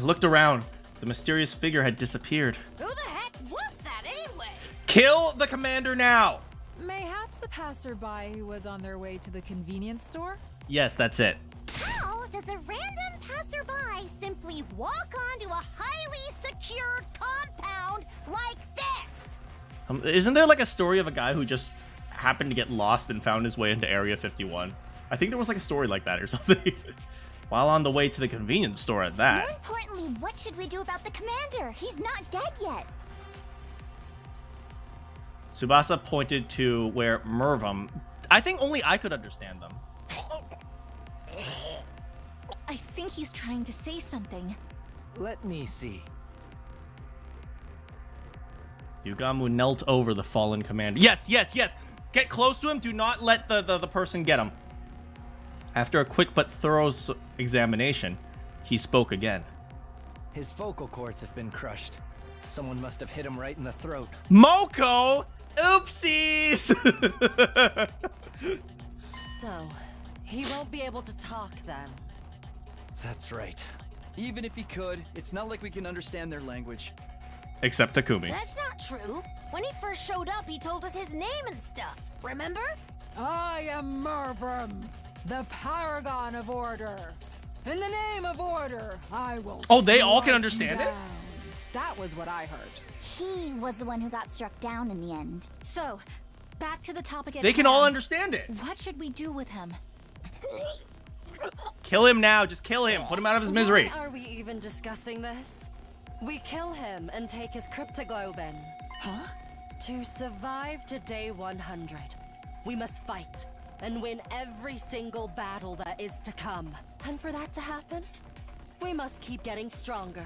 looked around. The mysterious figure had disappeared. Who the heck was that anyway? Kill the commander now! Mayhaps a passerby who was on their way to the convenience store? Yes, that's it. How does a random passerby simply walk onto a highly secured compound like this? Isn't there like a story of a guy who just happened to get lost and found his way into Area 51? I think there was like a story like that or something. While on the way to the convenience store at that. More importantly, what should we do about the commander? He's not dead yet. Tsubasa pointed to where Mervum. I think only I could understand them. I think he's trying to say something. Let me see. Yugamu knelt over the fallen commander. Yes, yes, yes! Get close to him. Do not let the person get him. After a quick but thorough examination, he spoke again. His vocal cords have been crushed. Someone must have hit him right in the throat. Moko! Oopsies! So, he won't be able to talk then. That's right. Even if he could, it's not like we can understand their language. Except Takumi. That's not true. When he first showed up, he told us his name and stuff. Remember? I am Mervum, the paragon of order. In the name of order, I will. Oh, they all can strike understand you it? down. That was what I heard. He was the one who got struck down in the end. So, back to the topic at They can hand. all understand it. What should we do with him? Kill him now. Just kill him. Put him out of his misery. Why are we even discussing this? We kill him and take his cryptoglobin. Huh? To survive to day 100, we must fight and win every single battle that is to come. And for that to happen, we must keep getting stronger.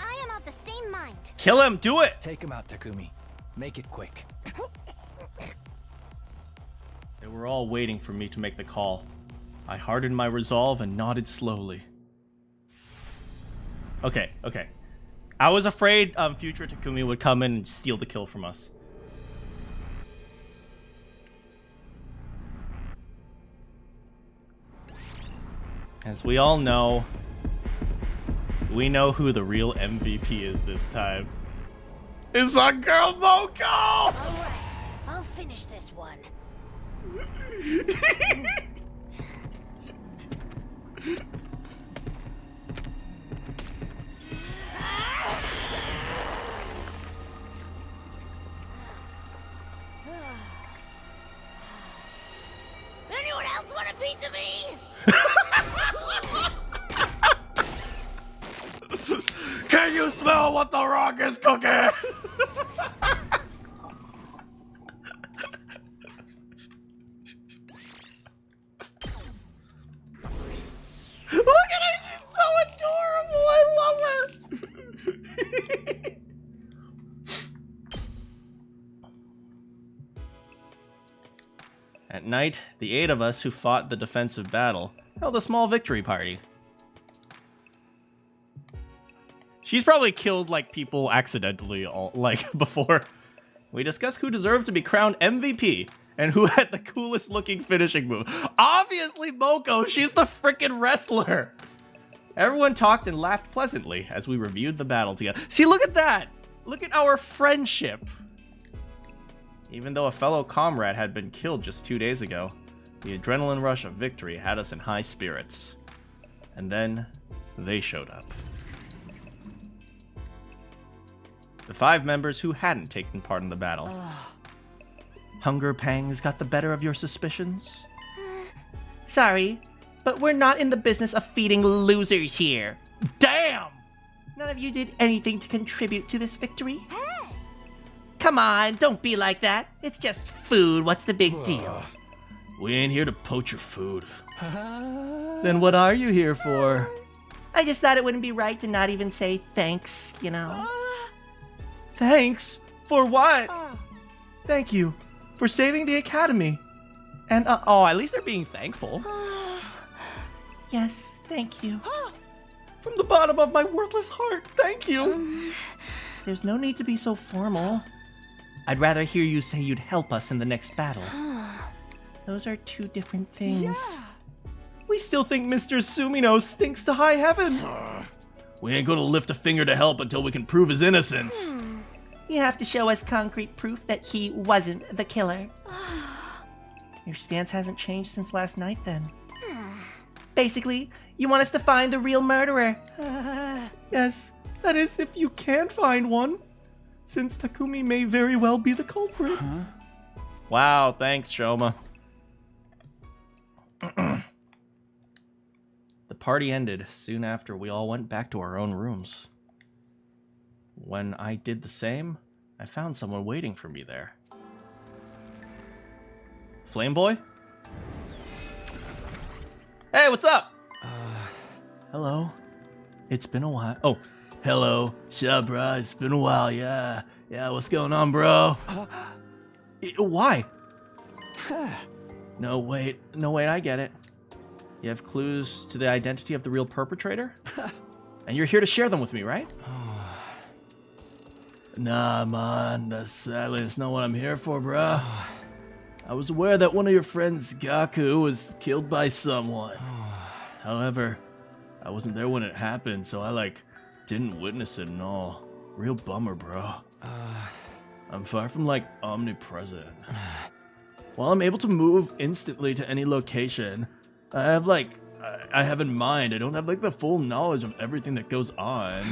I am of the same mind. Kill him. Do it. Take him out, Takumi. Make it quick. They were all waiting for me to make the call. I hardened my resolve and nodded slowly. Okay, okay. I was afraid future Takumi would come in and steal the kill from us. As we all know, we know who the real MVP is this time. It's our girl Moko! Alright, I'll finish this one. Anyone else want a piece of me? Can you smell what the Rock is cooking? Look at her, she's so adorable. I love her. At night, the 8 of us who fought the defensive battle held a small victory party. She's probably killed like people accidentally before. We discussed who deserved to be crowned MVP and who had the coolest looking finishing move. Obviously Moko, she's the frickin' wrestler. Everyone talked and laughed pleasantly as we reviewed the battle together. See, look at that. Look at our friendship. Even though a fellow comrade had been killed just 2 days ago, the adrenaline rush of victory had us in high spirits. And then, they showed up. The 5 members who hadn't taken part in the battle. Hunger pangs got the better of your suspicions? Sorry, but we're not in the business of feeding losers here. Damn! None of you did anything to contribute to this victory. Come on, don't be like that. It's just food. What's the big deal? We ain't here to poach your food. Then what are you here for? I just thought it wouldn't be right to not even say thanks, you know? Thanks? For what? Thank you for saving the Academy. And, at least they're being thankful. Yes, thank you. From the bottom of my worthless heart, thank you. There's no need to be so formal. I'd rather hear you say you'd help us in the next battle. Those are 2 different things. Yeah. We still think Mr. Sumino stinks to high heaven. We ain't gonna lift a finger to help until we can prove his innocence. You have to show us concrete proof that he wasn't the killer. Your stance hasn't changed since last night, then. Basically, you want us to find the real murderer. Yes, that is if you can find one, since Takumi may very well be the culprit. Wow, thanks, Shoma. The party ended soon after we all went back to our own rooms. When I did the same, I found someone waiting for me there. Flame Boy? Hey, what's up? Hello. It's been a while. Oh, hello. Yeah, bro. It's been a while, yeah. Yeah, what's going on, bro? Why? No, wait, I get it. You have clues to the identity of the real perpetrator? And you're here to share them with me, right? Nah, man, that's sadly it's not what I'm here for, bro. I was aware that one of your friends, Gaku, was killed by someone. However, I wasn't there when it happened, so I, didn't witness it and all. Real bummer, bro. I'm far from, omnipresent. While I'm able to move instantly to any location, I have, I have in mind, I don't have, the full knowledge of everything that goes on.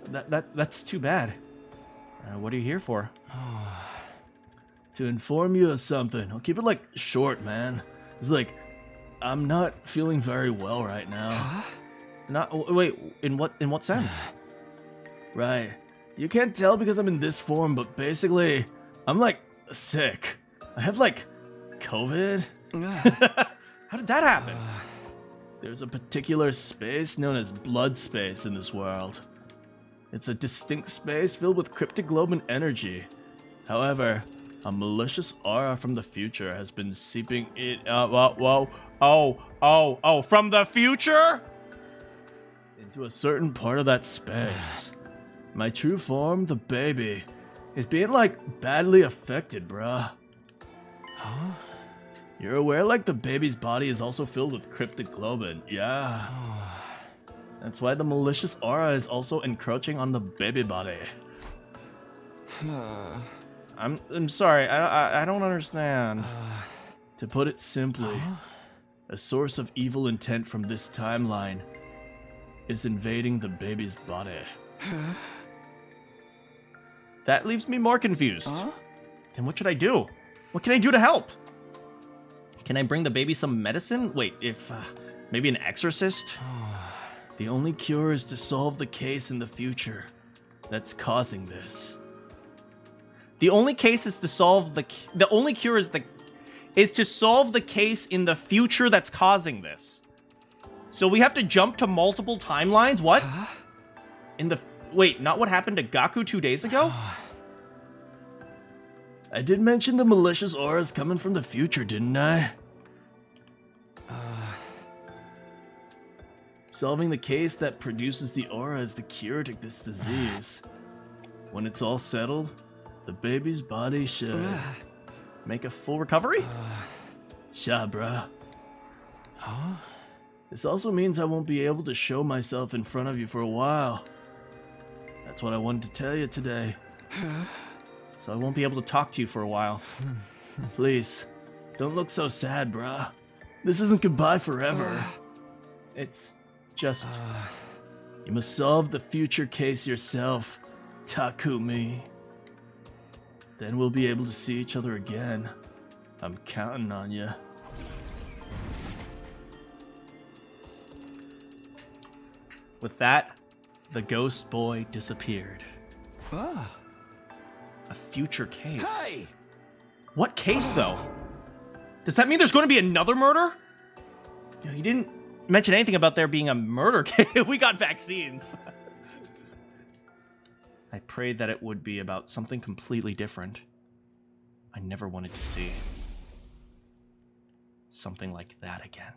That's too bad. What are you here for? To inform you of something. I'll keep it, short, man. It's I'm not feeling very well right now. Wait, in what sense? Right. You can't tell because I'm in this form, but basically, I'm, sick. I have, COVID. How did that happen? There's a particular space known as blood space in this world. It's a distinct space filled with cryptoglobin energy. However, a malicious aura from the future has been seeping in. From the future? Into a certain part of that space. My true form, the baby, is being, badly affected, bruh. Huh? You're aware, the baby's body is also filled with cryptoglobin, yeah. That's why the malicious aura is also encroaching on the baby body. I'm sorry, I don't understand. To put it simply, a source of evil intent from this timeline is invading the baby's body. That leaves me more confused. Then what should I do? What can I do to help? Can I bring the baby some medicine? Wait, maybe an exorcist? The only cure is to solve the case in the future that's causing this. The only case is to solve the only cure is to solve the case in the future that's causing this. So we have to jump to multiple timelines? What? Wait, not what happened to Gaku 2 days ago? I did mention the malicious auras coming from the future, didn't I? Solving the case that produces the aura is the cure to this disease. When it's all settled, the baby's body should make a full recovery? Sha, bruh. This also means I won't be able to show myself in front of you for a while. That's what I wanted to tell you today. so I won't be able to talk to you for a while. Please, don't look so sad, bruh. This isn't goodbye forever. It's just... You must solve the future case yourself, Takumi. Then we'll be able to see each other again. I'm counting on you. With that, the ghost boy disappeared. A future case. Hey! What case, though? Does that mean there's going to be another murder? You know, he didn't mention anything about there being a murder case. We got vaccines. I prayed that it would be about something completely different. I never wanted to see something like that again.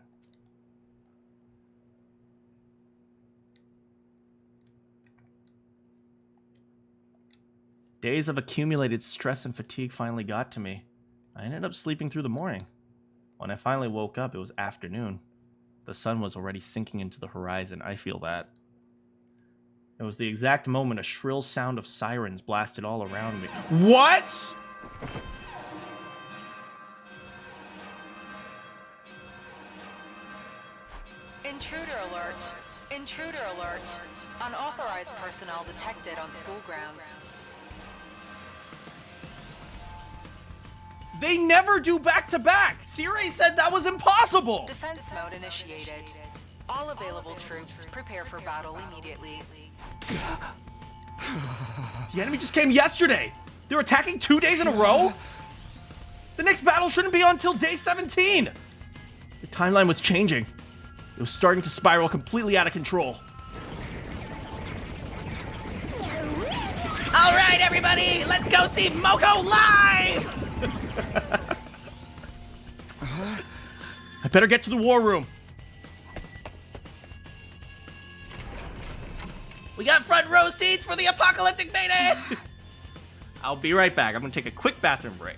Days of accumulated stress and fatigue finally got to me. I ended up sleeping through the morning. When I finally woke up, it was afternoon. The sun was already sinking into the horizon. I feel that. It was the exact moment a shrill sound of sirens blasted all around me. What?! Intruder alert. Intruder alert. Unauthorized personnel detected on school grounds. They never do back-to-back! Sirei said that was impossible! Defense mode initiated. All available troops prepare for battle immediately. The enemy just came yesterday! They're attacking 2 days in a row? The next battle shouldn't be until day 17! The timeline was changing. It was starting to spiral completely out of control. Alright, everybody! Let's go see Moko live! I better get to the war room. We got front row seats for the apocalyptic mayday! I'll be right back. I'm gonna take a quick bathroom break.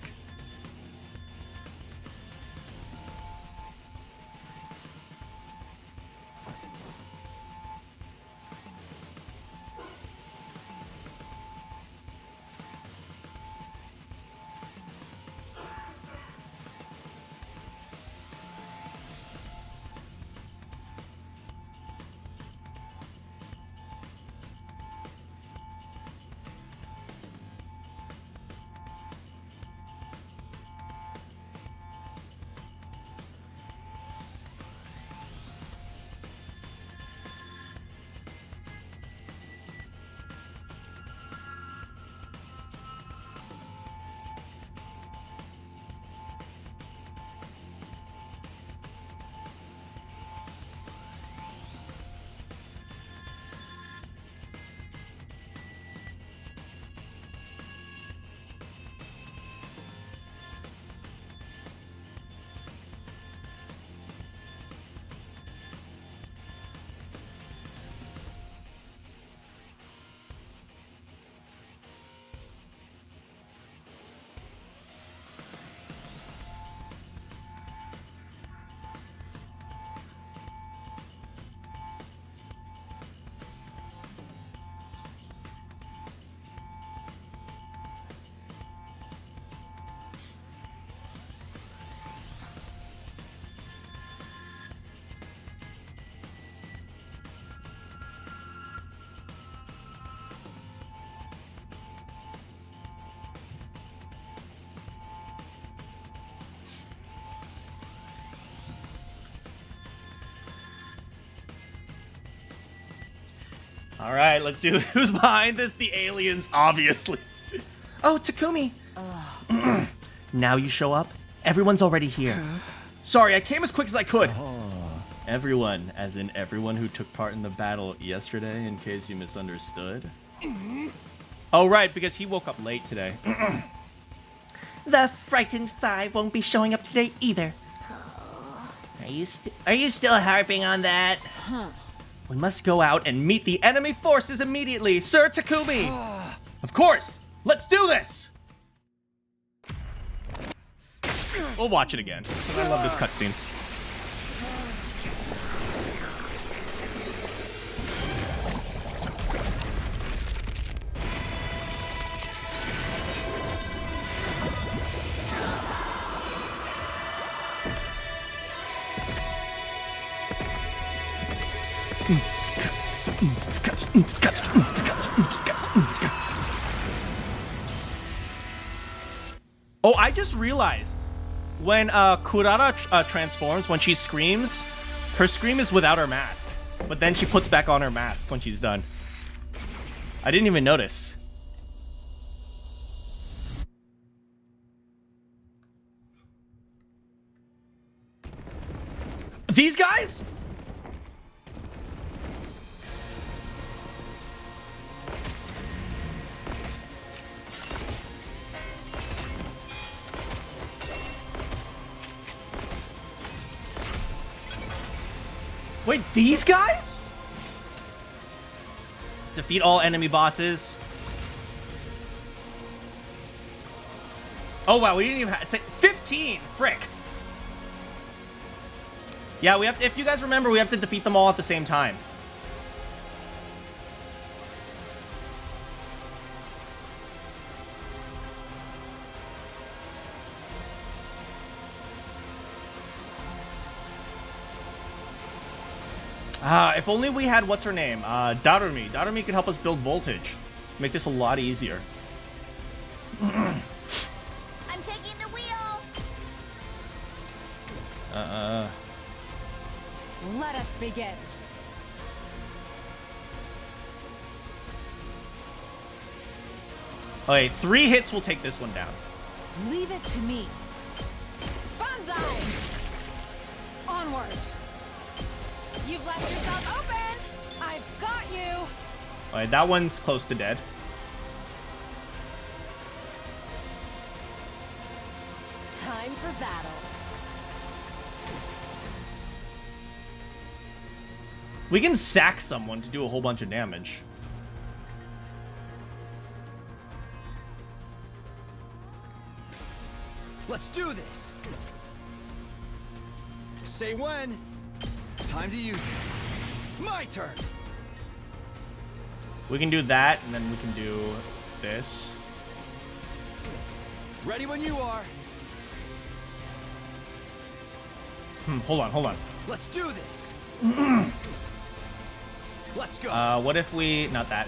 All right, let's do who's behind this. The aliens, obviously. Oh, Takumi. Now you show up? Everyone's already here. Sorry, I came as quick as I could. Everyone, as in everyone who took part in the battle yesterday, in case you misunderstood. Oh, right, because he woke up late today. The Frightened Five won't be showing up today either. Are you still harping on that? We must go out and meet the enemy forces immediately, Sir Takumi! Of course! Let's do this! We'll watch it again. I love this cutscene. Oh, I just realized when Kurara transforms, when she screams, her scream is without her mask. But then she puts back on her mask when she's done. I didn't even notice. These guys? Wait, these guys? Defeat all enemy bosses. Oh wow, we didn't even say 15. Frick. Yeah, we have to, if you guys remember, we have to defeat them all at the same time. If only we had, what's her name? Darumi. Darumi could help us build voltage. Make this a lot easier. I'm taking the wheel. Let us begin. Okay, 3 hits will take this one down. Leave it to me. Banzai! Onward. You've left yourself open. I've got you. Alright, that one's close to dead. Time for battle. We can sack someone to do a whole bunch of damage. Let's do this. Say when. Time to use it. My turn. We can do that, and then we can do this. Ready when you are. Hold on. Let's do this. Let's go. What if we... Not that.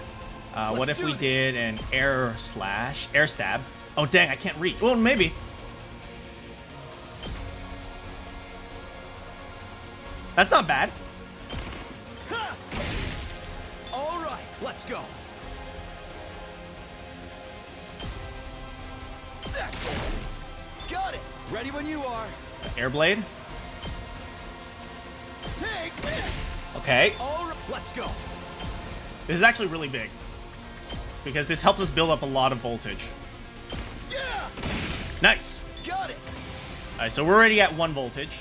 What if we did an air stab? Oh, dang, I can't reach. Well, maybe. That's not bad. All right, let's go. That's it. Got it. Ready when you are. Airblade. Take this. Okay. All right, let's go. This is actually really big. Because this helps us build up a lot of voltage. Yeah. Nice. Got it. Alright, so we're already at 1 voltage.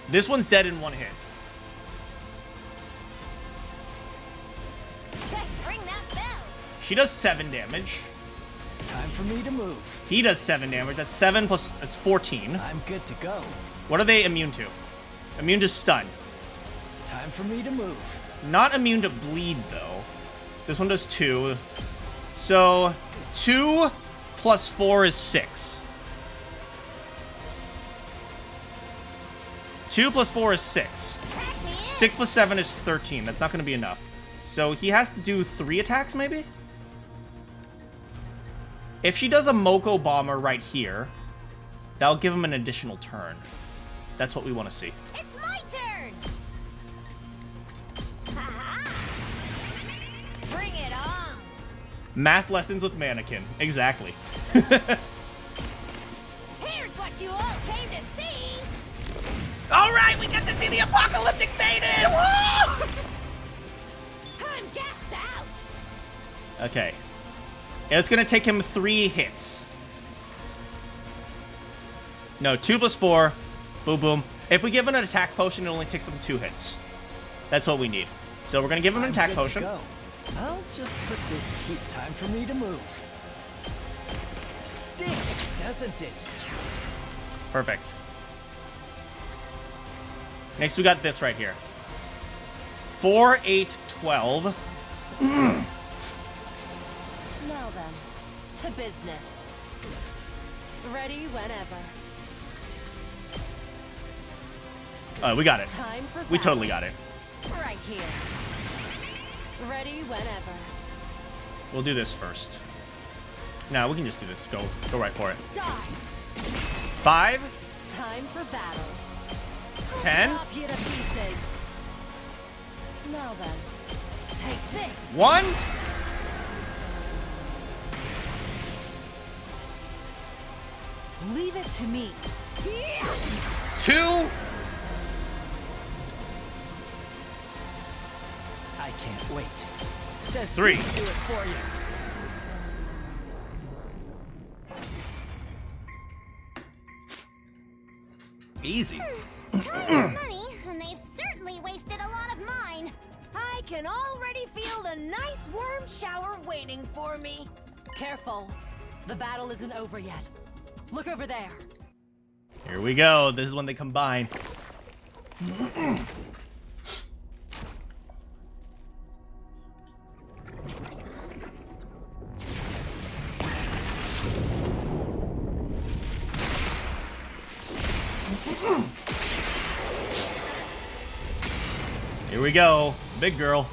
This one's dead in 1 hit. Just ring that bell. She does 7 damage. Time for me to move. He does 7 damage. That's 7 plus... That's 14. I'm good to go. What are they immune to? Immune to stun. Time for me to move. Not immune to bleed, though. This one does 2. So, 2 plus 4 is 6. 2 plus 4 is 6. 6 plus 7 is 13. That's not going to be enough. So he has to do 3 attacks, maybe? If she does a Moko Bomber right here, that'll give him an additional turn. That's what we want to see. It's my turn. Bring it on. Math lessons with Manakyn. Exactly. Here's what you all came to see. All right, we get to see the apocalyptic maiden. Woo! I'm gassed out. Okay. And it's going to take him 3 hits. No, 2 plus 4. Boom, boom. If we give him an attack potion, it only takes him 2 hits. That's what we need. So we're going to give him an attack potion. I'll just put this heat. Time for me to move. Stinks, doesn't it? Perfect. Next, we got this right here. 4, 8, 12. Now then, to business. Ready whenever. We got it. Time for We battle. totally got it. Right here. Ready whenever. We'll do this first. No, we can just do this. Go right for it. Die. 5. Time for battle. 10. I'll chop you to pieces. Now then, take this. 1. Leave it to me. 2. I can't wait. Does 3. this do it for you? Easy. Time is money, and they've certainly wasted a lot of mine. I can already feel the nice warm shower waiting for me. Careful. The battle isn't over yet. Look over there. Here we go. This is when they combine. Here we go. Big girl.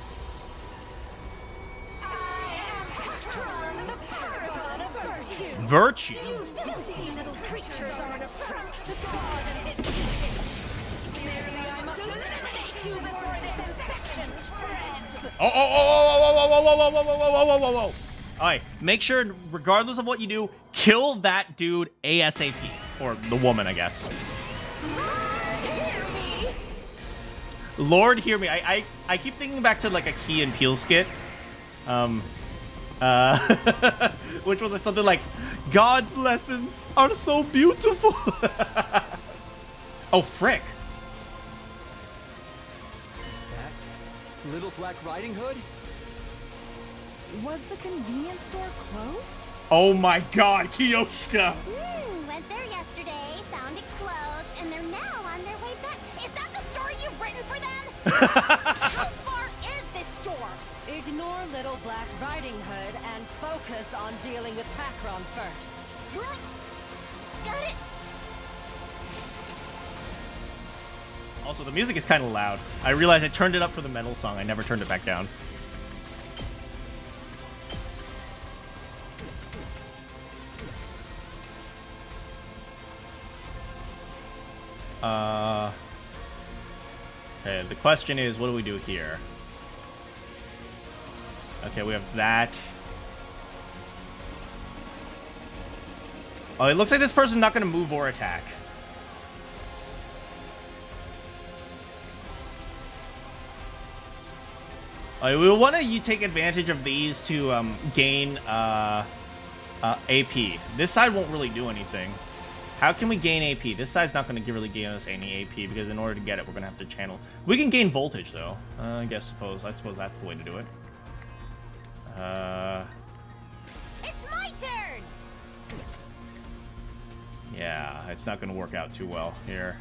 Virtue. You filthy little creatures are an affront to God and his teachings. Merely I must eliminate you before this infection spreads. Oh. Alright, make sure, regardless of what you do, kill that dude ASAP. Or the woman, I guess. Lord, hear me. I keep thinking back to like a Key and Peele skit. Which was something like, God's lessons are so beautiful. Oh, frick. Is that Little Black Riding Hood? Was the convenience store closed? Oh my god, Kiyoshika. Went there yesterday, found it closed, and they're now on their way back. Is that the story you've written for them? How far is this store? Ignore Little Black Riding Hood and focus on dealing with Pakron first. Got it. Also, the music is kind of loud. I realized I turned it up for the metal song. I never turned it back down. Okay, the question is, what do we do here? Okay, we have that. Oh, it looks like this person's not going to move or attack. We will want to take advantage of these to gain AP. This side won't really do anything. How can we gain AP? This side's not going to really gain us any AP because in order to get it, we're going to have to channel. We can gain voltage, though. I suppose that's the way to do it. It's my turn. Yeah, it's not going to work out too well here.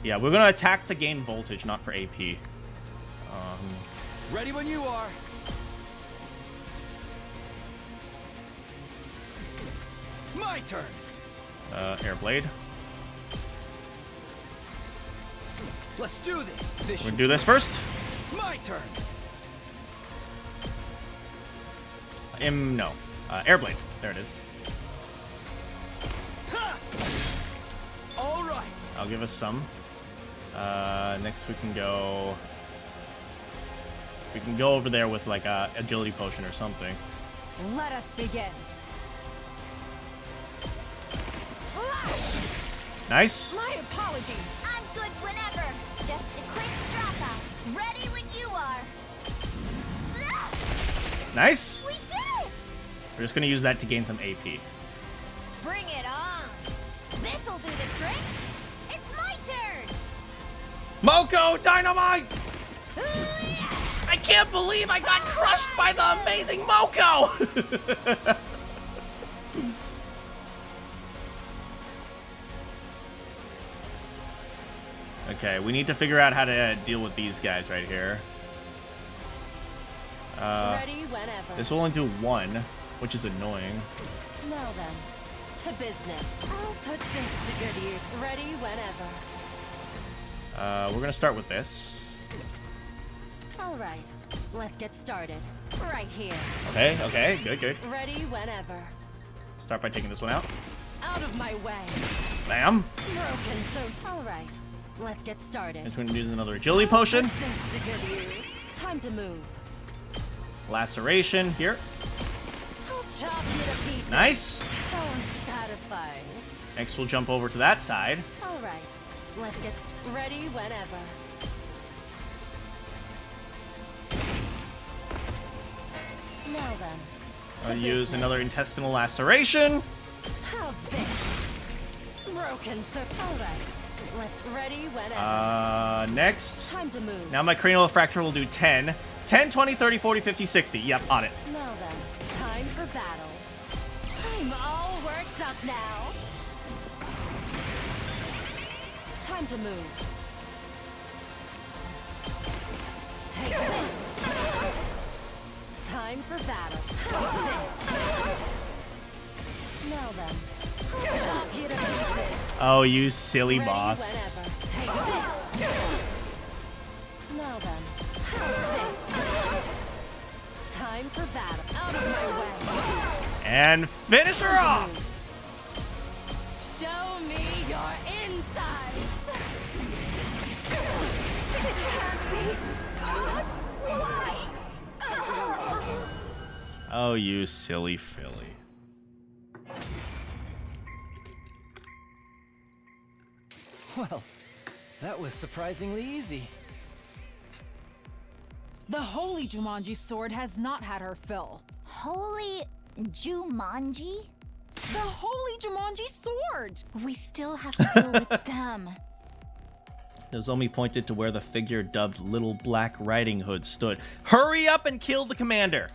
Yeah, we're going to attack to gain voltage, not for AP. Ready when you are. My turn. Airblade. Let's do this. We're going to do this first. My turn. No. Airblade. There it is. All right. I'll give us some. Next we can go... We can go over there with like a agility potion or something. Let us begin. Nice. My apologies. I'm good whenever. Just a quick drop out. Ready when you are. Nice. We did it! We're just going to use that to gain some AP. Bring it on. This'll do the trick. It's my turn. Moko Dynamite! I can't believe I got crushed by the amazing Moko! Okay, we need to figure out how to deal with these guys right here. Ready whenever. This will only do 1, which is annoying. Now then, to business. I'll put this to good use. Ready whenever. We're gonna start with this. All right. Let's get started. Right here. Okay, good. Ready whenever. Start by taking this one out. Out of my way. Bam. Broken, so alright. Let's get started. And we're gonna use another agility potion. Put this to good use. Time to move. Laceration here. I'll chop you to pieces. Nice. That one's satisfying. Next, we'll jump over to that side. Alright. Let's get ready whenever. Now then. I'll use another intestinal laceration. How's this? Broken, so alright. Ready whenever. Next. Time to move. Now my cranial fracture will do 10. 10, 20, 30, 40, 50, 60. Yep, on it. Now then, time for battle. I'm all worked up now. Time to move. Take this. Time for battle. How's this? Now then, I'll chop you to pieces. Oh, you silly Ready boss. whenever. Take this. Now then, how's this? Time for battle. Out of my way. And finish her off. Show me your insides. Oh, you silly filly. Well, that was surprisingly easy. The holy Jumanji sword has not had her fill. Holy Jumanji? The holy Jumanji sword! We still have to deal with them. Nozomi pointed to where the figure dubbed Little Black Riding Hood stood. Hurry up and kill the commander!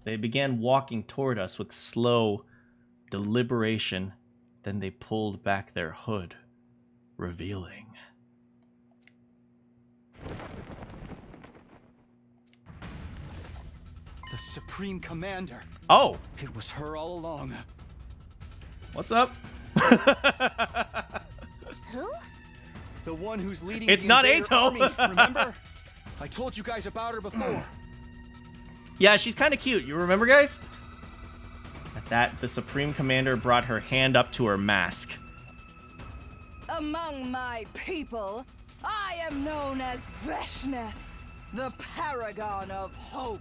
They began walking toward us with slow deliberation. Then they pulled back their hood, revealing. The Supreme Commander. Oh! It was her all along. What's up? Who? The one who's leading It's the not invader Ato. army, remember? I told you guys about her before. Yeah, she's kind of cute. You remember, guys? At that, the Supreme Commander brought her hand up to her mask. Among my people, I am known as Veshness, the paragon of hope.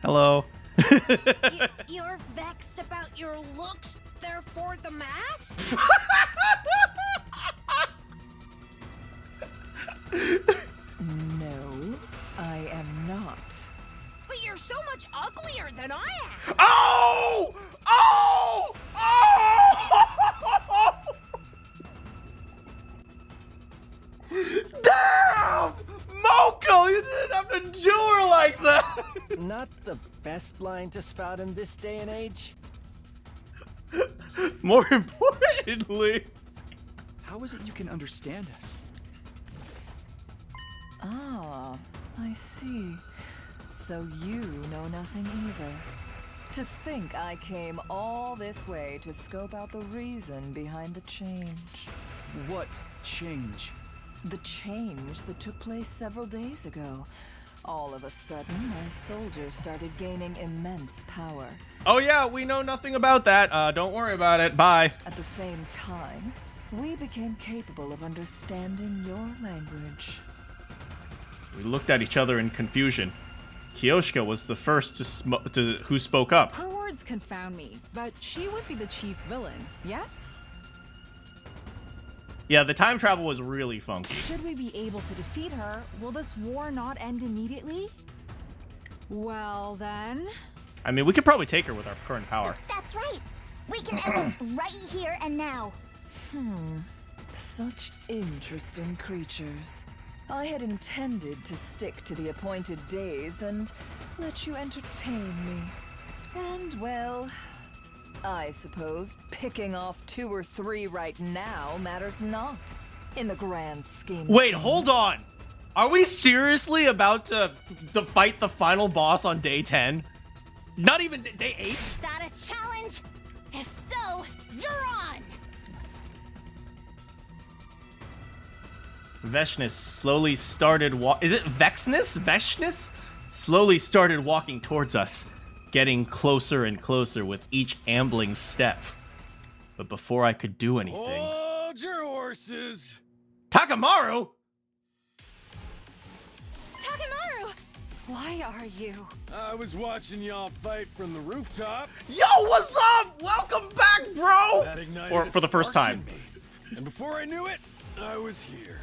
Hello. You're vexed about your looks, therefore the mask? No, I am not. But you're so much uglier than I am. Oh! Oh! Oh! Damn! Moko, you didn't have to do her like that! Not the best line to spout in this day and age. More importantly... How is it you can understand us? Ah, I see. So you know nothing either. To think I came all this way to scope out the reason behind the change. What change? The change that took place several days ago. All of a sudden, my soldiers started gaining immense power. Oh yeah, we know nothing about that. Don't worry about it. Bye. At the same time, we became capable of understanding your language. We looked at each other in confusion. Kyoshika was the first who spoke up. Her words confound me, but she would be the chief villain, yes? Yeah, the time travel was really funky. Should we be able to defeat her, will this war not end immediately? Well then... I mean, we could probably take her with our current power. That's right. We can end this right here and now. Such interesting creatures. I had intended to stick to the appointed days and let you entertain me. And well, I suppose picking off 2 or 3 right now matters not in the grand scheme. Wait, hold on. Are we seriously about to fight the final boss on day 10? Not even day 8? Is that a challenge? If so, you're on! Veshness slowly started Is it Vexness? Veshness? Slowly started walking towards us, getting closer and closer with each ambling step. But before I could do anything... Hold your horses! Takamaru! Takamaru! Why are you? I was watching y'all fight from the rooftop. Yo, what's up? Welcome back, bro! That ignited Or a for the first spark time. in me. And before I knew it, I was here.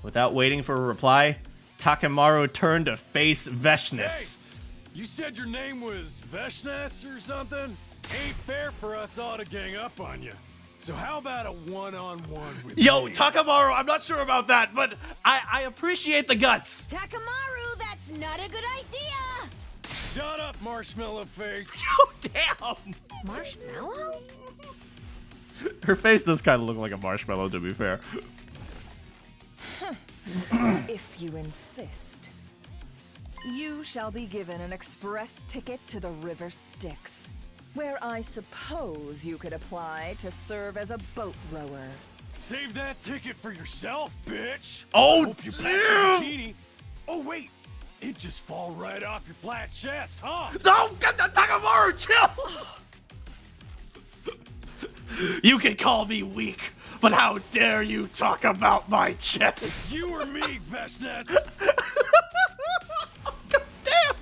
Without waiting for a reply, Takamaru turned to face Veshness. Hey, you said your name was Veshness or something? Ain't fair for us all to gang up on you. So how about a one-on-one with Yo, me? Takamaru, I'm not sure about that, but I appreciate the guts. Takamaru, that's not a good idea! Shut up, marshmallow face. Oh, damn! Marshmallow? Her face does kind of look like a marshmallow, to be fair. If you insist. You shall be given an express ticket to the River Styx, where I suppose you could apply to serve as a boat rower. Save that ticket for yourself, bitch. Oh, Hope you packed your damn. bikini. Oh, wait. It just fall right off your flat chest, huh? No, get the Takamaru, chill! You can call me weak, but how dare you talk about my chest? It's you or me, Veshness. God damn!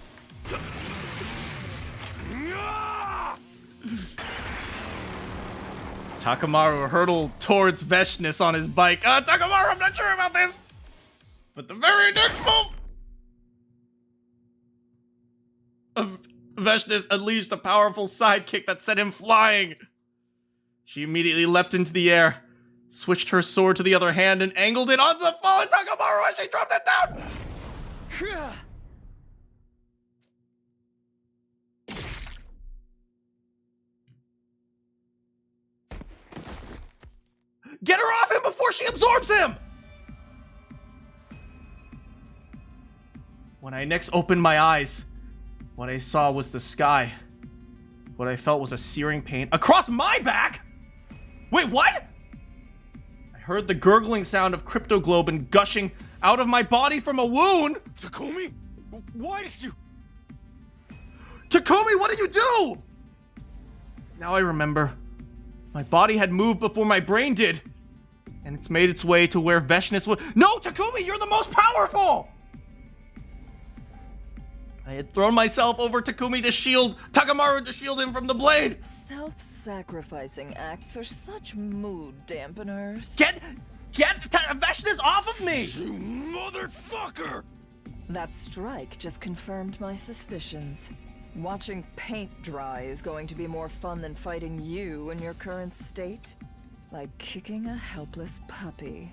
Takamaru hurtled towards Veshness on his bike. Takamaru, I'm not sure about this! But the very next move... Veshness unleashed a powerful sidekick that sent him flying. She immediately leapt into the air, switched her sword to the other hand, and angled it onto the fallen Takamaru as she dropped it down! Get her off him before she absorbs him! When I next opened my eyes, what I saw was the sky. What I felt was a searing pain across my back! Wait, what? I heard the gurgling sound of cryptoglobin gushing out of my body from a wound! Takumi? Why did you... Takumi, what did you do? Now I remember. My body had moved before my brain did. And it's made its way to where Veshness would... No, Takumi, you're the most powerful! I had thrown myself over Takumi to shield Takamaru to shield him from the blade. Self-sacrificing acts are such mood dampeners. Get Veshness off of me! You motherfucker! That strike just confirmed my suspicions. Watching paint dry is going to be more fun than fighting you in your current state. Like kicking a helpless puppy.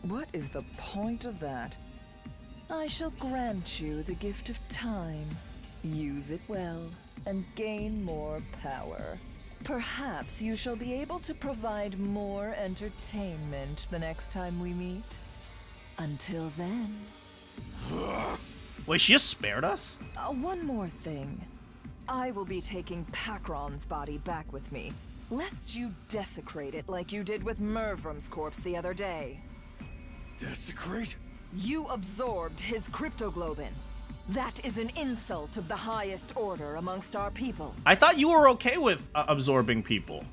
What is the point of that? I shall grant you the gift of time. Use it well, and gain more power. Perhaps you shall be able to provide more entertainment the next time we meet. Until then... Wait, she just spared us? One more thing. I will be taking Pakron's body back with me, lest you desecrate it like you did with Mervrum's corpse the other day. Desecrate? You absorbed his cryptoglobin. That is an insult of the highest order amongst our people. I thought you were okay with absorbing people.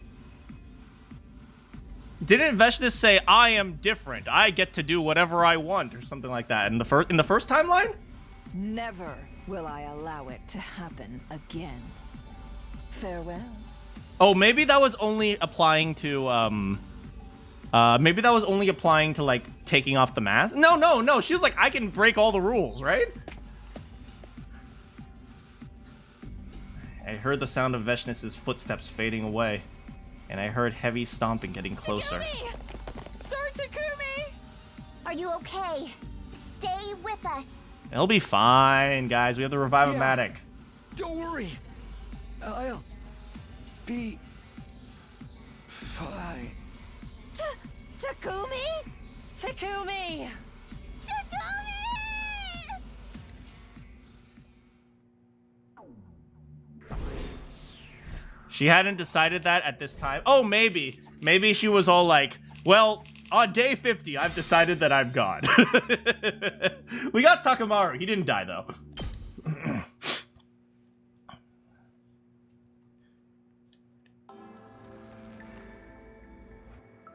Didn't Veshness say, I am different, I get to do whatever I want, or something like that in the first timeline? Never will I allow it to happen again. Farewell. Oh, maybe that was only applying to, like, taking off the mask? No. She was like, I can break all the rules, right? I heard the sound of Veshness's footsteps fading away, and I heard heavy stomping getting closer. Takumi! Sir Takumi! Are you okay? Stay with us. It'll be fine, guys. We have the Revive-O-Matic. Don't worry. I'll be fine. Takumi? Takumi! Takumi! She hadn't decided that at this time. Oh, maybe. Maybe she was all like, well, on day 50, I've decided that I'm gone. We got Takamaru. He didn't die, though.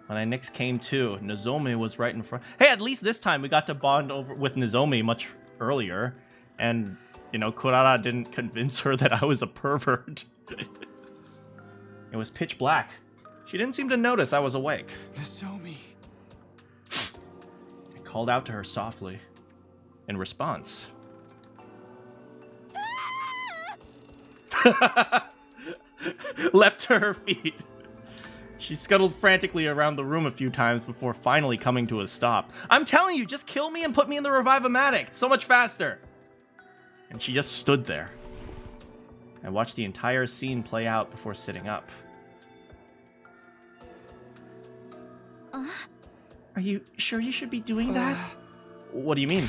When I next came to, Nozomi was right in front. Hey, at least this time we got to bond over with Nozomi much earlier. And, you know, Kurara didn't convince her that I was a pervert. It was pitch black. She didn't seem to notice I was awake. Nozomi. I called out to her softly. In response, leapt to her feet. She scuttled frantically around the room a few times before finally coming to a stop. I'm telling you, just kill me and put me in the Revive-O-Matic. It's so much faster. And she just stood there. I watched the entire scene play out before sitting up. Are you sure you should be doing that? What do you mean?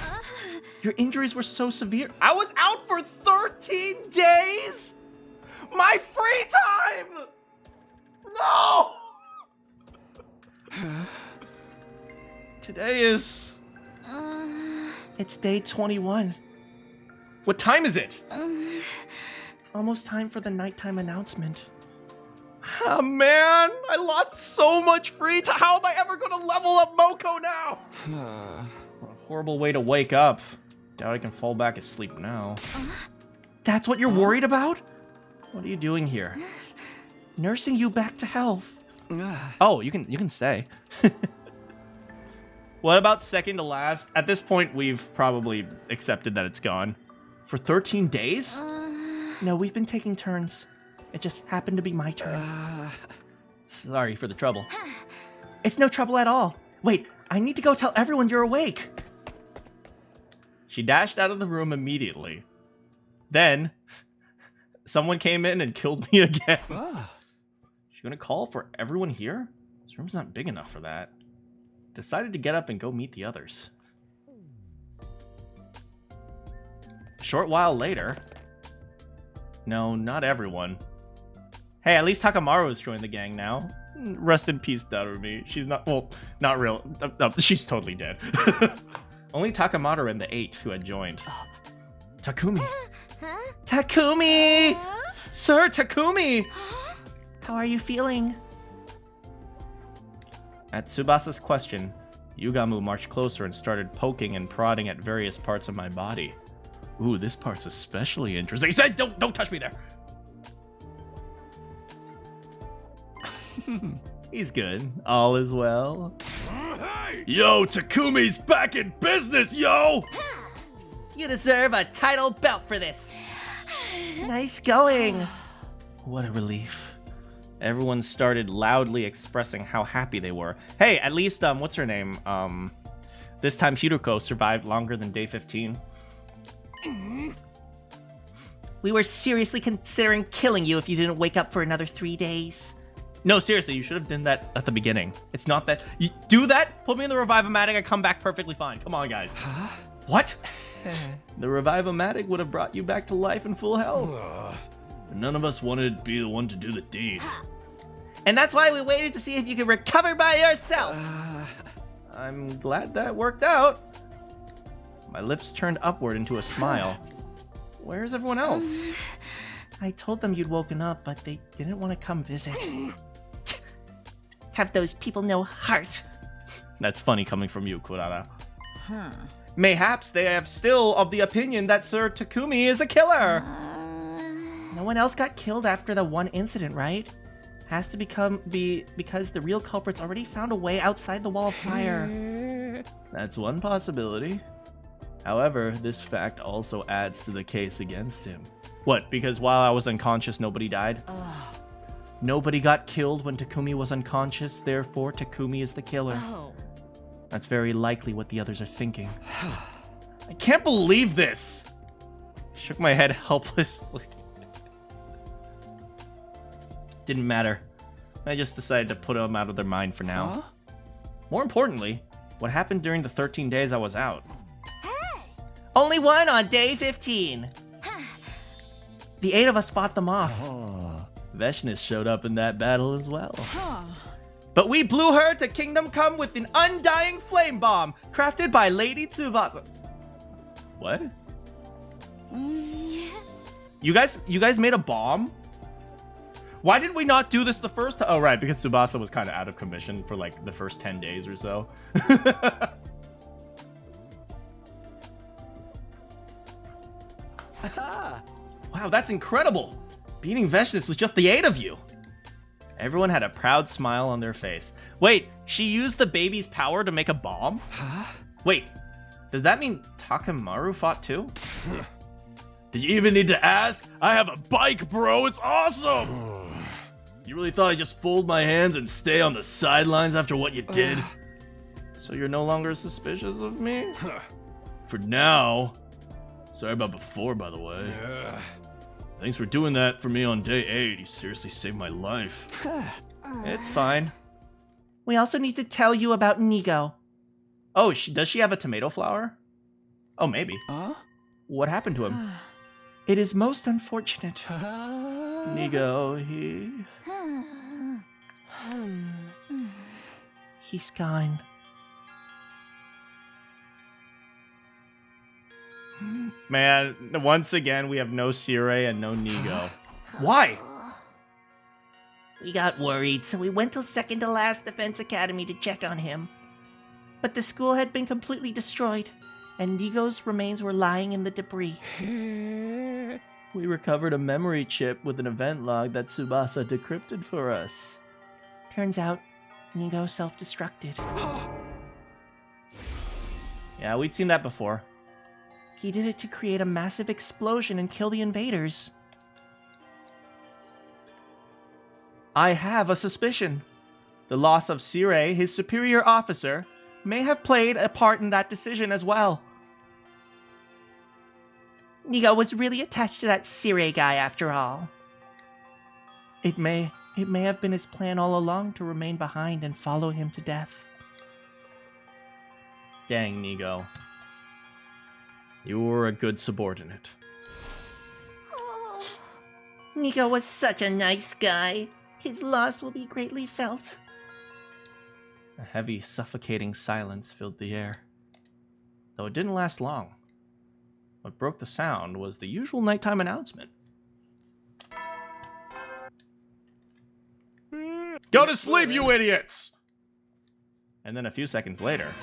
Your injuries were so severe. I was out for 13 days? My free time! No! Today is... It's day 21. What time is it? Almost time for the nighttime announcement. Oh, man, I lost so much free time. How am I ever going to level up Moko now? What a horrible way to wake up. Doubt I can fall back asleep now. That's what you're worried about? What are you doing here? Nursing you back to health. Oh, you can stay. What about second to last? At this point, we've probably accepted that it's gone. For 13 days? No, we've been taking turns. It just happened to be my turn. Sorry for the trouble. It's no trouble at all. Wait, I need to go tell everyone you're awake. She dashed out of the room immediately. Then, someone came in and killed me again. She's gonna call for everyone here? This room's not big enough for that. Decided to get up and go meet the others. A short while later... No, not everyone. Hey, at least Takamaru's joined the gang now. Rest in peace, Darumi. She's not... Well, not real. She's totally dead. Only Takamaru and the 8 who had joined. Takumi. Takumi! Sir, Takumi! How are you feeling? At Tsubasa's question, Yugamu marched closer and started poking and prodding at various parts of my body. Ooh, this part's especially interesting. Say, don't touch me there. He's good. All is well. Yo, Takumi's back in business, yo! You deserve a title belt for this. Nice going. What a relief. Everyone started loudly expressing how happy they were. Hey, at least, what's her name? This time Hiruko survived longer than day 15. We were seriously considering killing you if you didn't wake up for another 3 days. No, seriously, you should have done that at the beginning. It's not that... You do that, put me in the Revive-O-Matic, I come back perfectly fine. Come on, guys. Huh? What? The Revive-O-Matic would have brought you back to life and full health. None of us wanted to be the one to do the deed. And that's why we waited to see if you could recover by yourself. I'm glad that worked out. My lips turned upward into a smile. Where's everyone else? I told them you'd woken up, but they didn't want to come visit. Have those people no heart? That's funny coming from you, Kurara. Mayhaps they have still of the opinion that Sir Takumi is a killer. No one else got killed after the one incident, right? Has to be because the real culprit's already found a way outside the wall of fire. That's one possibility. However, this fact also adds to the case against him. What, because while I was unconscious, nobody died? Nobody got killed when Takumi was unconscious, therefore Takumi is the killer. That's very likely what the others are thinking. I can't believe this! I shook my head helplessly. Didn't matter. I just decided to put them out of their mind for now. More importantly, what happened during the 13 days I was out? Only one on day 15. The 8 of us fought them off. Veshness showed up in that battle as well. But we blew her to Kingdom Come with an undying flame bomb crafted by Lady Tsubasa. What? You guys made a bomb? Why did we not do this the first time? Oh, right, because Tsubasa was kind of out of commission for like the first 10 days or so. Wow, that's incredible. Beating Veshnis with just the 8 of you. Everyone had a proud smile on their face. Wait, she used the baby's power to make a bomb? Huh? Wait, does that mean Takamaru fought too? Do you even need to ask? I have a bike, bro. It's awesome. You really thought I'd just fold my hands and stay on the sidelines after what you did? So you're no longer suspicious of me? For now. Sorry about before, by the way. Thanks for doing that for me on day 8. You seriously saved my life. It's fine. We also need to tell you about Nigo. Oh, does she have a tomato flower? Oh, maybe. What happened to him? It is most unfortunate. Nigo, he's gone. Man, once again, we have no Sirei and no Nigo. Why? We got worried, so we went to second to last Defense Academy to check on him. But the school had been completely destroyed, and Nigo's remains were lying in the debris. We recovered a memory chip with an event log that Tsubasa decrypted for us. Turns out, Nigo self-destructed. Yeah, we'd seen that before. He did it to create a massive explosion and kill the invaders. I have a suspicion. The loss of Sirei, his superior officer, may have played a part in that decision as well. Nigo was really attached to that Sirei guy after all. It may have been his plan all along to remain behind and follow him to death. Dang, Nigo. You were a good subordinate. Nigo was such a nice guy. His loss will be greatly felt. A heavy, suffocating silence filled the air. Though it didn't last long. What broke the sound was the usual nighttime announcement. Go to sleep, you idiots! And then a few seconds later...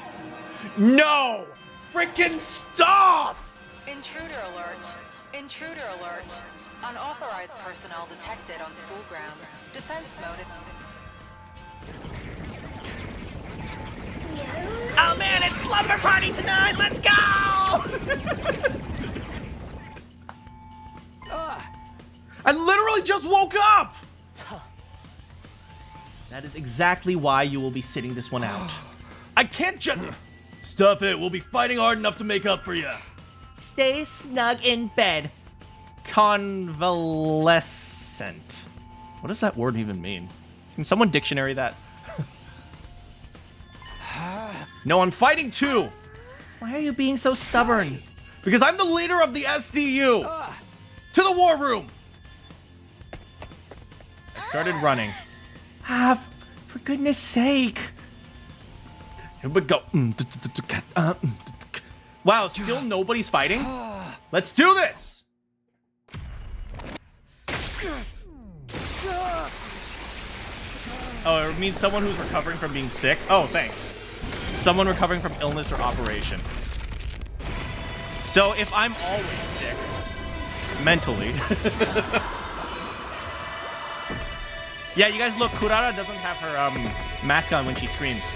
No! Freaking stop! Intruder alert. Intruder alert. Unauthorized personnel detected on school grounds. Defense mode. Oh man, it's slumber party tonight! Let's go! I literally just woke up! That is exactly why you will be sitting this one out. I can't just... Stuff it, we'll be fighting hard enough to make up for you. Stay snug in bed. Convalescent. What does that word even mean? Can someone dictionary that? No, I'm fighting too! Why are you being so stubborn? Because I'm the leader of the SDU! To the war room! I started running. For goodness sake. Here we go. Wow, still nobody's fighting? Let's do this! Oh, it means someone who's recovering from being sick? Oh, thanks. Someone recovering from illness or operation. So if I'm always sick, mentally. Yeah, you guys look, Kurara doesn't have her mask on when she screams.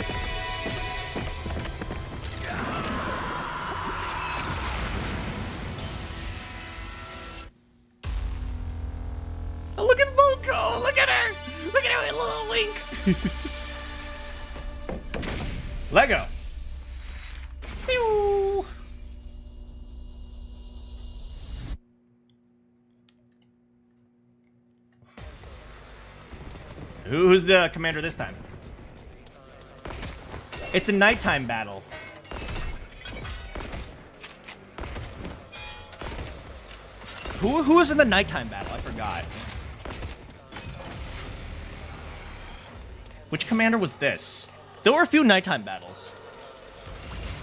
Oh, look at Moko! Look at her! Look at her little wink! Lego! Pew! Who's the commander this time? It's a nighttime battle. Who is in the nighttime battle? I forgot. Which commander was this? There were a few nighttime battles.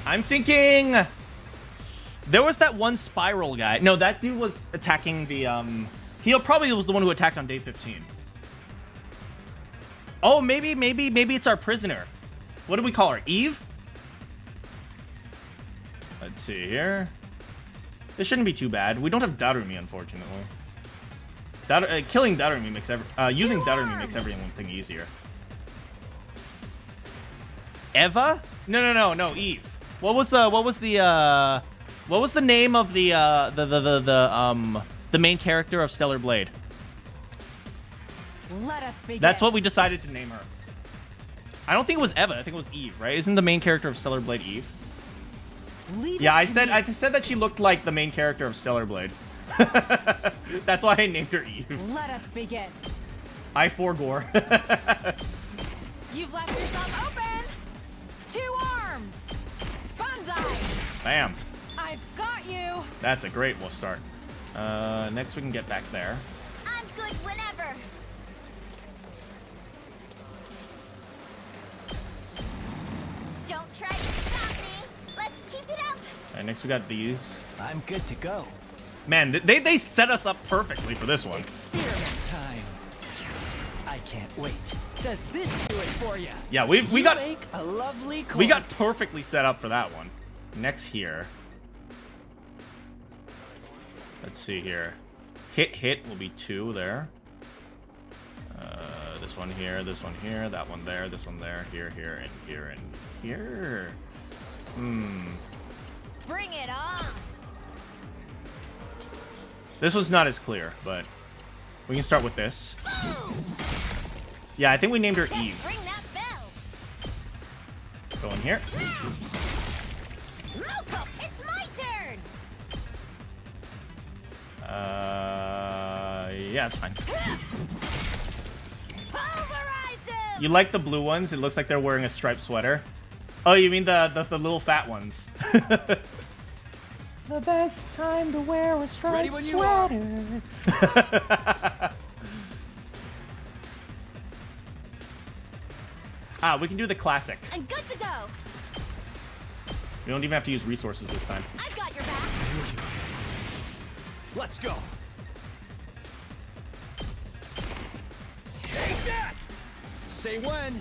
I'm thinking... There was that one spiral guy. No, that dude was attacking the, He probably was the one who attacked on day 15. Oh, maybe it's our prisoner. What do we call her? Eve? Let's see here. This shouldn't be too bad. We don't have Darumi, unfortunately. Killing Darumi makes using Darumi makes everything easier. Eva? No, Eve. What was the name of the main character of Stellar Blade? Let us begin. That's what we decided to name her. I don't think it was Eva. I think it was Eve, right? Isn't the main character of Stellar Blade Eve? Yeah, I said that she looked like the main character of Stellar Blade. That's why I named her Eve. Let us begin. I foregore. You've left yourself open. 2 arms. Banzai. Bam. I've got you. That's a great start. Next we can get back there. I'm good whenever. Don't try to stop me. Let's keep it up. All right, next we got these. I'm good to go. Man, they set us up perfectly for this one. Experiment time. I can't wait. Does this do it for you? Yeah, we got make a lovely corpse. We got perfectly set up for that one. Next here. Let's see here. Hit will be 2 there. This one here, that one there, this one there, here, and here, and here. Bring it on. This was not as clear, but we can start with this. Yeah, I think we named her Eve. Ring that bell. Go in here. Moko, it's my turn. Yeah, it's fine. Pulverize them. You like the blue ones? It looks like they're wearing a striped sweater. Oh, you mean the little fat ones? The best time to wear a striped sweater. We can do the classic. I'm good to go. We don't even have to use resources this time. I've got your back. Let's go. Take that! Say when.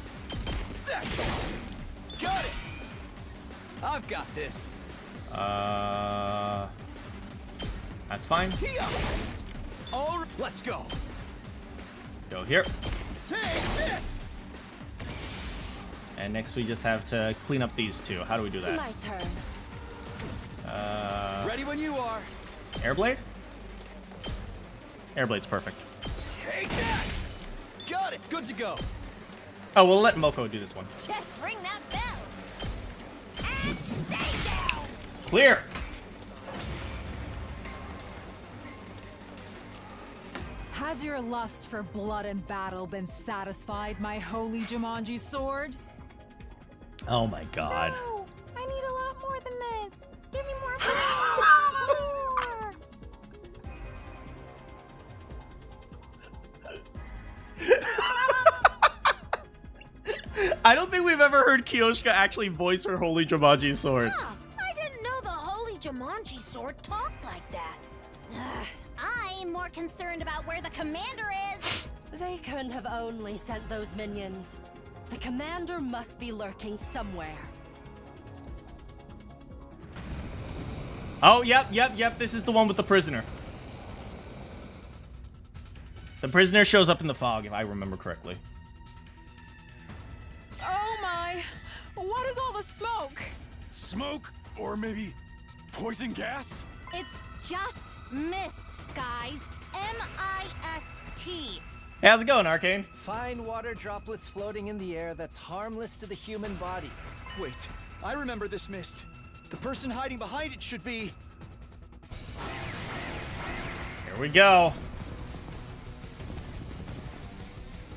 That's it. Got it. I've got this. That's fine. Oh, let's go. Go here. Take this. And next we just have to clean up these 2. How do we do that? My turn. Ready when you are. Airblade? Airblade's perfect. Take that. Got it. Good to go. Oh, we'll let Moko do this one. Just ring that bell. And stay down. Clear. Has your lust for blood and battle been satisfied, my holy Jumanji sword? Oh my god. No, I need a lot more than this. Give me more. I don't think we've ever heard Kiyoshika actually voice her holy Jumanji sword. Huh, I didn't know the holy Jumanji sword talked like that. I'm more concerned about where the commander is. They couldn't have only sent those minions. The commander must be lurking somewhere. Oh, yep. This is the one with the prisoner. The prisoner shows up in the fog, if I remember correctly. Oh my! What is all the smoke? Smoke? Or maybe poison gas? It's just mist, guys. M-I-S-T. Hey, how's it going, Arcane? Fine water droplets floating in the air that's harmless to the human body. Wait, I remember this mist. The person hiding behind it should be... Here we go.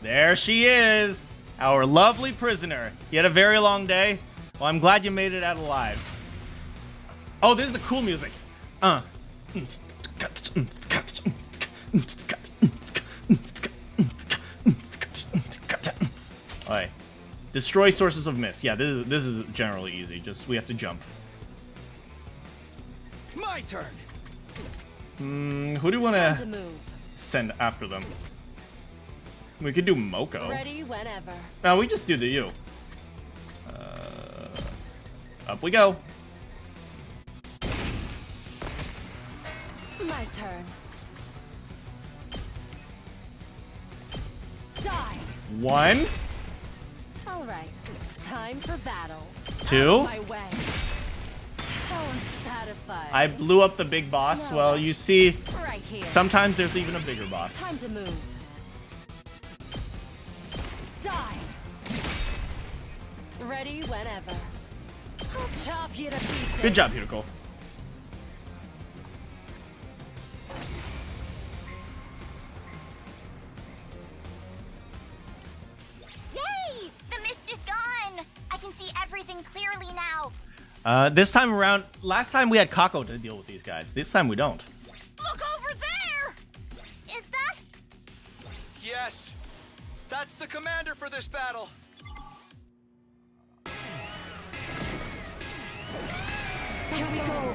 There she is. Our lovely prisoner. You had a very long day? Well, I'm glad you made it out alive. Oh, this is the cool music. Oi. Destroy sources of mist. Yeah, this is generally easy. Just we have to jump. My turn. Who do you want to send after them? We could do Moko. Ready whenever. No, we just do the U. Up we go. My turn. Die. 1. All right. Time for battle. 2. My way. Oh, unsatisfied. I blew up the big boss. Well, you see, Right here. sometimes there's even a bigger boss. Time to move. Die. Ready whenever. I'll chop you to pieces. Good job, Beautiful. Yay! The mist is gone! I can see everything clearly now. This time around, last time we had Kako to deal with these guys. This time we don't. Look over there! Is that... Yes. That's the commander for this battle. Here we go.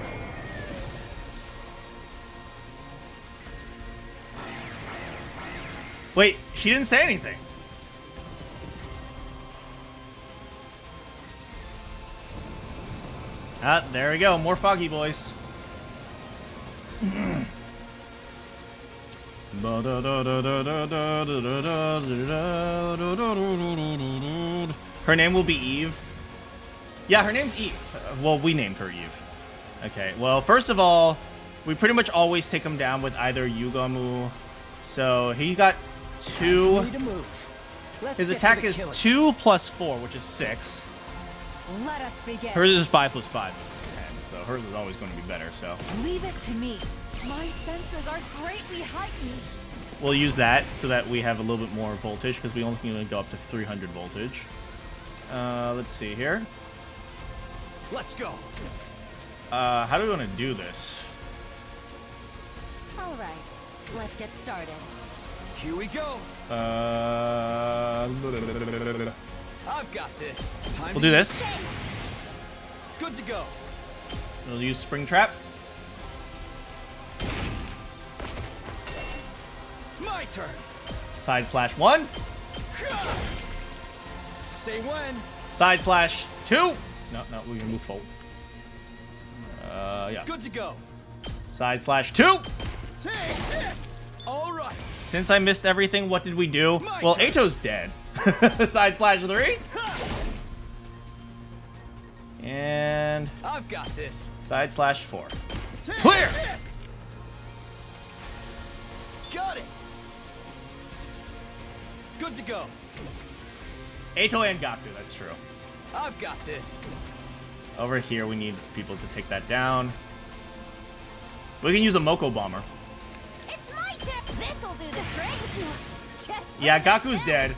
Wait, she didn't say anything. Ah, there we go. More foggy boys. Her name will be Eve. Yeah, her name's Eve. Well, we named her Eve. Okay, well, first of all, we pretty much always take him down with either Yugamu. So he got 2. His attack is 2 plus 4, which is 6. Let us begin. Hers is 5 plus 5, which is 10. So hers is always going to be better. So Leave it to me. My senses are greatly heightened. we'll use that so that we have a little bit more voltage because we only can go up to 300 voltage. Let's see here. Let's go. How do we want to do this? All right. Let's get started. Here we go. I've got this. Time We'll to do use this. chase. Good to go. We'll use Spring Trap. My turn. Side slash 1. Say when. Side slash 2. No, we can move forward. Yeah. Good to go. Side slash 2. Take this. All right. Since I missed everything, what did we do? My Well, turn. Ato's dead. Side slash 3. And I've got this. side slash 4. Take Clear. this. Got it. Good to go. Ato and Gaku, that's true. I've got this. Over here, we need people to take that down. We can use a Moko Bomber. It's my turn! This'll do the trick! Just Yeah, Gaku's dead.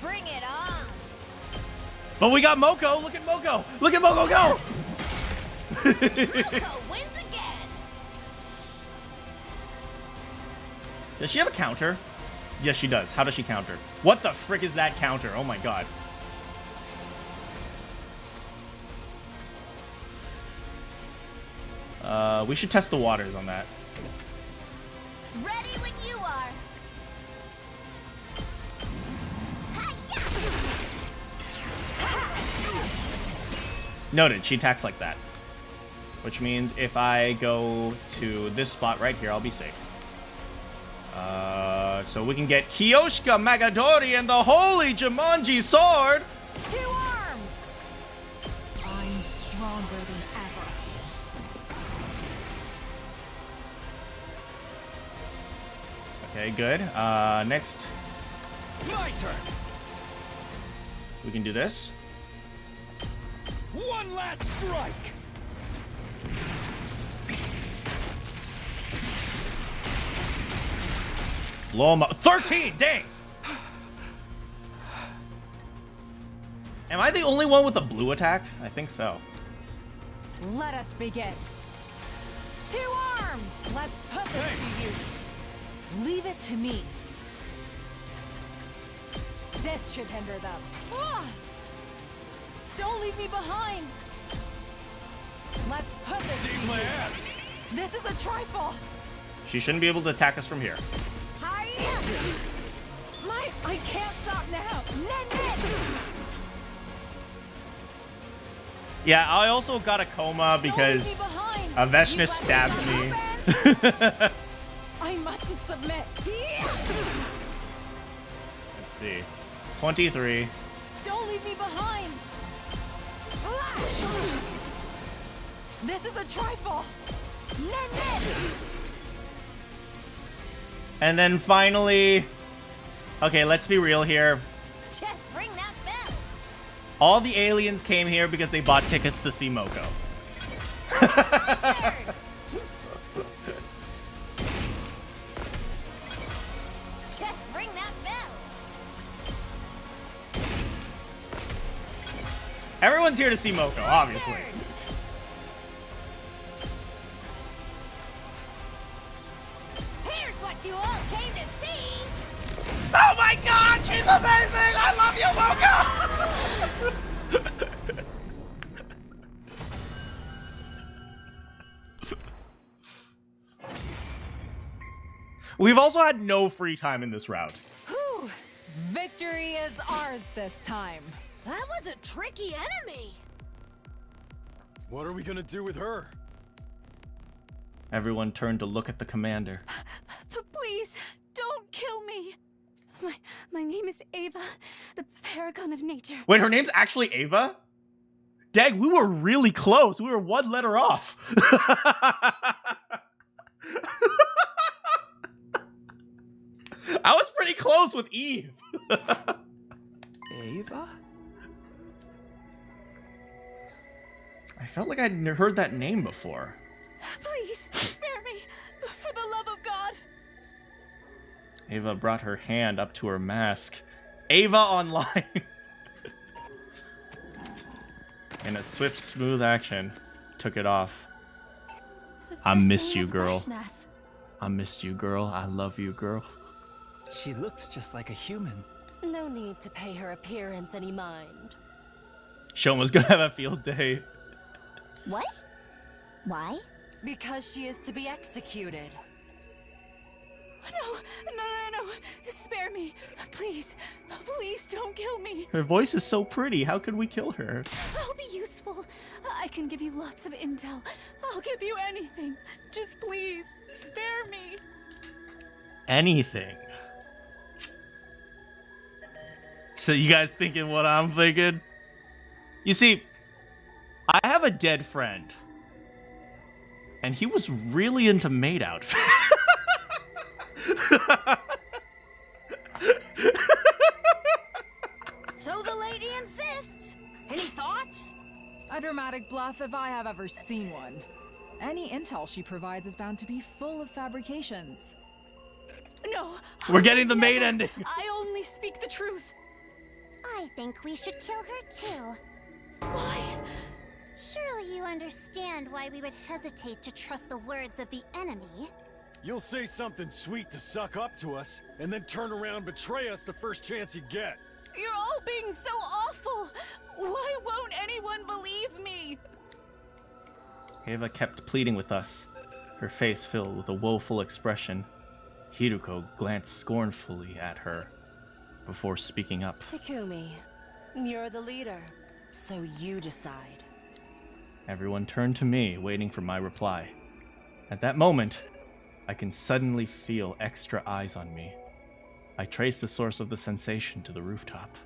bring it on! But we got Moko! Look at Moko! Look at Moko go! Moko wins again! Does she have a counter? Yes, she does. How does she counter? What the frick is that counter? Oh my god. We should test the waters on that. Ready when you are! Noted, she attacks like that. Which means if I go to this spot right here, I'll be safe. So we can get Kyoshika Magadori and the Holy Jumanji Sword! 2 arms! I'm stronger than ever. Okay, good. Next, My turn. we can do this. One last strike. Blow him up. 13! Dang! Am I the only one with a blue attack? I think so. Let us begin. 2 arms! Let's put this to use. Leave it to me. This should hinder them. Ah! Don't leave me behind! Let's put this to my use. ass. This is a trifle! She shouldn't be able to attack us from here. I can't stop now! Yeah, I also got a coma because Aveshna stabbed me. I mustn't submit. Let's see. 23. Don't leave me behind! This is a trifle! And then finally... Okay, let's be real here. Just ring that bell. All the aliens came here because they bought tickets to see Moko. Just ring that bell. Everyone's here to see Moko, obviously. Here's what you all came to see. Oh my god, she's amazing! I love you, Moko! We've also had no free time in this route. Whew! Victory is ours this time. That was a tricky enemy. What are we gonna do with her? Everyone turned to look at the commander. Please, don't kill me. My name is Ava, the paragon of nature. Wait, her name's actually Ava? Dag, we were really close. We were one letter off. I was pretty close with Eve. Ava? I felt like I'd heard that name before. Please, spare me. For the love of God. Ava brought her hand up to her mask. Ava online. In a swift, smooth action, took it off. I missed you, girl. I missed you, girl. I love you, girl. She looks just like a human. No need to pay her appearance any mind. Shoma's gonna have a field day. What? Why? Because she is to be executed. No. Spare me. Please. Please don't kill me. Her voice is so pretty. How could we kill her? I'll be useful. I can give you lots of intel. I'll give you anything. Just please, spare me. Anything. So you guys thinking what I'm thinking? You see, I have a dead friend. And he was really into maid outfits. So the lady insists. Any thoughts? A dramatic bluff if I have ever seen one. Any intel she provides is bound to be full of fabrications. No. We're getting the maid ending. I only speak the truth. I think we should kill her too. Why? Surely you understand why we would hesitate to trust the words of the enemy. You'll say something sweet to suck up to us, and then turn around and betray us the first chance you get. You're all being so awful. Why won't anyone believe me? Ava kept pleading with us, her face filled with a woeful expression. Hiruko glanced scornfully at her before speaking up. Takumi, you're the leader, so you decide. Everyone turned to me, waiting for my reply. At that moment, I can suddenly feel extra eyes on me. I traced the source of the sensation to the rooftop,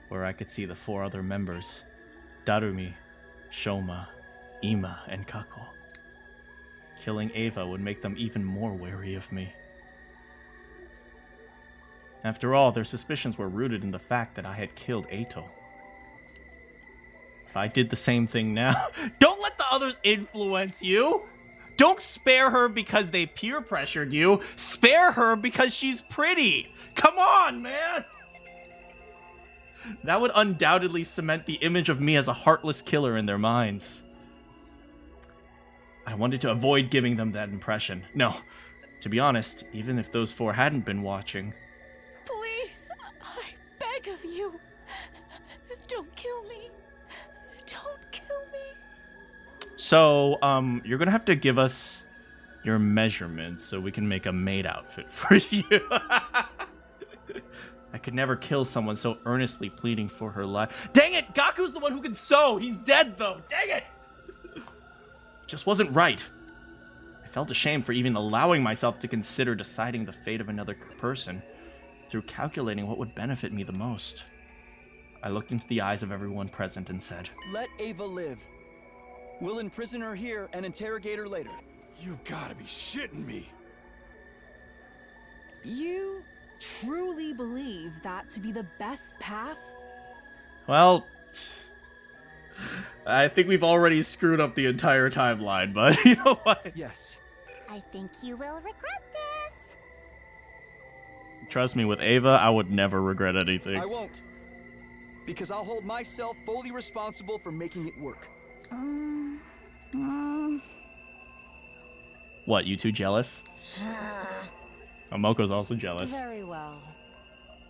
where I could see the 4 other members, Darumi, Shoma, Ima, and Kako. Killing Ava would make them even more wary of me. After all, their suspicions were rooted in the fact that I had killed Eito. If I did the same thing now... Don't let the others influence you! Don't spare her because they peer pressured you. Spare her because she's pretty. Come on, man! That would undoubtedly cement the image of me as a heartless killer in their minds. I wanted to avoid giving them that impression. No, to be honest, even if those 4 hadn't been watching. Please, I beg of you. Don't kill me. Don't kill me. So, you're gonna have to give us your measurements so we can make a maid outfit for you. I could never kill someone so earnestly pleading for her life. Dang it! Gaku's the one who can sew! He's dead, though! Dang it! Just wasn't right. I felt ashamed for even allowing myself to consider deciding the fate of another person through calculating what would benefit me the most. I looked into the eyes of everyone present and said, Let Ava live. We'll imprison her here and interrogate her later. You gotta be shitting me. You truly believe that to be the best path? well, I think we've already screwed up the entire timeline, but you know what? Yes. I think you will regret this. Trust me, with Ava, I would never regret anything. I won't. Because I'll hold myself fully responsible for making it work. What, you two jealous? Oh, Moko's also jealous. Very well.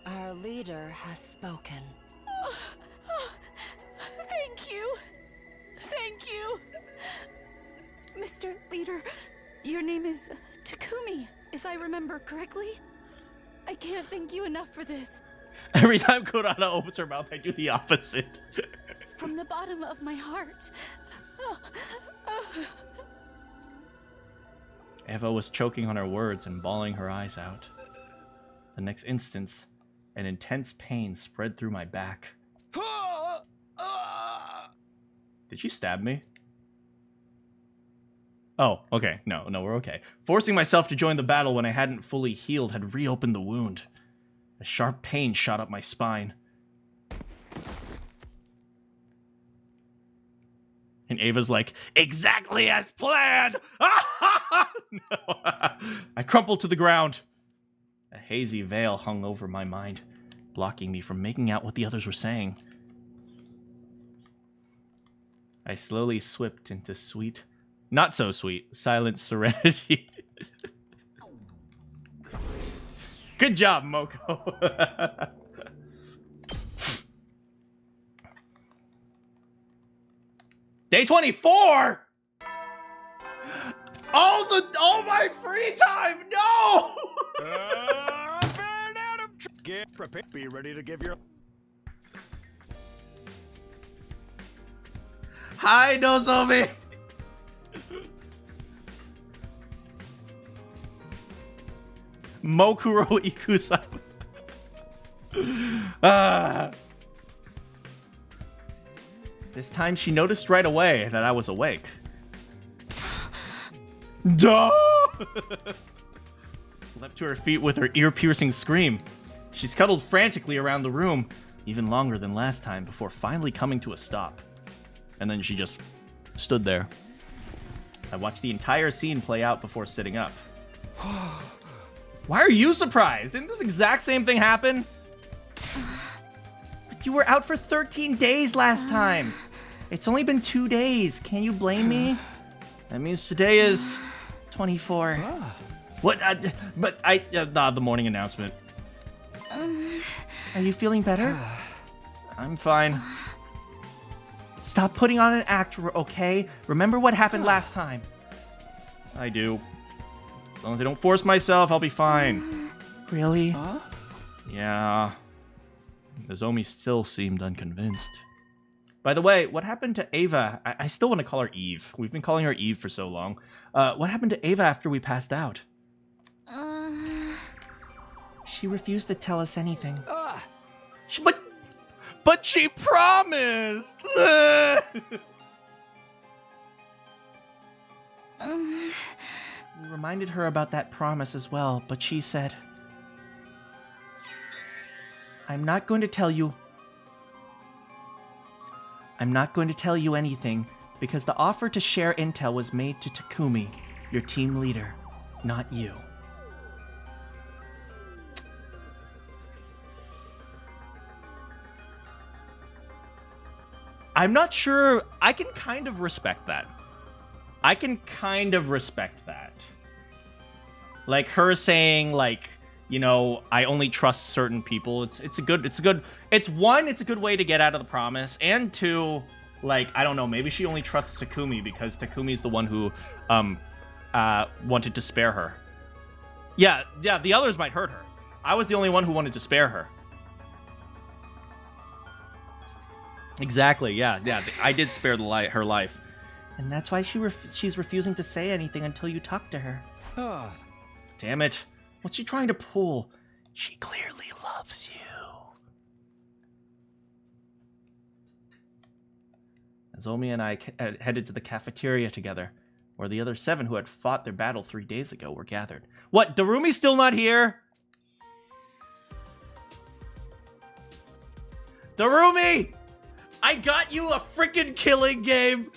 Our leader has spoken. Thank you. Thank you. Mr. Leader, your name is Takumi, if I remember correctly. I can't thank you enough for this. Every time Kurata opens her mouth, I do the opposite. From the bottom of my heart. Eva was choking on her words and bawling her eyes out. The next instant, an intense pain spread through my back. Did she stab me? Oh, okay. No, we're okay. Forcing myself to join the battle when I hadn't fully healed had reopened the wound. A sharp pain shot up my spine. And Ava's like, exactly as planned! No. I crumpled to the ground. A hazy veil hung over my mind, blocking me from making out what the others were saying. I slowly slipped into sweet, not so sweet, silent serenity. Good job, Moko. Day 24? All my free time, no! Get prepared. Be ready to give your... Hi, Nozomi! Mokuro Ikusama. This time she noticed right away that I was awake. Duh! Leapt to her feet with her ear-piercing scream. She scuttled frantically around the room, even longer than last time, before finally coming to a stop. And then she just stood there. I watched the entire scene play out before sitting up. Why are you surprised? Didn't this exact same thing happen? But you were out for 13 days last time. It's only been 2 days. Can you blame me? That means today is 24. What? The morning announcement. Are you feeling better? I'm fine. Stop putting on an act, okay? Remember what happened last time. I do. As long as I don't force myself, I'll be fine. Really? Huh? Yeah. Nozomi still seemed unconvinced. By the way, what happened to Ava? I still want to call her Eve. We've been calling her Eve for so long. What happened to Ava after we passed out? She refused to tell us anything. But she promised! We reminded her about that promise as well, but she said, I'm not going to tell you anything because the offer to share intel was made to Takumi, your team leader, not you. I'm not sure. I can kind of respect that. I can kind of respect that. Like her saying, like, you know, I only trust certain people. It's a good one, it's a good way to get out of the promise, and two, like, I don't know, maybe she only trusts Takumi because Takumi's the one who wanted to spare her. Yeah, the others might hurt her. I was the only one who wanted to spare her. Exactly, yeah, I did spare her life. And that's why she's refusing to say anything until you talk to her. Damn it. What's she trying to pull? She clearly loves you. Nozomi and I headed to the cafeteria together, where the other 7 who had fought their battle 3 days ago were gathered. What? Darumi's still not here? Darumi! I got you a freaking killing game,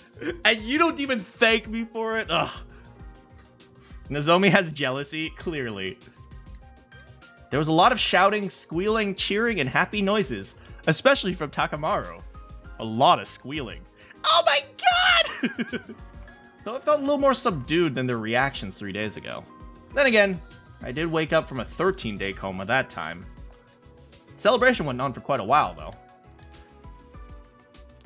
and you don't even thank me for it? Ugh. Nozomi has jealousy, clearly. There was a lot of shouting, squealing, cheering, and happy noises, especially from Takamaru. A lot of squealing. Oh my god! Though it felt a little more subdued than their reactions 3 days ago. Then again, I did wake up from a 13-day coma that time. Celebration went on for quite a while, though.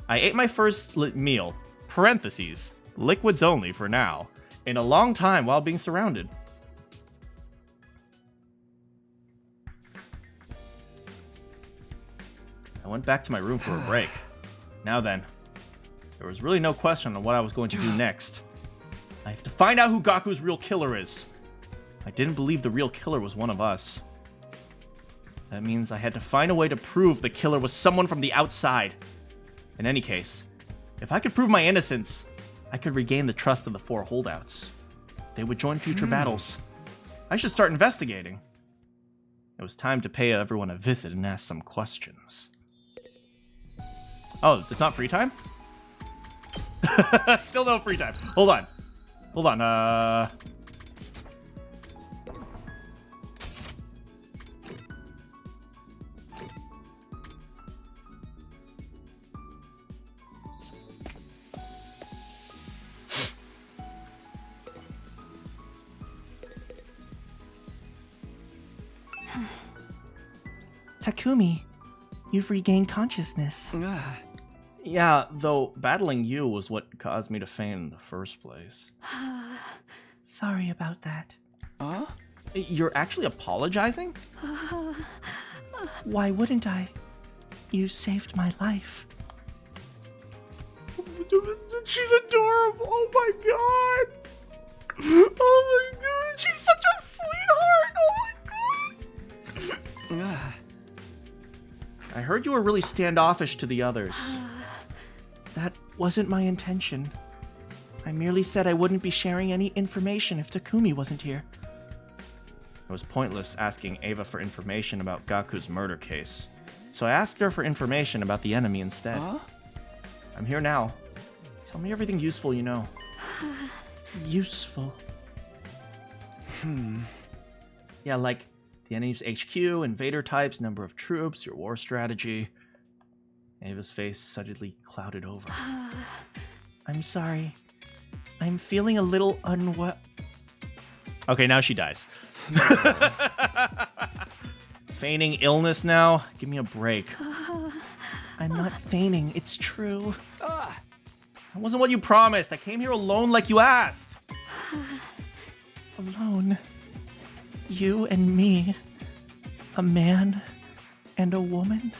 I ate my first meal, parentheses, liquids only for now, in a long time while being surrounded. I went back to my room for a break. Now then, there was really no question on what I was going to do next. I have to find out who Gaku's real killer is. I didn't believe the real killer was one of us. That means I had to find a way to prove the killer was someone from the outside. In any case, if I could prove my innocence, I could regain the trust of the 4 holdouts. They would join future battles. I should start investigating. It was time to pay everyone a visit and ask some questions. Oh, it's not free time? Still no free time. Hold on. Takumi, you've regained consciousness. Yeah, though battling you was what caused me to faint in the first place. Sorry about that. Huh? You're actually apologizing? Why wouldn't I? You saved my life. She's adorable. Oh my god. Oh my god. She's such a sweetheart. Oh my god. I heard you were really standoffish to the others. That wasn't my intention. I merely said I wouldn't be sharing any information if Takumi wasn't here. It was pointless asking Ava for information about Gaku's murder case, so I asked her for information about the enemy instead. Huh? I'm here now. Tell me everything useful you know. Useful? Yeah, like the enemy's HQ, invader types, number of troops, your war strategy. Ava's face suddenly clouded over. I'm sorry. I'm feeling a little unwell. Okay, now she dies. Feigning illness now? Give me a break. I'm not feigning, it's true. That wasn't what you promised. I came here alone like you asked. Alone? You and me? A man and a woman?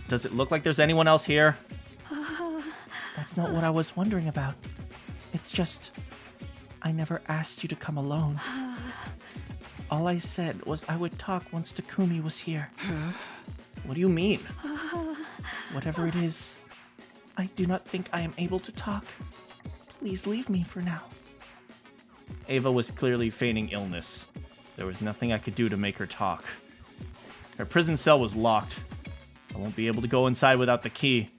Does it look like there's anyone else here? That's not what I was wondering about. It's just, I never asked you to come alone. All I said was I would talk once Takumi was here. What do you mean? Whatever it is, I do not think I am able to talk. Please leave me for now. Ava was clearly feigning illness. There was nothing I could do to make her talk. Her prison cell was locked. I won't be able to go inside without the key.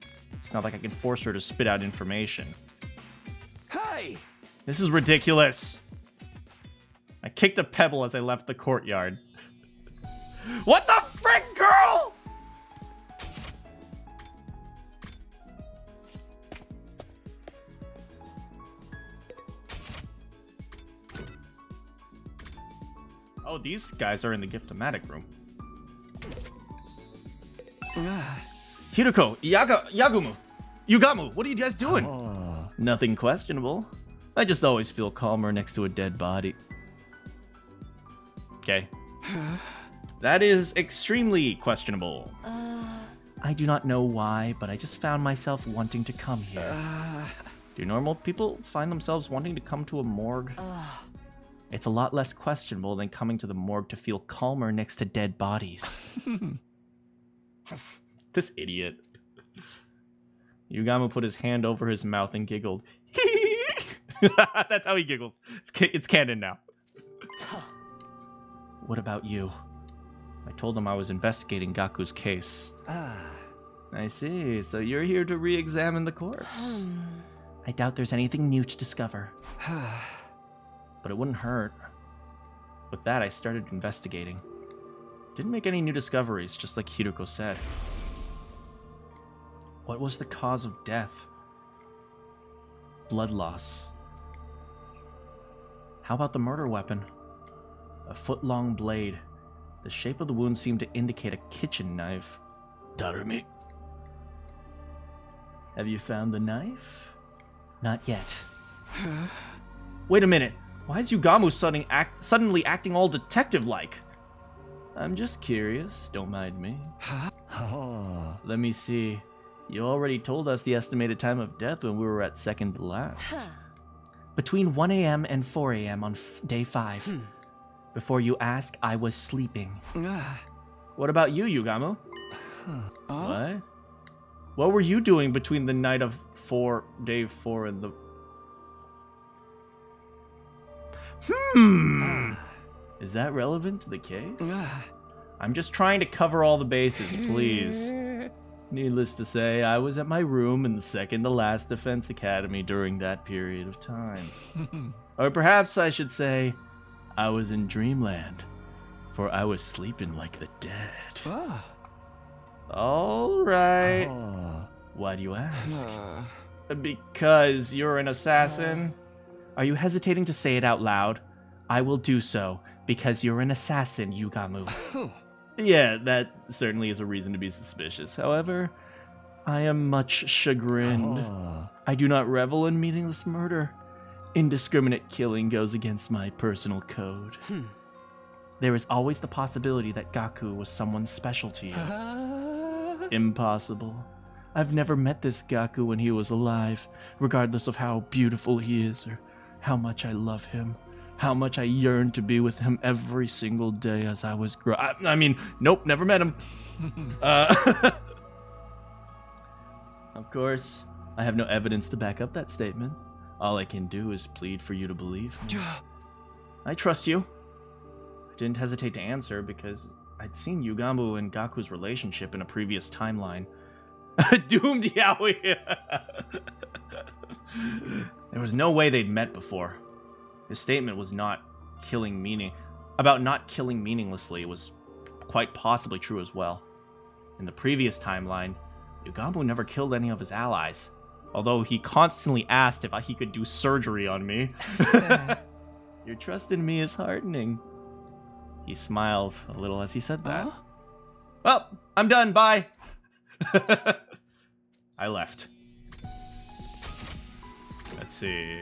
It's not like I can force her to spit out information. Hey! This is ridiculous. I kicked a pebble as I left the courtyard. What the frick, girl? Oh, these guys are in the gift-o-matic room. Hiruko, Yugamu, what are you guys doing? Nothing questionable. I just always feel calmer next to a dead body. Okay. That is extremely questionable. I do not know why, but I just found myself wanting to come here. Do normal people find themselves wanting to come to a morgue? It's a lot less questionable than coming to the morgue to feel calmer next to dead bodies. This idiot. Yugamu put his hand over his mouth and giggled. That's how he giggles. It's canon now. What about you? I told him I was investigating Gaku's case. I see. So you're here to re-examine the corpse. I doubt there's anything new to discover. But it wouldn't hurt. With that, I started investigating. Didn't make any new discoveries, just like Hiruko said. What was the cause of death? Blood loss. How about the murder weapon? A foot-long blade. The shape of the wound seemed to indicate a kitchen knife. Darumi. Have you found the knife? Not yet. Wait a minute. Why is Yugamu suddenly acting all detective-like? I'm just curious. Don't mind me. Let me see. You already told us the estimated time of death when we were at second to last. Between 1 a.m. and 4 a.m. on day 5. Before you ask, I was sleeping. What about you, Yugamu? What? What were you doing between the night of day 4 and the... Is that relevant to the case? I'm just trying to cover all the bases, please. Needless to say, I was at my room in the second to last Defense Academy during that period of time. Or perhaps I should say, I was in dreamland, for I was sleeping like the dead. All right. Why do you ask? Because you're an assassin? Are you hesitating to say it out loud? I will do so, because you're an assassin, Yugamu. Yeah, that certainly is a reason to be suspicious. However, I am much chagrined. I do not revel in meaningless murder. Indiscriminate killing goes against my personal code. There is always the possibility that Gaku was someone special to you. Impossible. I've never met this Gaku when he was alive, regardless of how beautiful he is or how much I love him. How much I yearned to be with him every single day as I was I mean, nope, never met him. Of course, I have no evidence to back up that statement. All I can do is plead for you to believe me. I trust you. I didn't hesitate to answer because I'd seen Yugamu and Gaku's relationship in a previous timeline. Doomed Yaoi! There was no way they'd met before. His statement was about not killing meaninglessly was quite possibly true as well. In the previous timeline, Yugamu never killed any of his allies, although he constantly asked if he could do surgery on me. Your trust in me is heartening. He smiled a little as he said that. Well, I'm done, bye. I left. Let's see.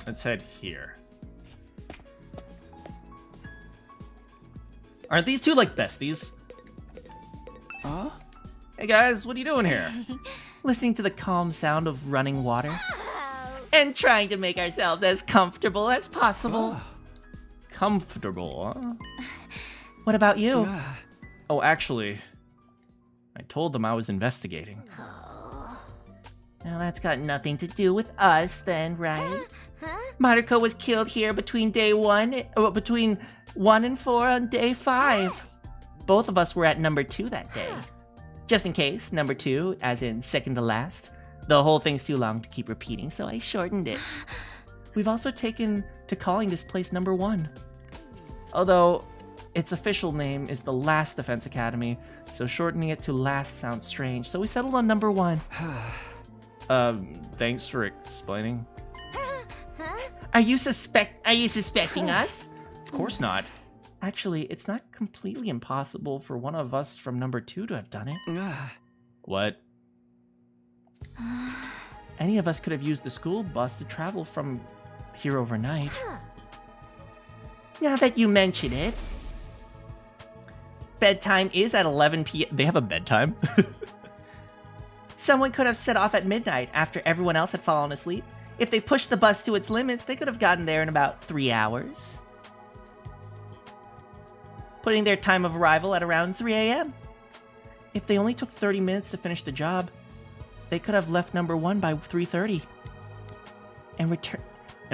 Let's head here. Aren't these two like besties? Hey guys, what are you doing here? Listening to the calm sound of running water. And trying to make ourselves as comfortable as possible. Comfortable, huh? What about you? Oh, actually, I told them I was investigating. Well, that's got nothing to do with us then, right? Maruko was killed here between between 1 and 4 on day 5. Both of us were at number 2 that day. Just in case, number 2, as in second to last. The whole thing's too long to keep repeating, so I shortened it. We've also taken to calling this place number 1. Although, its official name is the Last Defense Academy, so shortening it to last sounds strange, so we settled on number 1. Thanks for explaining. Are you suspecting us? Of course not. Actually, it's not completely impossible for one of us from number 2 to have done it. What? Any of us could have used the school bus to travel from here overnight. Now that you mention it, bedtime is at 11 p.m. They have a bedtime? Someone could have set off at midnight after everyone else had fallen asleep. If they pushed the bus to its limits, they could have gotten there in about 3 hours. Putting their time of arrival at around 3 a.m. If they only took 30 minutes to finish the job, they could have left number 1 by 3:30. And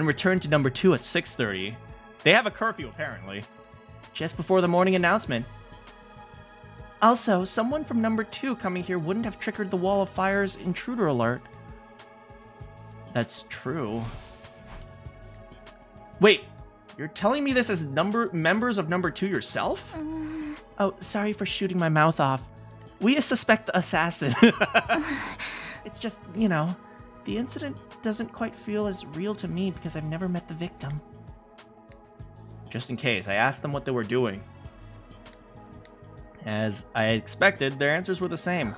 returned to number 2 at 6:30. They have a curfew, apparently. Just before the morning announcement. Also, someone from number 2 coming here wouldn't have triggered the wall of fire's intruder alert. That's true. Wait, you're telling me this is members of number 2 yourself? Oh, sorry for shooting my mouth off. We suspect the assassin. It's just, you know, the incident doesn't quite feel as real to me because I've never met the victim. Just in case, I asked them what they were doing. As I expected, their answers were the same.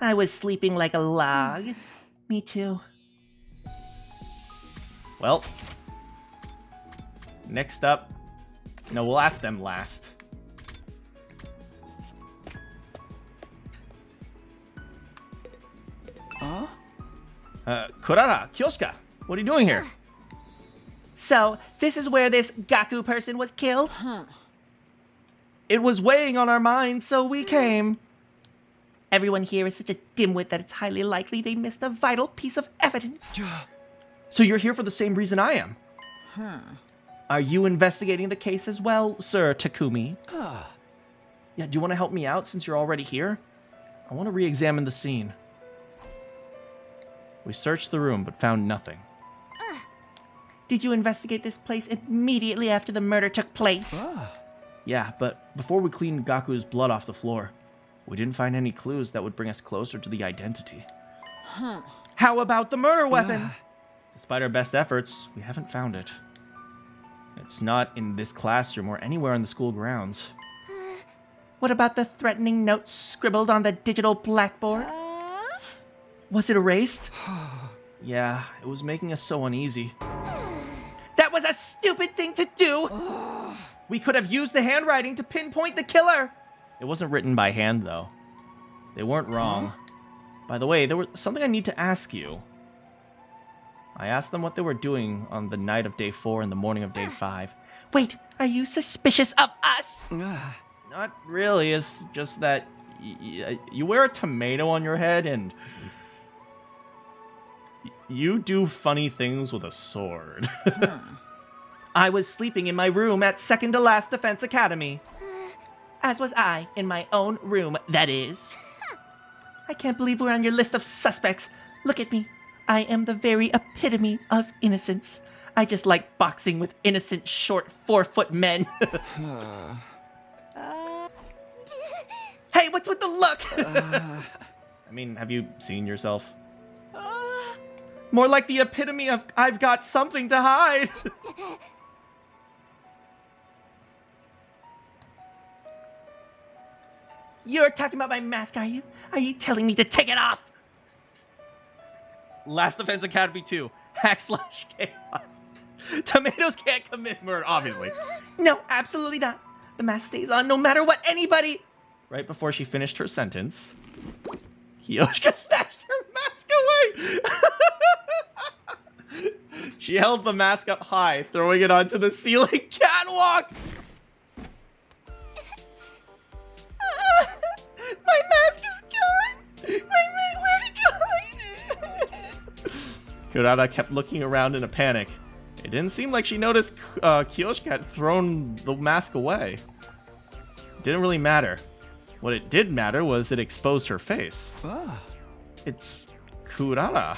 I was sleeping like a log. Me too. Well, next up... No, we'll ask them last. Kurara, Kyoshika, what are you doing here? So, this is where this Gaku person was killed? It was weighing on our minds, so we came. Everyone here is such a dimwit that it's highly likely they missed a vital piece of evidence. So you're here for the same reason I am? Are you investigating the case as well, Sir Takumi? Yeah, do you want to help me out since you're already here? I want to re-examine the scene. We searched the room, but found nothing. Did you investigate this place immediately after the murder took place? Yeah, but before we cleaned Gaku's blood off the floor, we didn't find any clues that would bring us closer to the identity. How about the murder weapon? Despite our best efforts, we haven't found it. It's not in this classroom or anywhere on the school grounds. What about the threatening notes scribbled on the digital blackboard? Was it erased? Yeah, it was making us so uneasy. That was a stupid thing to do! We could have used the handwriting to pinpoint the killer! It wasn't written by hand, though. They weren't wrong. By the way, there was something I need to ask you. I asked them what they were doing on the night of day 4 and the morning of day 5. Wait, are you suspicious of us? Not really, it's just that you wear a tomato on your head and... You do funny things with a sword. I was sleeping in my room at second to last Defense Academy. As was I, in my own room, that is. I can't believe we're on your list of suspects. Look at me. I am the very epitome of innocence. I just like boxing with innocent, short, 4-foot men. Hey, what's with the look? I mean, have you seen yourself? More like the epitome of I've got something to hide. You're talking about my mask, are you? Are you telling me to take it off? Last Defense Academy 2. /chaos. Tomatoes can't commit murder, obviously. No, absolutely not. The mask stays on no matter what anybody... Right before she finished her sentence, Kyoshika snatched her mask away. She held the mask up high, throwing it onto the ceiling catwalk. My mask is gone. Where did you hide it? Kurara kept looking around in a panic. It didn't seem like she noticed Kyoshika had thrown the mask away. It didn't really matter. What it did matter was it exposed her face. It's Kurara.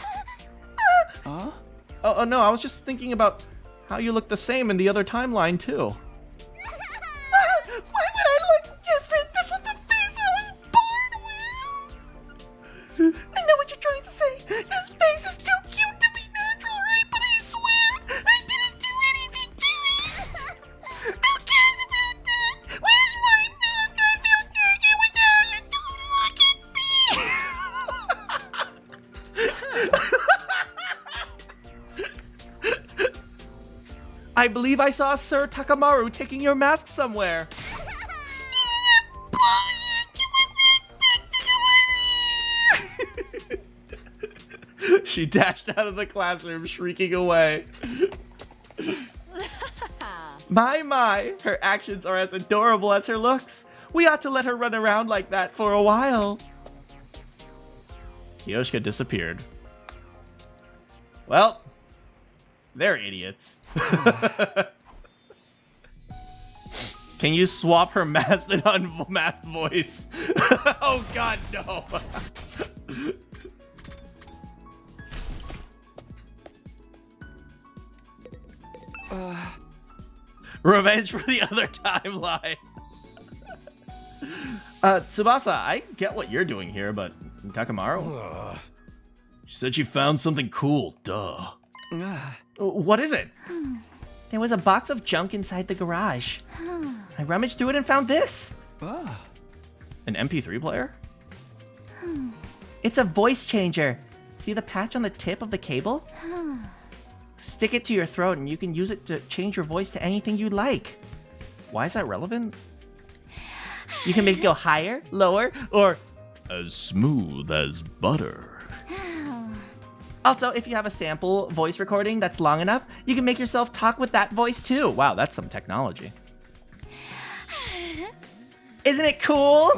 Oh, no, I was just thinking about how you look the same in the other timeline, too. Why would I look different? This was the face I was born with. I know what you're trying to say. This face is too cute to be natural, right? But I swear, I believe I saw Sir Takamaru taking your mask somewhere. She dashed out of the classroom, shrieking away. My, her actions are as adorable as her looks. We ought to let her run around like that for a while. Kiyoshika disappeared. Well, they're idiots. Can you swap her masked and unmasked voice? Oh god, no. Revenge for the other timeline. Tsubasa, I get what you're doing here, but Takamaru? She said she found something cool, duh. What is it? There was a box of junk inside the garage. I rummaged through it and found this. An MP3 player? It's a voice changer. See the patch on the tip of the cable? Stick it to your throat and you can use it to change your voice to anything you like. Why is that relevant? You can make it go higher, lower, or as smooth as butter. Also, if you have a sample voice recording that's long enough, you can make yourself talk with that voice too. Wow, that's some technology. Isn't it cool?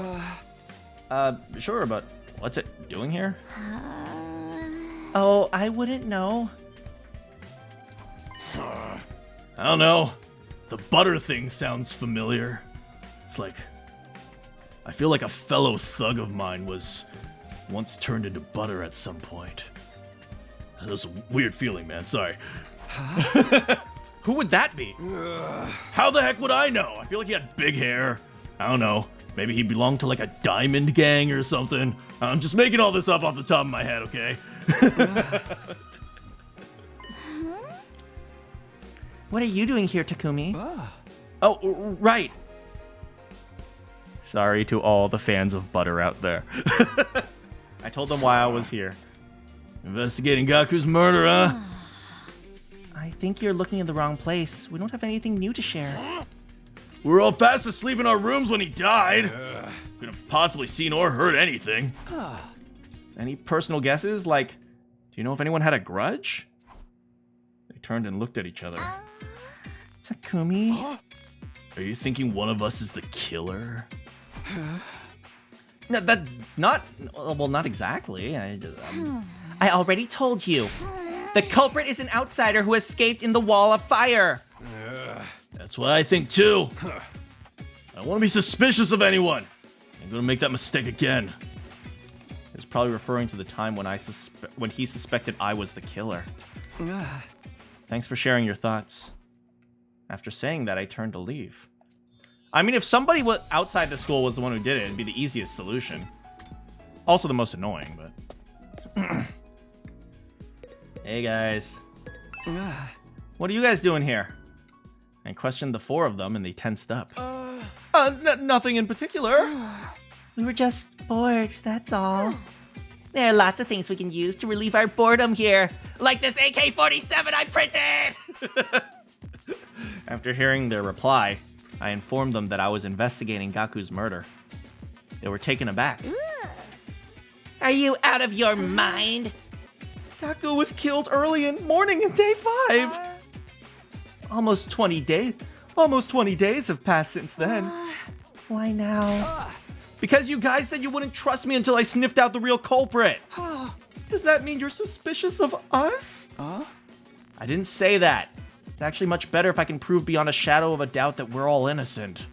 Sure, but what's it doing here? Oh, I wouldn't know. I don't know. The butter thing sounds familiar. It's like, I feel like a fellow thug of mine was once turned into butter at some point. That was a weird feeling, man. Sorry. Who would that be? How the heck would I know? I feel like he had big hair. I don't know. Maybe he belonged to like a diamond gang or something. I'm just making all this up off the top of my head, okay? What are you doing here, Takumi? Oh, right. Sorry to all the fans of butter out there. I told them why I was here. Investigating Gaku's murder, huh? I think you're looking in the wrong place. We don't have anything new to share. We were all fast asleep in our rooms when he died. Couldn't have possibly seen or heard anything. Any personal guesses? Like, do you know if anyone had a grudge? They turned and looked at each other. Takumi? Are you thinking one of us is the killer? No, that's not... Well, not exactly. I already told you. The culprit is an outsider who escaped in the wall of fire. That's what I think too. I don't want to be suspicious of anyone. I'm gonna make that mistake again. He was probably referring to the time when he suspected I was the killer. Thanks for sharing your thoughts. After saying that, I turned to leave. I mean, if somebody outside the school was the one who did it, it'd be the easiest solution. Also the most annoying, but... Hey, guys. What are you guys doing here? I questioned the four of them, and they tensed up. Nothing in particular. We were just bored, that's all. There are lots of things we can use to relieve our boredom here. Like this AK-47 I printed! After hearing their reply, I informed them that I was investigating Gaku's murder. They were taken aback. Are you out of your mind? Gaku was killed early in morning in day 5. Almost 20 days have passed since then. Why now? Because you guys said you wouldn't trust me until I sniffed out the real culprit. Does that mean you're suspicious of us? I didn't say that. It's actually much better if I can prove beyond a shadow of a doubt that we're all innocent.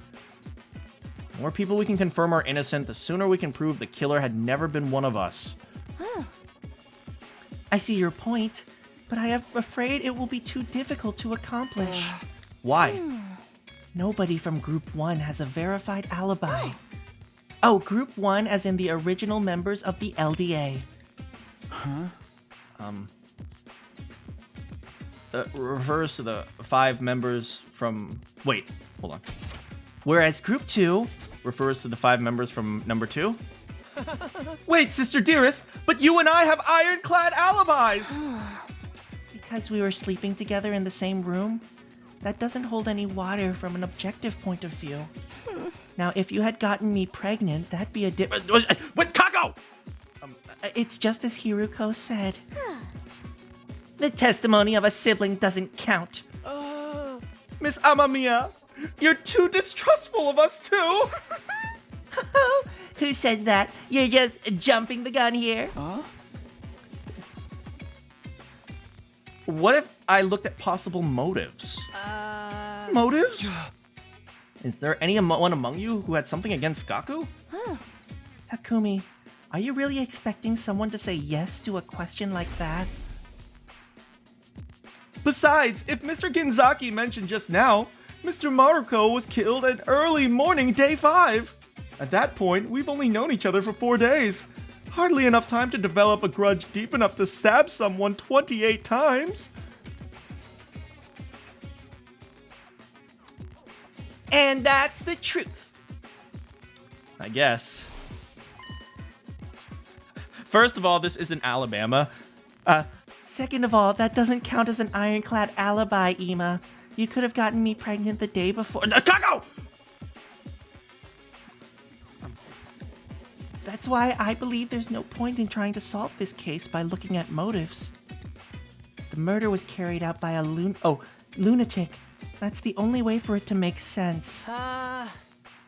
The more people we can confirm are innocent, the sooner we can prove the killer had never been one of us. I see your point, but I am afraid it will be too difficult to accomplish. Why? Nobody from Group 1 has a verified alibi. Oh, Group 1 as in the original members of the LDA. Refers to the 5 members from... Wait, hold on. Whereas Group 2 refers to the 5 members from number 2? Wait, Sister Dearest, but you and I have ironclad alibis! Because we were sleeping together in the same room? that doesn't hold any water from an objective point of view. Now, if you had gotten me pregnant, that'd be a different... With Kako! It's just as Hiruko said. The testimony of a sibling doesn't count. Miss Amamiya, you're too distrustful of us too! Who said that? You're just jumping the gun here. What if I looked at possible motives? Motives? Is there anyone among you who had something against Gaku? Takumi, are you really expecting someone to say yes to a question like that? Besides, if Mr. Ginzaki mentioned just now, Mr. Maruko was killed at early morning day 5. At that point, we've only known each other for 4 days. Hardly enough time to develop a grudge deep enough to stab someone 28 times. And that's the truth. I guess. First of all, this isn't Alabama. Second of all, that doesn't count as an ironclad alibi, Ima. You could have gotten me pregnant the day before. Kako! That's why I believe there's no point in trying to solve this case by looking at motives. The murder was carried out by a lunatic. That's the only way for it to make sense.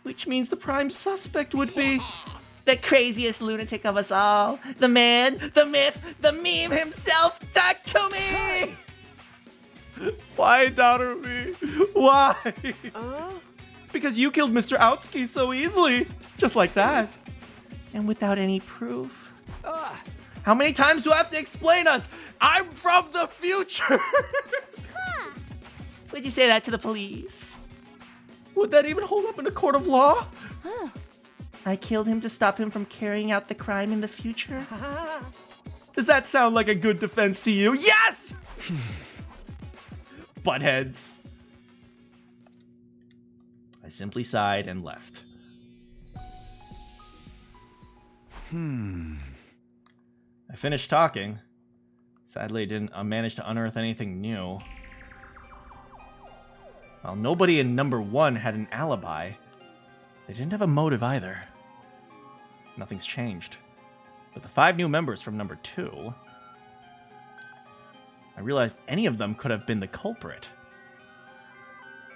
Which means the prime suspect would be... The craziest lunatic of us all. The man, the myth, the meme himself, Takumi! Why, Darubi? Why? Because you killed Mr. Aotsuki so easily. Just like that. And without any proof. How many times do I have to explain us? I'm from the future! Would you say that to the police? Would that even hold up in a court of law? I killed him to stop him from carrying out the crime in the future. Does that sound like a good defense to you? Yes! Buttheads. I simply sighed and left. I finished talking. Sadly, didn't manage to unearth anything new. While nobody in number 1 had an alibi, they didn't have a motive either. Nothing's changed. But the 5 new members from number 2, I realized any of them could have been the culprit.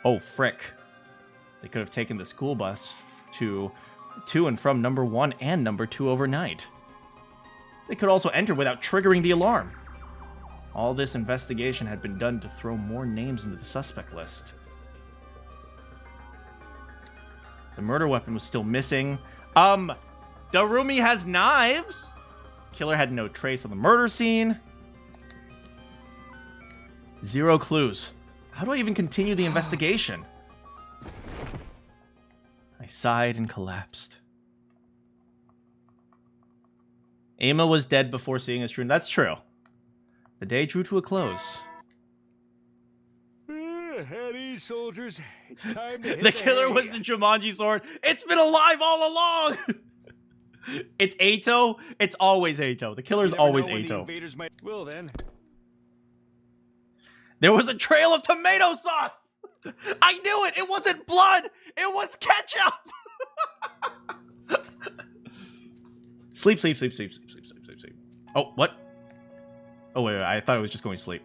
Oh, frick. They could have taken the school bus to and from number 1 and number 2 overnight. They could also enter without triggering the alarm. All this investigation had been done to throw more names into the suspect list. The murder weapon was still missing. Darumi has knives. Killer had no trace on the murder scene. 0 clues. How do I even continue the investigation? I sighed and collapsed. Ama was dead before seeing his true. That's true. The day drew to a close. Heady soldiers, it's time to hit the killer was the Jumanji sword. It's been alive all along. It's Ato. It's always Ato. The killer's always Ato. The invaders might... Well then. There was a trail of tomato sauce. I knew it. It wasn't blood. It was ketchup. Sleep. Oh, what? Oh, wait. I thought it was just going to sleep.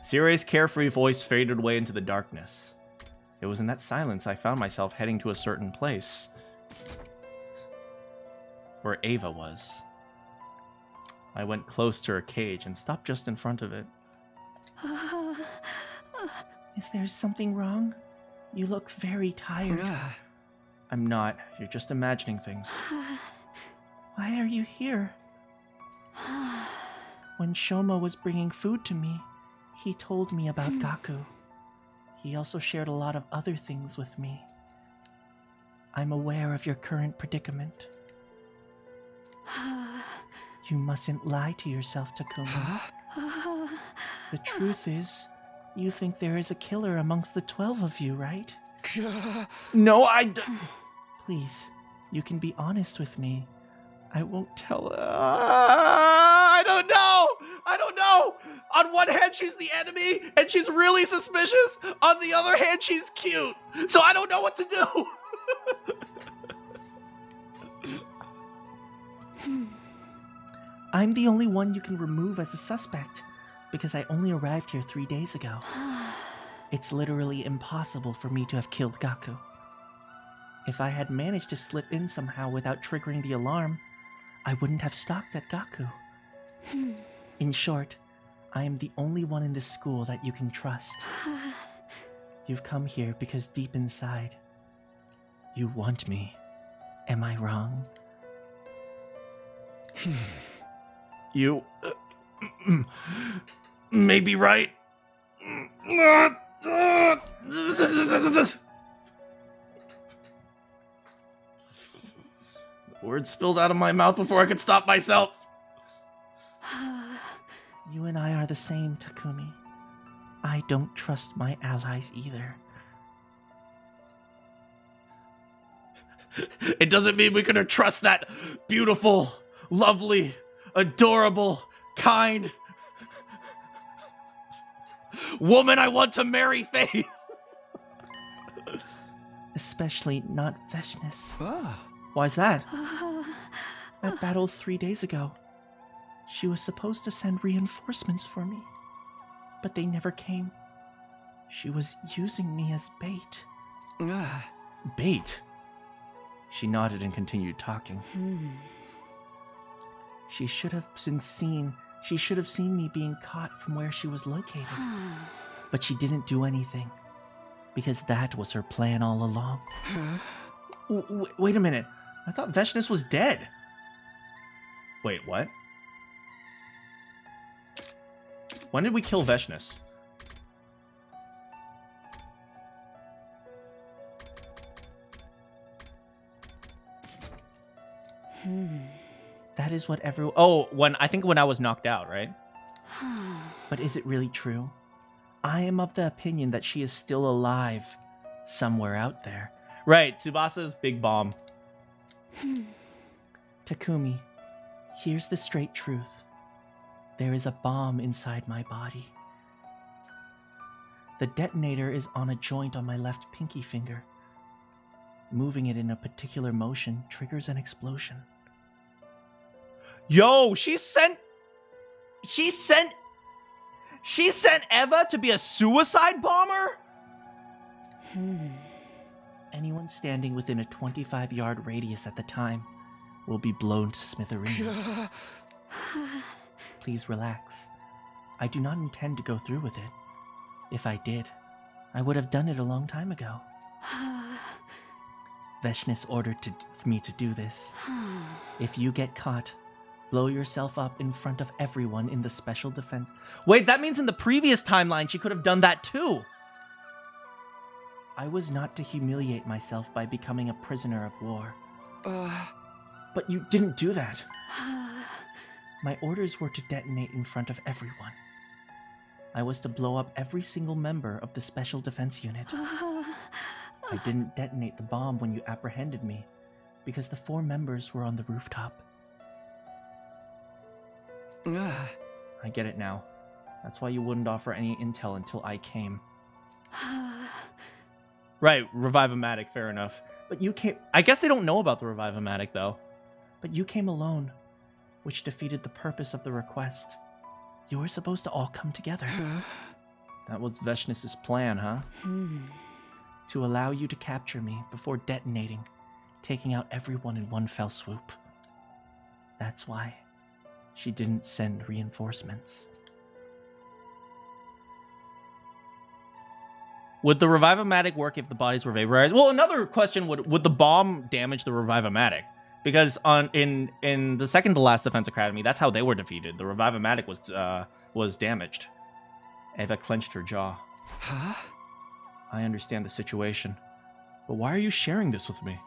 Sirei's carefree voice faded away into the darkness. It was in that silence I found myself heading to a certain place. Where Ava was. I went close to her cage and stopped just in front of it. Is there something wrong? You look very tired. I'm not. You're just imagining things. Why are you here? When Shoma was bringing food to me, he told me about Gaku. He also shared a lot of other things with me. I'm aware of your current predicament. You mustn't lie to yourself, Takumi. The truth is, you think there is a killer amongst the 12 of you, right? No, Please, you can be honest with me. I won't tell... I don't know! I don't know. On one hand, she's the enemy, and she's really suspicious. On the other hand, she's cute. So I don't know what to do. I'm the only one you can remove as a suspect, because I only arrived here 3 days ago. It's literally impossible for me to have killed Gaku. If I had managed to slip in somehow without triggering the alarm, I wouldn't have stalked at Gaku. In short, I am the only one in this school that you can trust. You've come here because deep inside, you want me. Am I wrong? You may be right. Words spilled out of my mouth before I could stop myself. You and I are the same, Takumi. I don't trust my allies either. It doesn't mean we can trust that beautiful, lovely, adorable, kind woman I want to marry face. Especially not Veshness. Why's that? That battle 3 days ago. She was supposed to send reinforcements for me, but they never came. She was using me as bait. Bait? She nodded and continued talking. She should have been seen. She should have seen me being caught from where she was located. But she didn't do anything, because that was her plan all along. Wait a minute. I thought Veshness was dead. Wait, what? When did we kill Veshness? That is what everyone... Oh, I think when I was knocked out, right? But is it really true? I am of the opinion that she is still alive somewhere out there. Right, Tsubasa's big bomb. Takumi, here's the straight truth. There is a bomb inside my body. The detonator is on a joint on my left pinky finger. Moving it in a particular motion triggers an explosion. Yo, she sent Eva to be a suicide bomber? Anyone standing within a 25-yard radius at the time will be blown to smithereens. Please relax. I do not intend to go through with it. If I did, I would have done it a long time ago. Veshness ordered me to do this. If you get caught, blow yourself up in front of everyone in the special defense. Wait, that means in the previous timeline she could have done that too. I was not to humiliate myself by becoming a prisoner of war. But you didn't do that. My orders were to detonate in front of everyone. I was to blow up every single member of the Special Defense Unit. I didn't detonate the bomb when you apprehended me, because the 4 members were on the rooftop. I get it now. That's why you wouldn't offer any intel until I came. Right, Revive-O-Matic, fair enough. But you came... I guess they don't know about the Revive-O-Matic, though. But you came alone, which defeated the purpose of the request. You were supposed to all come together. That was Veshness's plan, huh? To allow you to capture me before detonating, taking out everyone in one fell swoop. That's why she didn't send reinforcements. Would the Revive-O-Matic work if the bodies were vaporized? Well, another question, would the bomb damage the Revive-O-Matic? Because in the second to last Defense Academy, that's how they were defeated. The Revive-O-Matic was damaged. Eva clenched her jaw. Huh? I understand the situation, but why are you sharing this with me?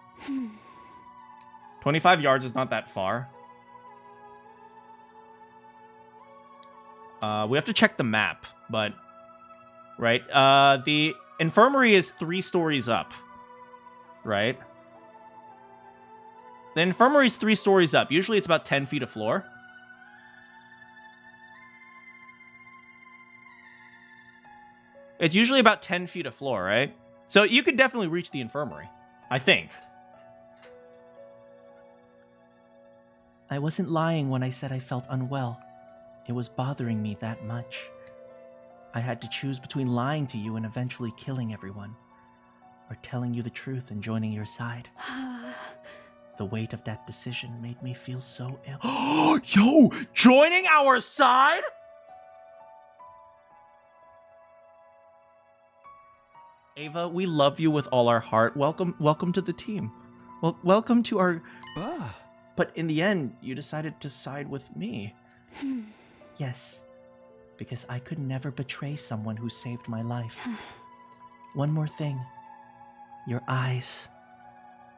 25 yards is not that far. We have to check the map, but... Right? The infirmary is 3 stories up. Right? The infirmary is 3 stories up. Usually it's about 10 feet of floor. It's usually about 10 feet of floor, right? So you could definitely reach the infirmary, I think. I wasn't lying when I said I felt unwell. It was bothering me that much. I had to choose between lying to you and eventually killing everyone, or telling you the truth and joining your side. The weight of that decision made me feel so ill. Yo, joining our side? Ava, we love you with all our heart. Welcome to the team. Well, welcome to our... But in the end, you decided to side with me. Yes, because I could never betray someone who saved my life. One more thing. Your eyes.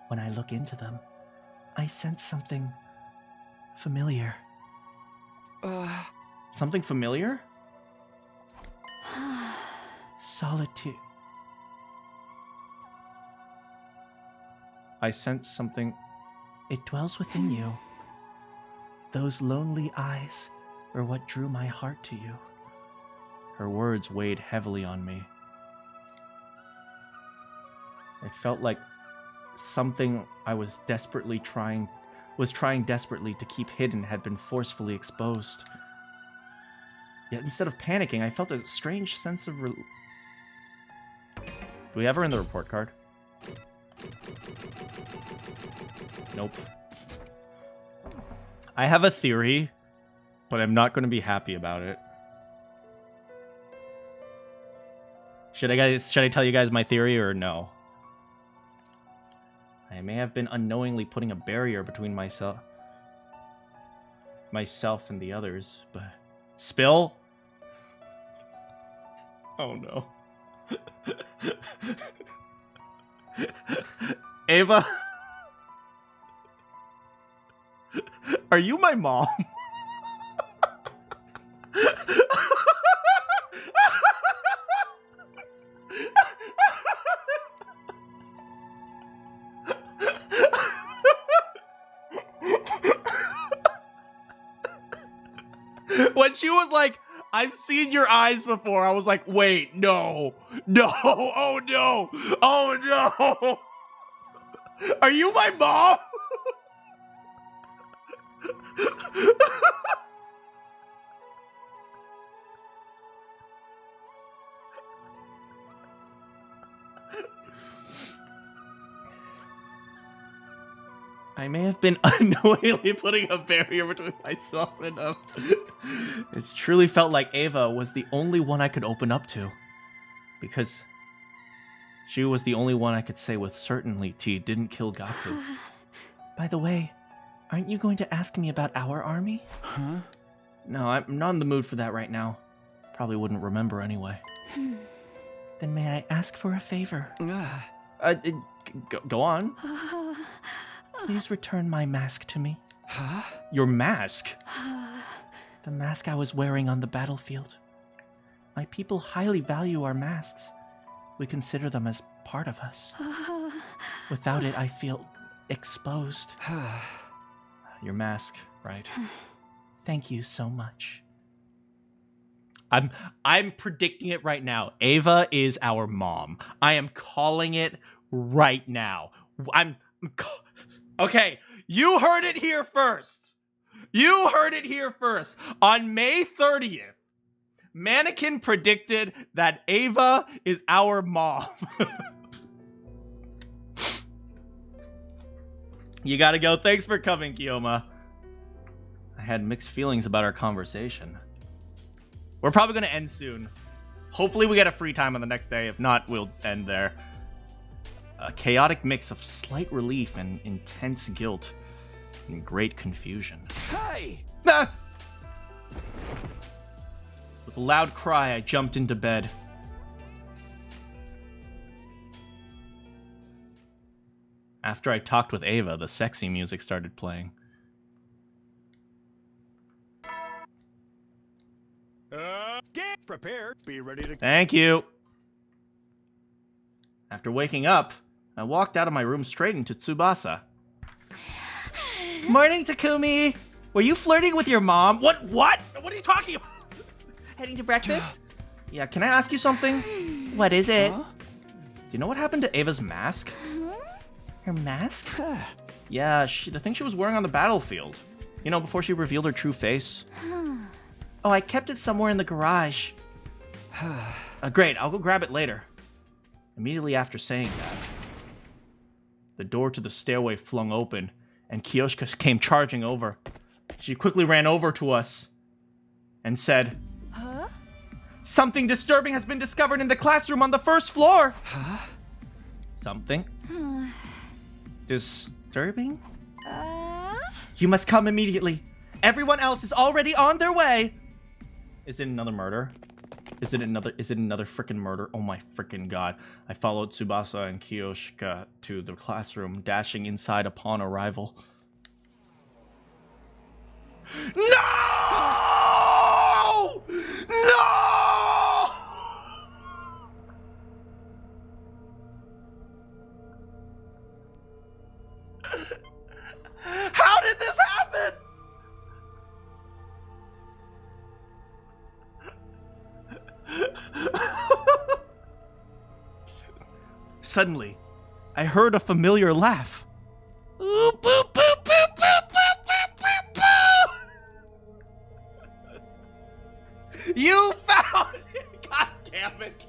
When I look into them, I sense something familiar. Something familiar? Solitude. I sense something... It dwells within you. Those lonely eyes are what drew my heart to you. Her words weighed heavily on me. It felt like something I was trying desperately to keep hidden had been forcefully exposed. Yet instead of panicking, I felt a strange sense of Do we have her in the report card? Nope. I have a theory, but I'm not going to be happy about it. Should I tell you guys my theory or no? I may have been unknowingly putting a barrier between myself and the others, but... Spill? Oh no. Ava? Are you my mom? When she was like, I've seen your eyes before, I was like, wait, no, oh no, oh no. Are you my mom? I may have been unknowingly putting a barrier between myself and them. It's truly felt like Ava was the only one I could open up to. Because she was the only one I could say with certainty didn't kill Gaku. By the way, aren't you going to ask me about our army? Huh? No, I'm not in the mood for that right now. Probably wouldn't remember anyway. Then may I ask for a favor? Go on. Please return my mask to me. Huh? Your mask? The mask I was wearing on the battlefield. My people highly value our masks. We consider them as part of us. Without it, I feel exposed. Your mask, right. Thank you so much. I'm predicting it right now. Ava is our mom. I am calling it right now. Okay, you heard it here first. You heard it here first. On May 30th, Manakyn predicted that Ava is our mom. You gotta go. Thanks for coming, Kiyoma. I had mixed feelings about our conversation. We're probably gonna end soon. Hopefully we get a free time on the next day. If not, we'll end there. A chaotic mix of slight relief and intense guilt and great confusion. Hey! Ah! With a loud cry, I jumped into bed. After I talked with Ava, the sexy music started playing. Get prepared. Be ready to... Thank you. After waking up, I walked out of my room straight into Tsubasa. Morning, Takumi! Were you flirting with your mom? What? What are you talking about? Heading to breakfast? Yeah, can I ask you something? What is it? Do you know what happened to Ava's mask? Her mask? Yeah, the thing she was wearing on the battlefield. You know, before she revealed her true face. Oh, I kept it somewhere in the garage. Great, I'll go grab it later. Immediately after saying that, the door to the stairway flung open, and Kiyoshika came charging over. She quickly ran over to us and said, Huh? Something disturbing has been discovered in the classroom on the first floor. Huh? Something? Disturbing? You must come immediately. Everyone else is already on their way. Is it another murder? Is it another freaking murder? Oh my freaking god. I followed Tsubasa and Kiyoshika to the classroom, dashing inside upon arrival. No! No! How did this happen? Suddenly, I heard a familiar laugh. Ooh, boo, boo, boo, boo, boo, boo, boo, boo. You found it! God damn it!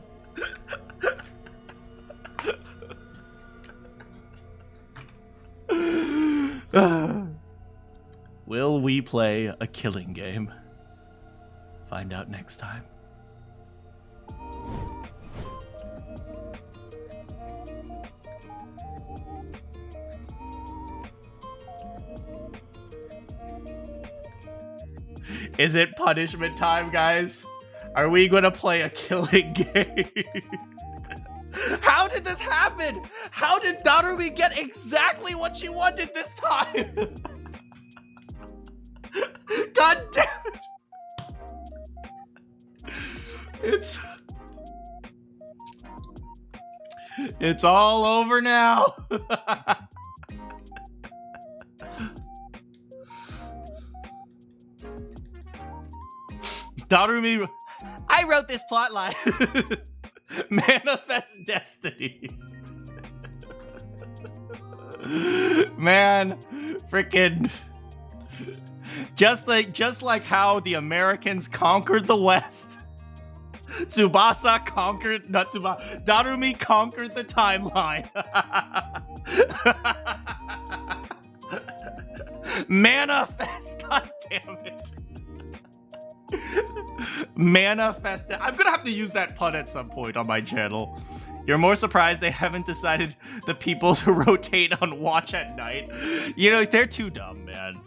Will we play a killing game? Find out next time. Is it punishment time, guys? Are we gonna play a killing game? How did this happen? How did Darumi get exactly what she wanted this time? God damn it. It's all over now. Darumi, I wrote this plotline. Manifest destiny. Man, freaking. Just like how the Americans conquered the West. Tsubasa conquered, Darumi conquered the timeline. Manifest, god damn it. Manifest. I'm gonna have to use that pun at some point on my channel. You're more surprised they haven't decided the people to rotate on watch at night. You know, they're too dumb, man.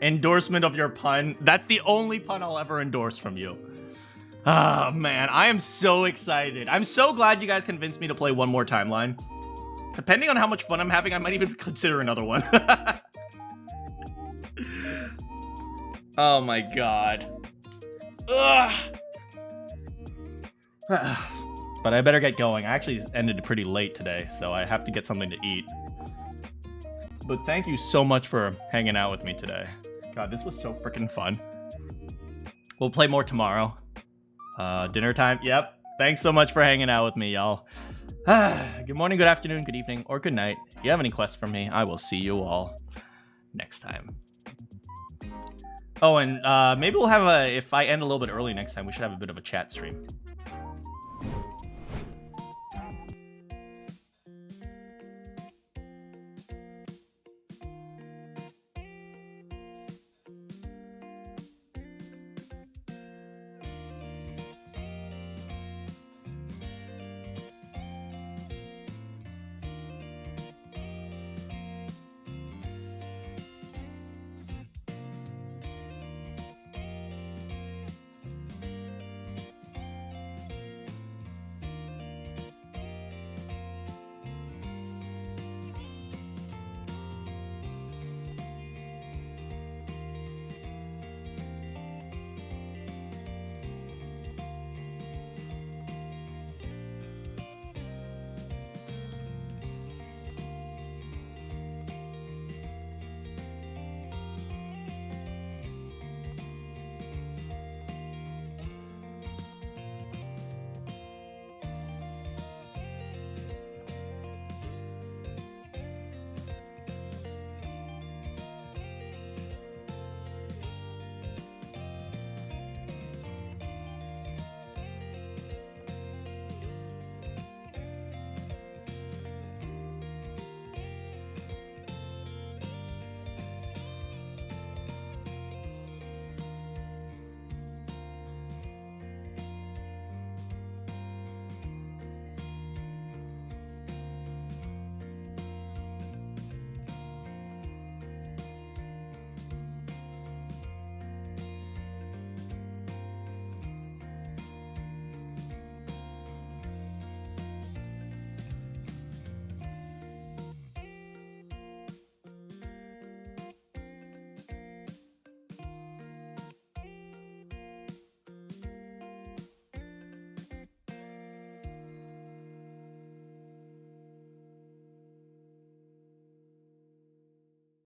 Endorsement of your pun. That's the only pun I'll ever endorse from you. Oh, man. I am so excited. I'm so glad you guys convinced me to play one more timeline. Depending on how much fun I'm having, I might even consider another one. Oh, my God. Ugh. But I better get going. I actually ended pretty late today, so I have to get something to eat. But thank you so much for hanging out with me today. God, this was so freaking fun. We'll play more tomorrow. Dinner time? Yep. Thanks so much for hanging out with me, y'all. Good morning, good afternoon, good evening, or good night. If you have any quests for me, I will see you all next time. Oh, and maybe we'll have if I end a little bit early next time, we should have a bit of a chat stream.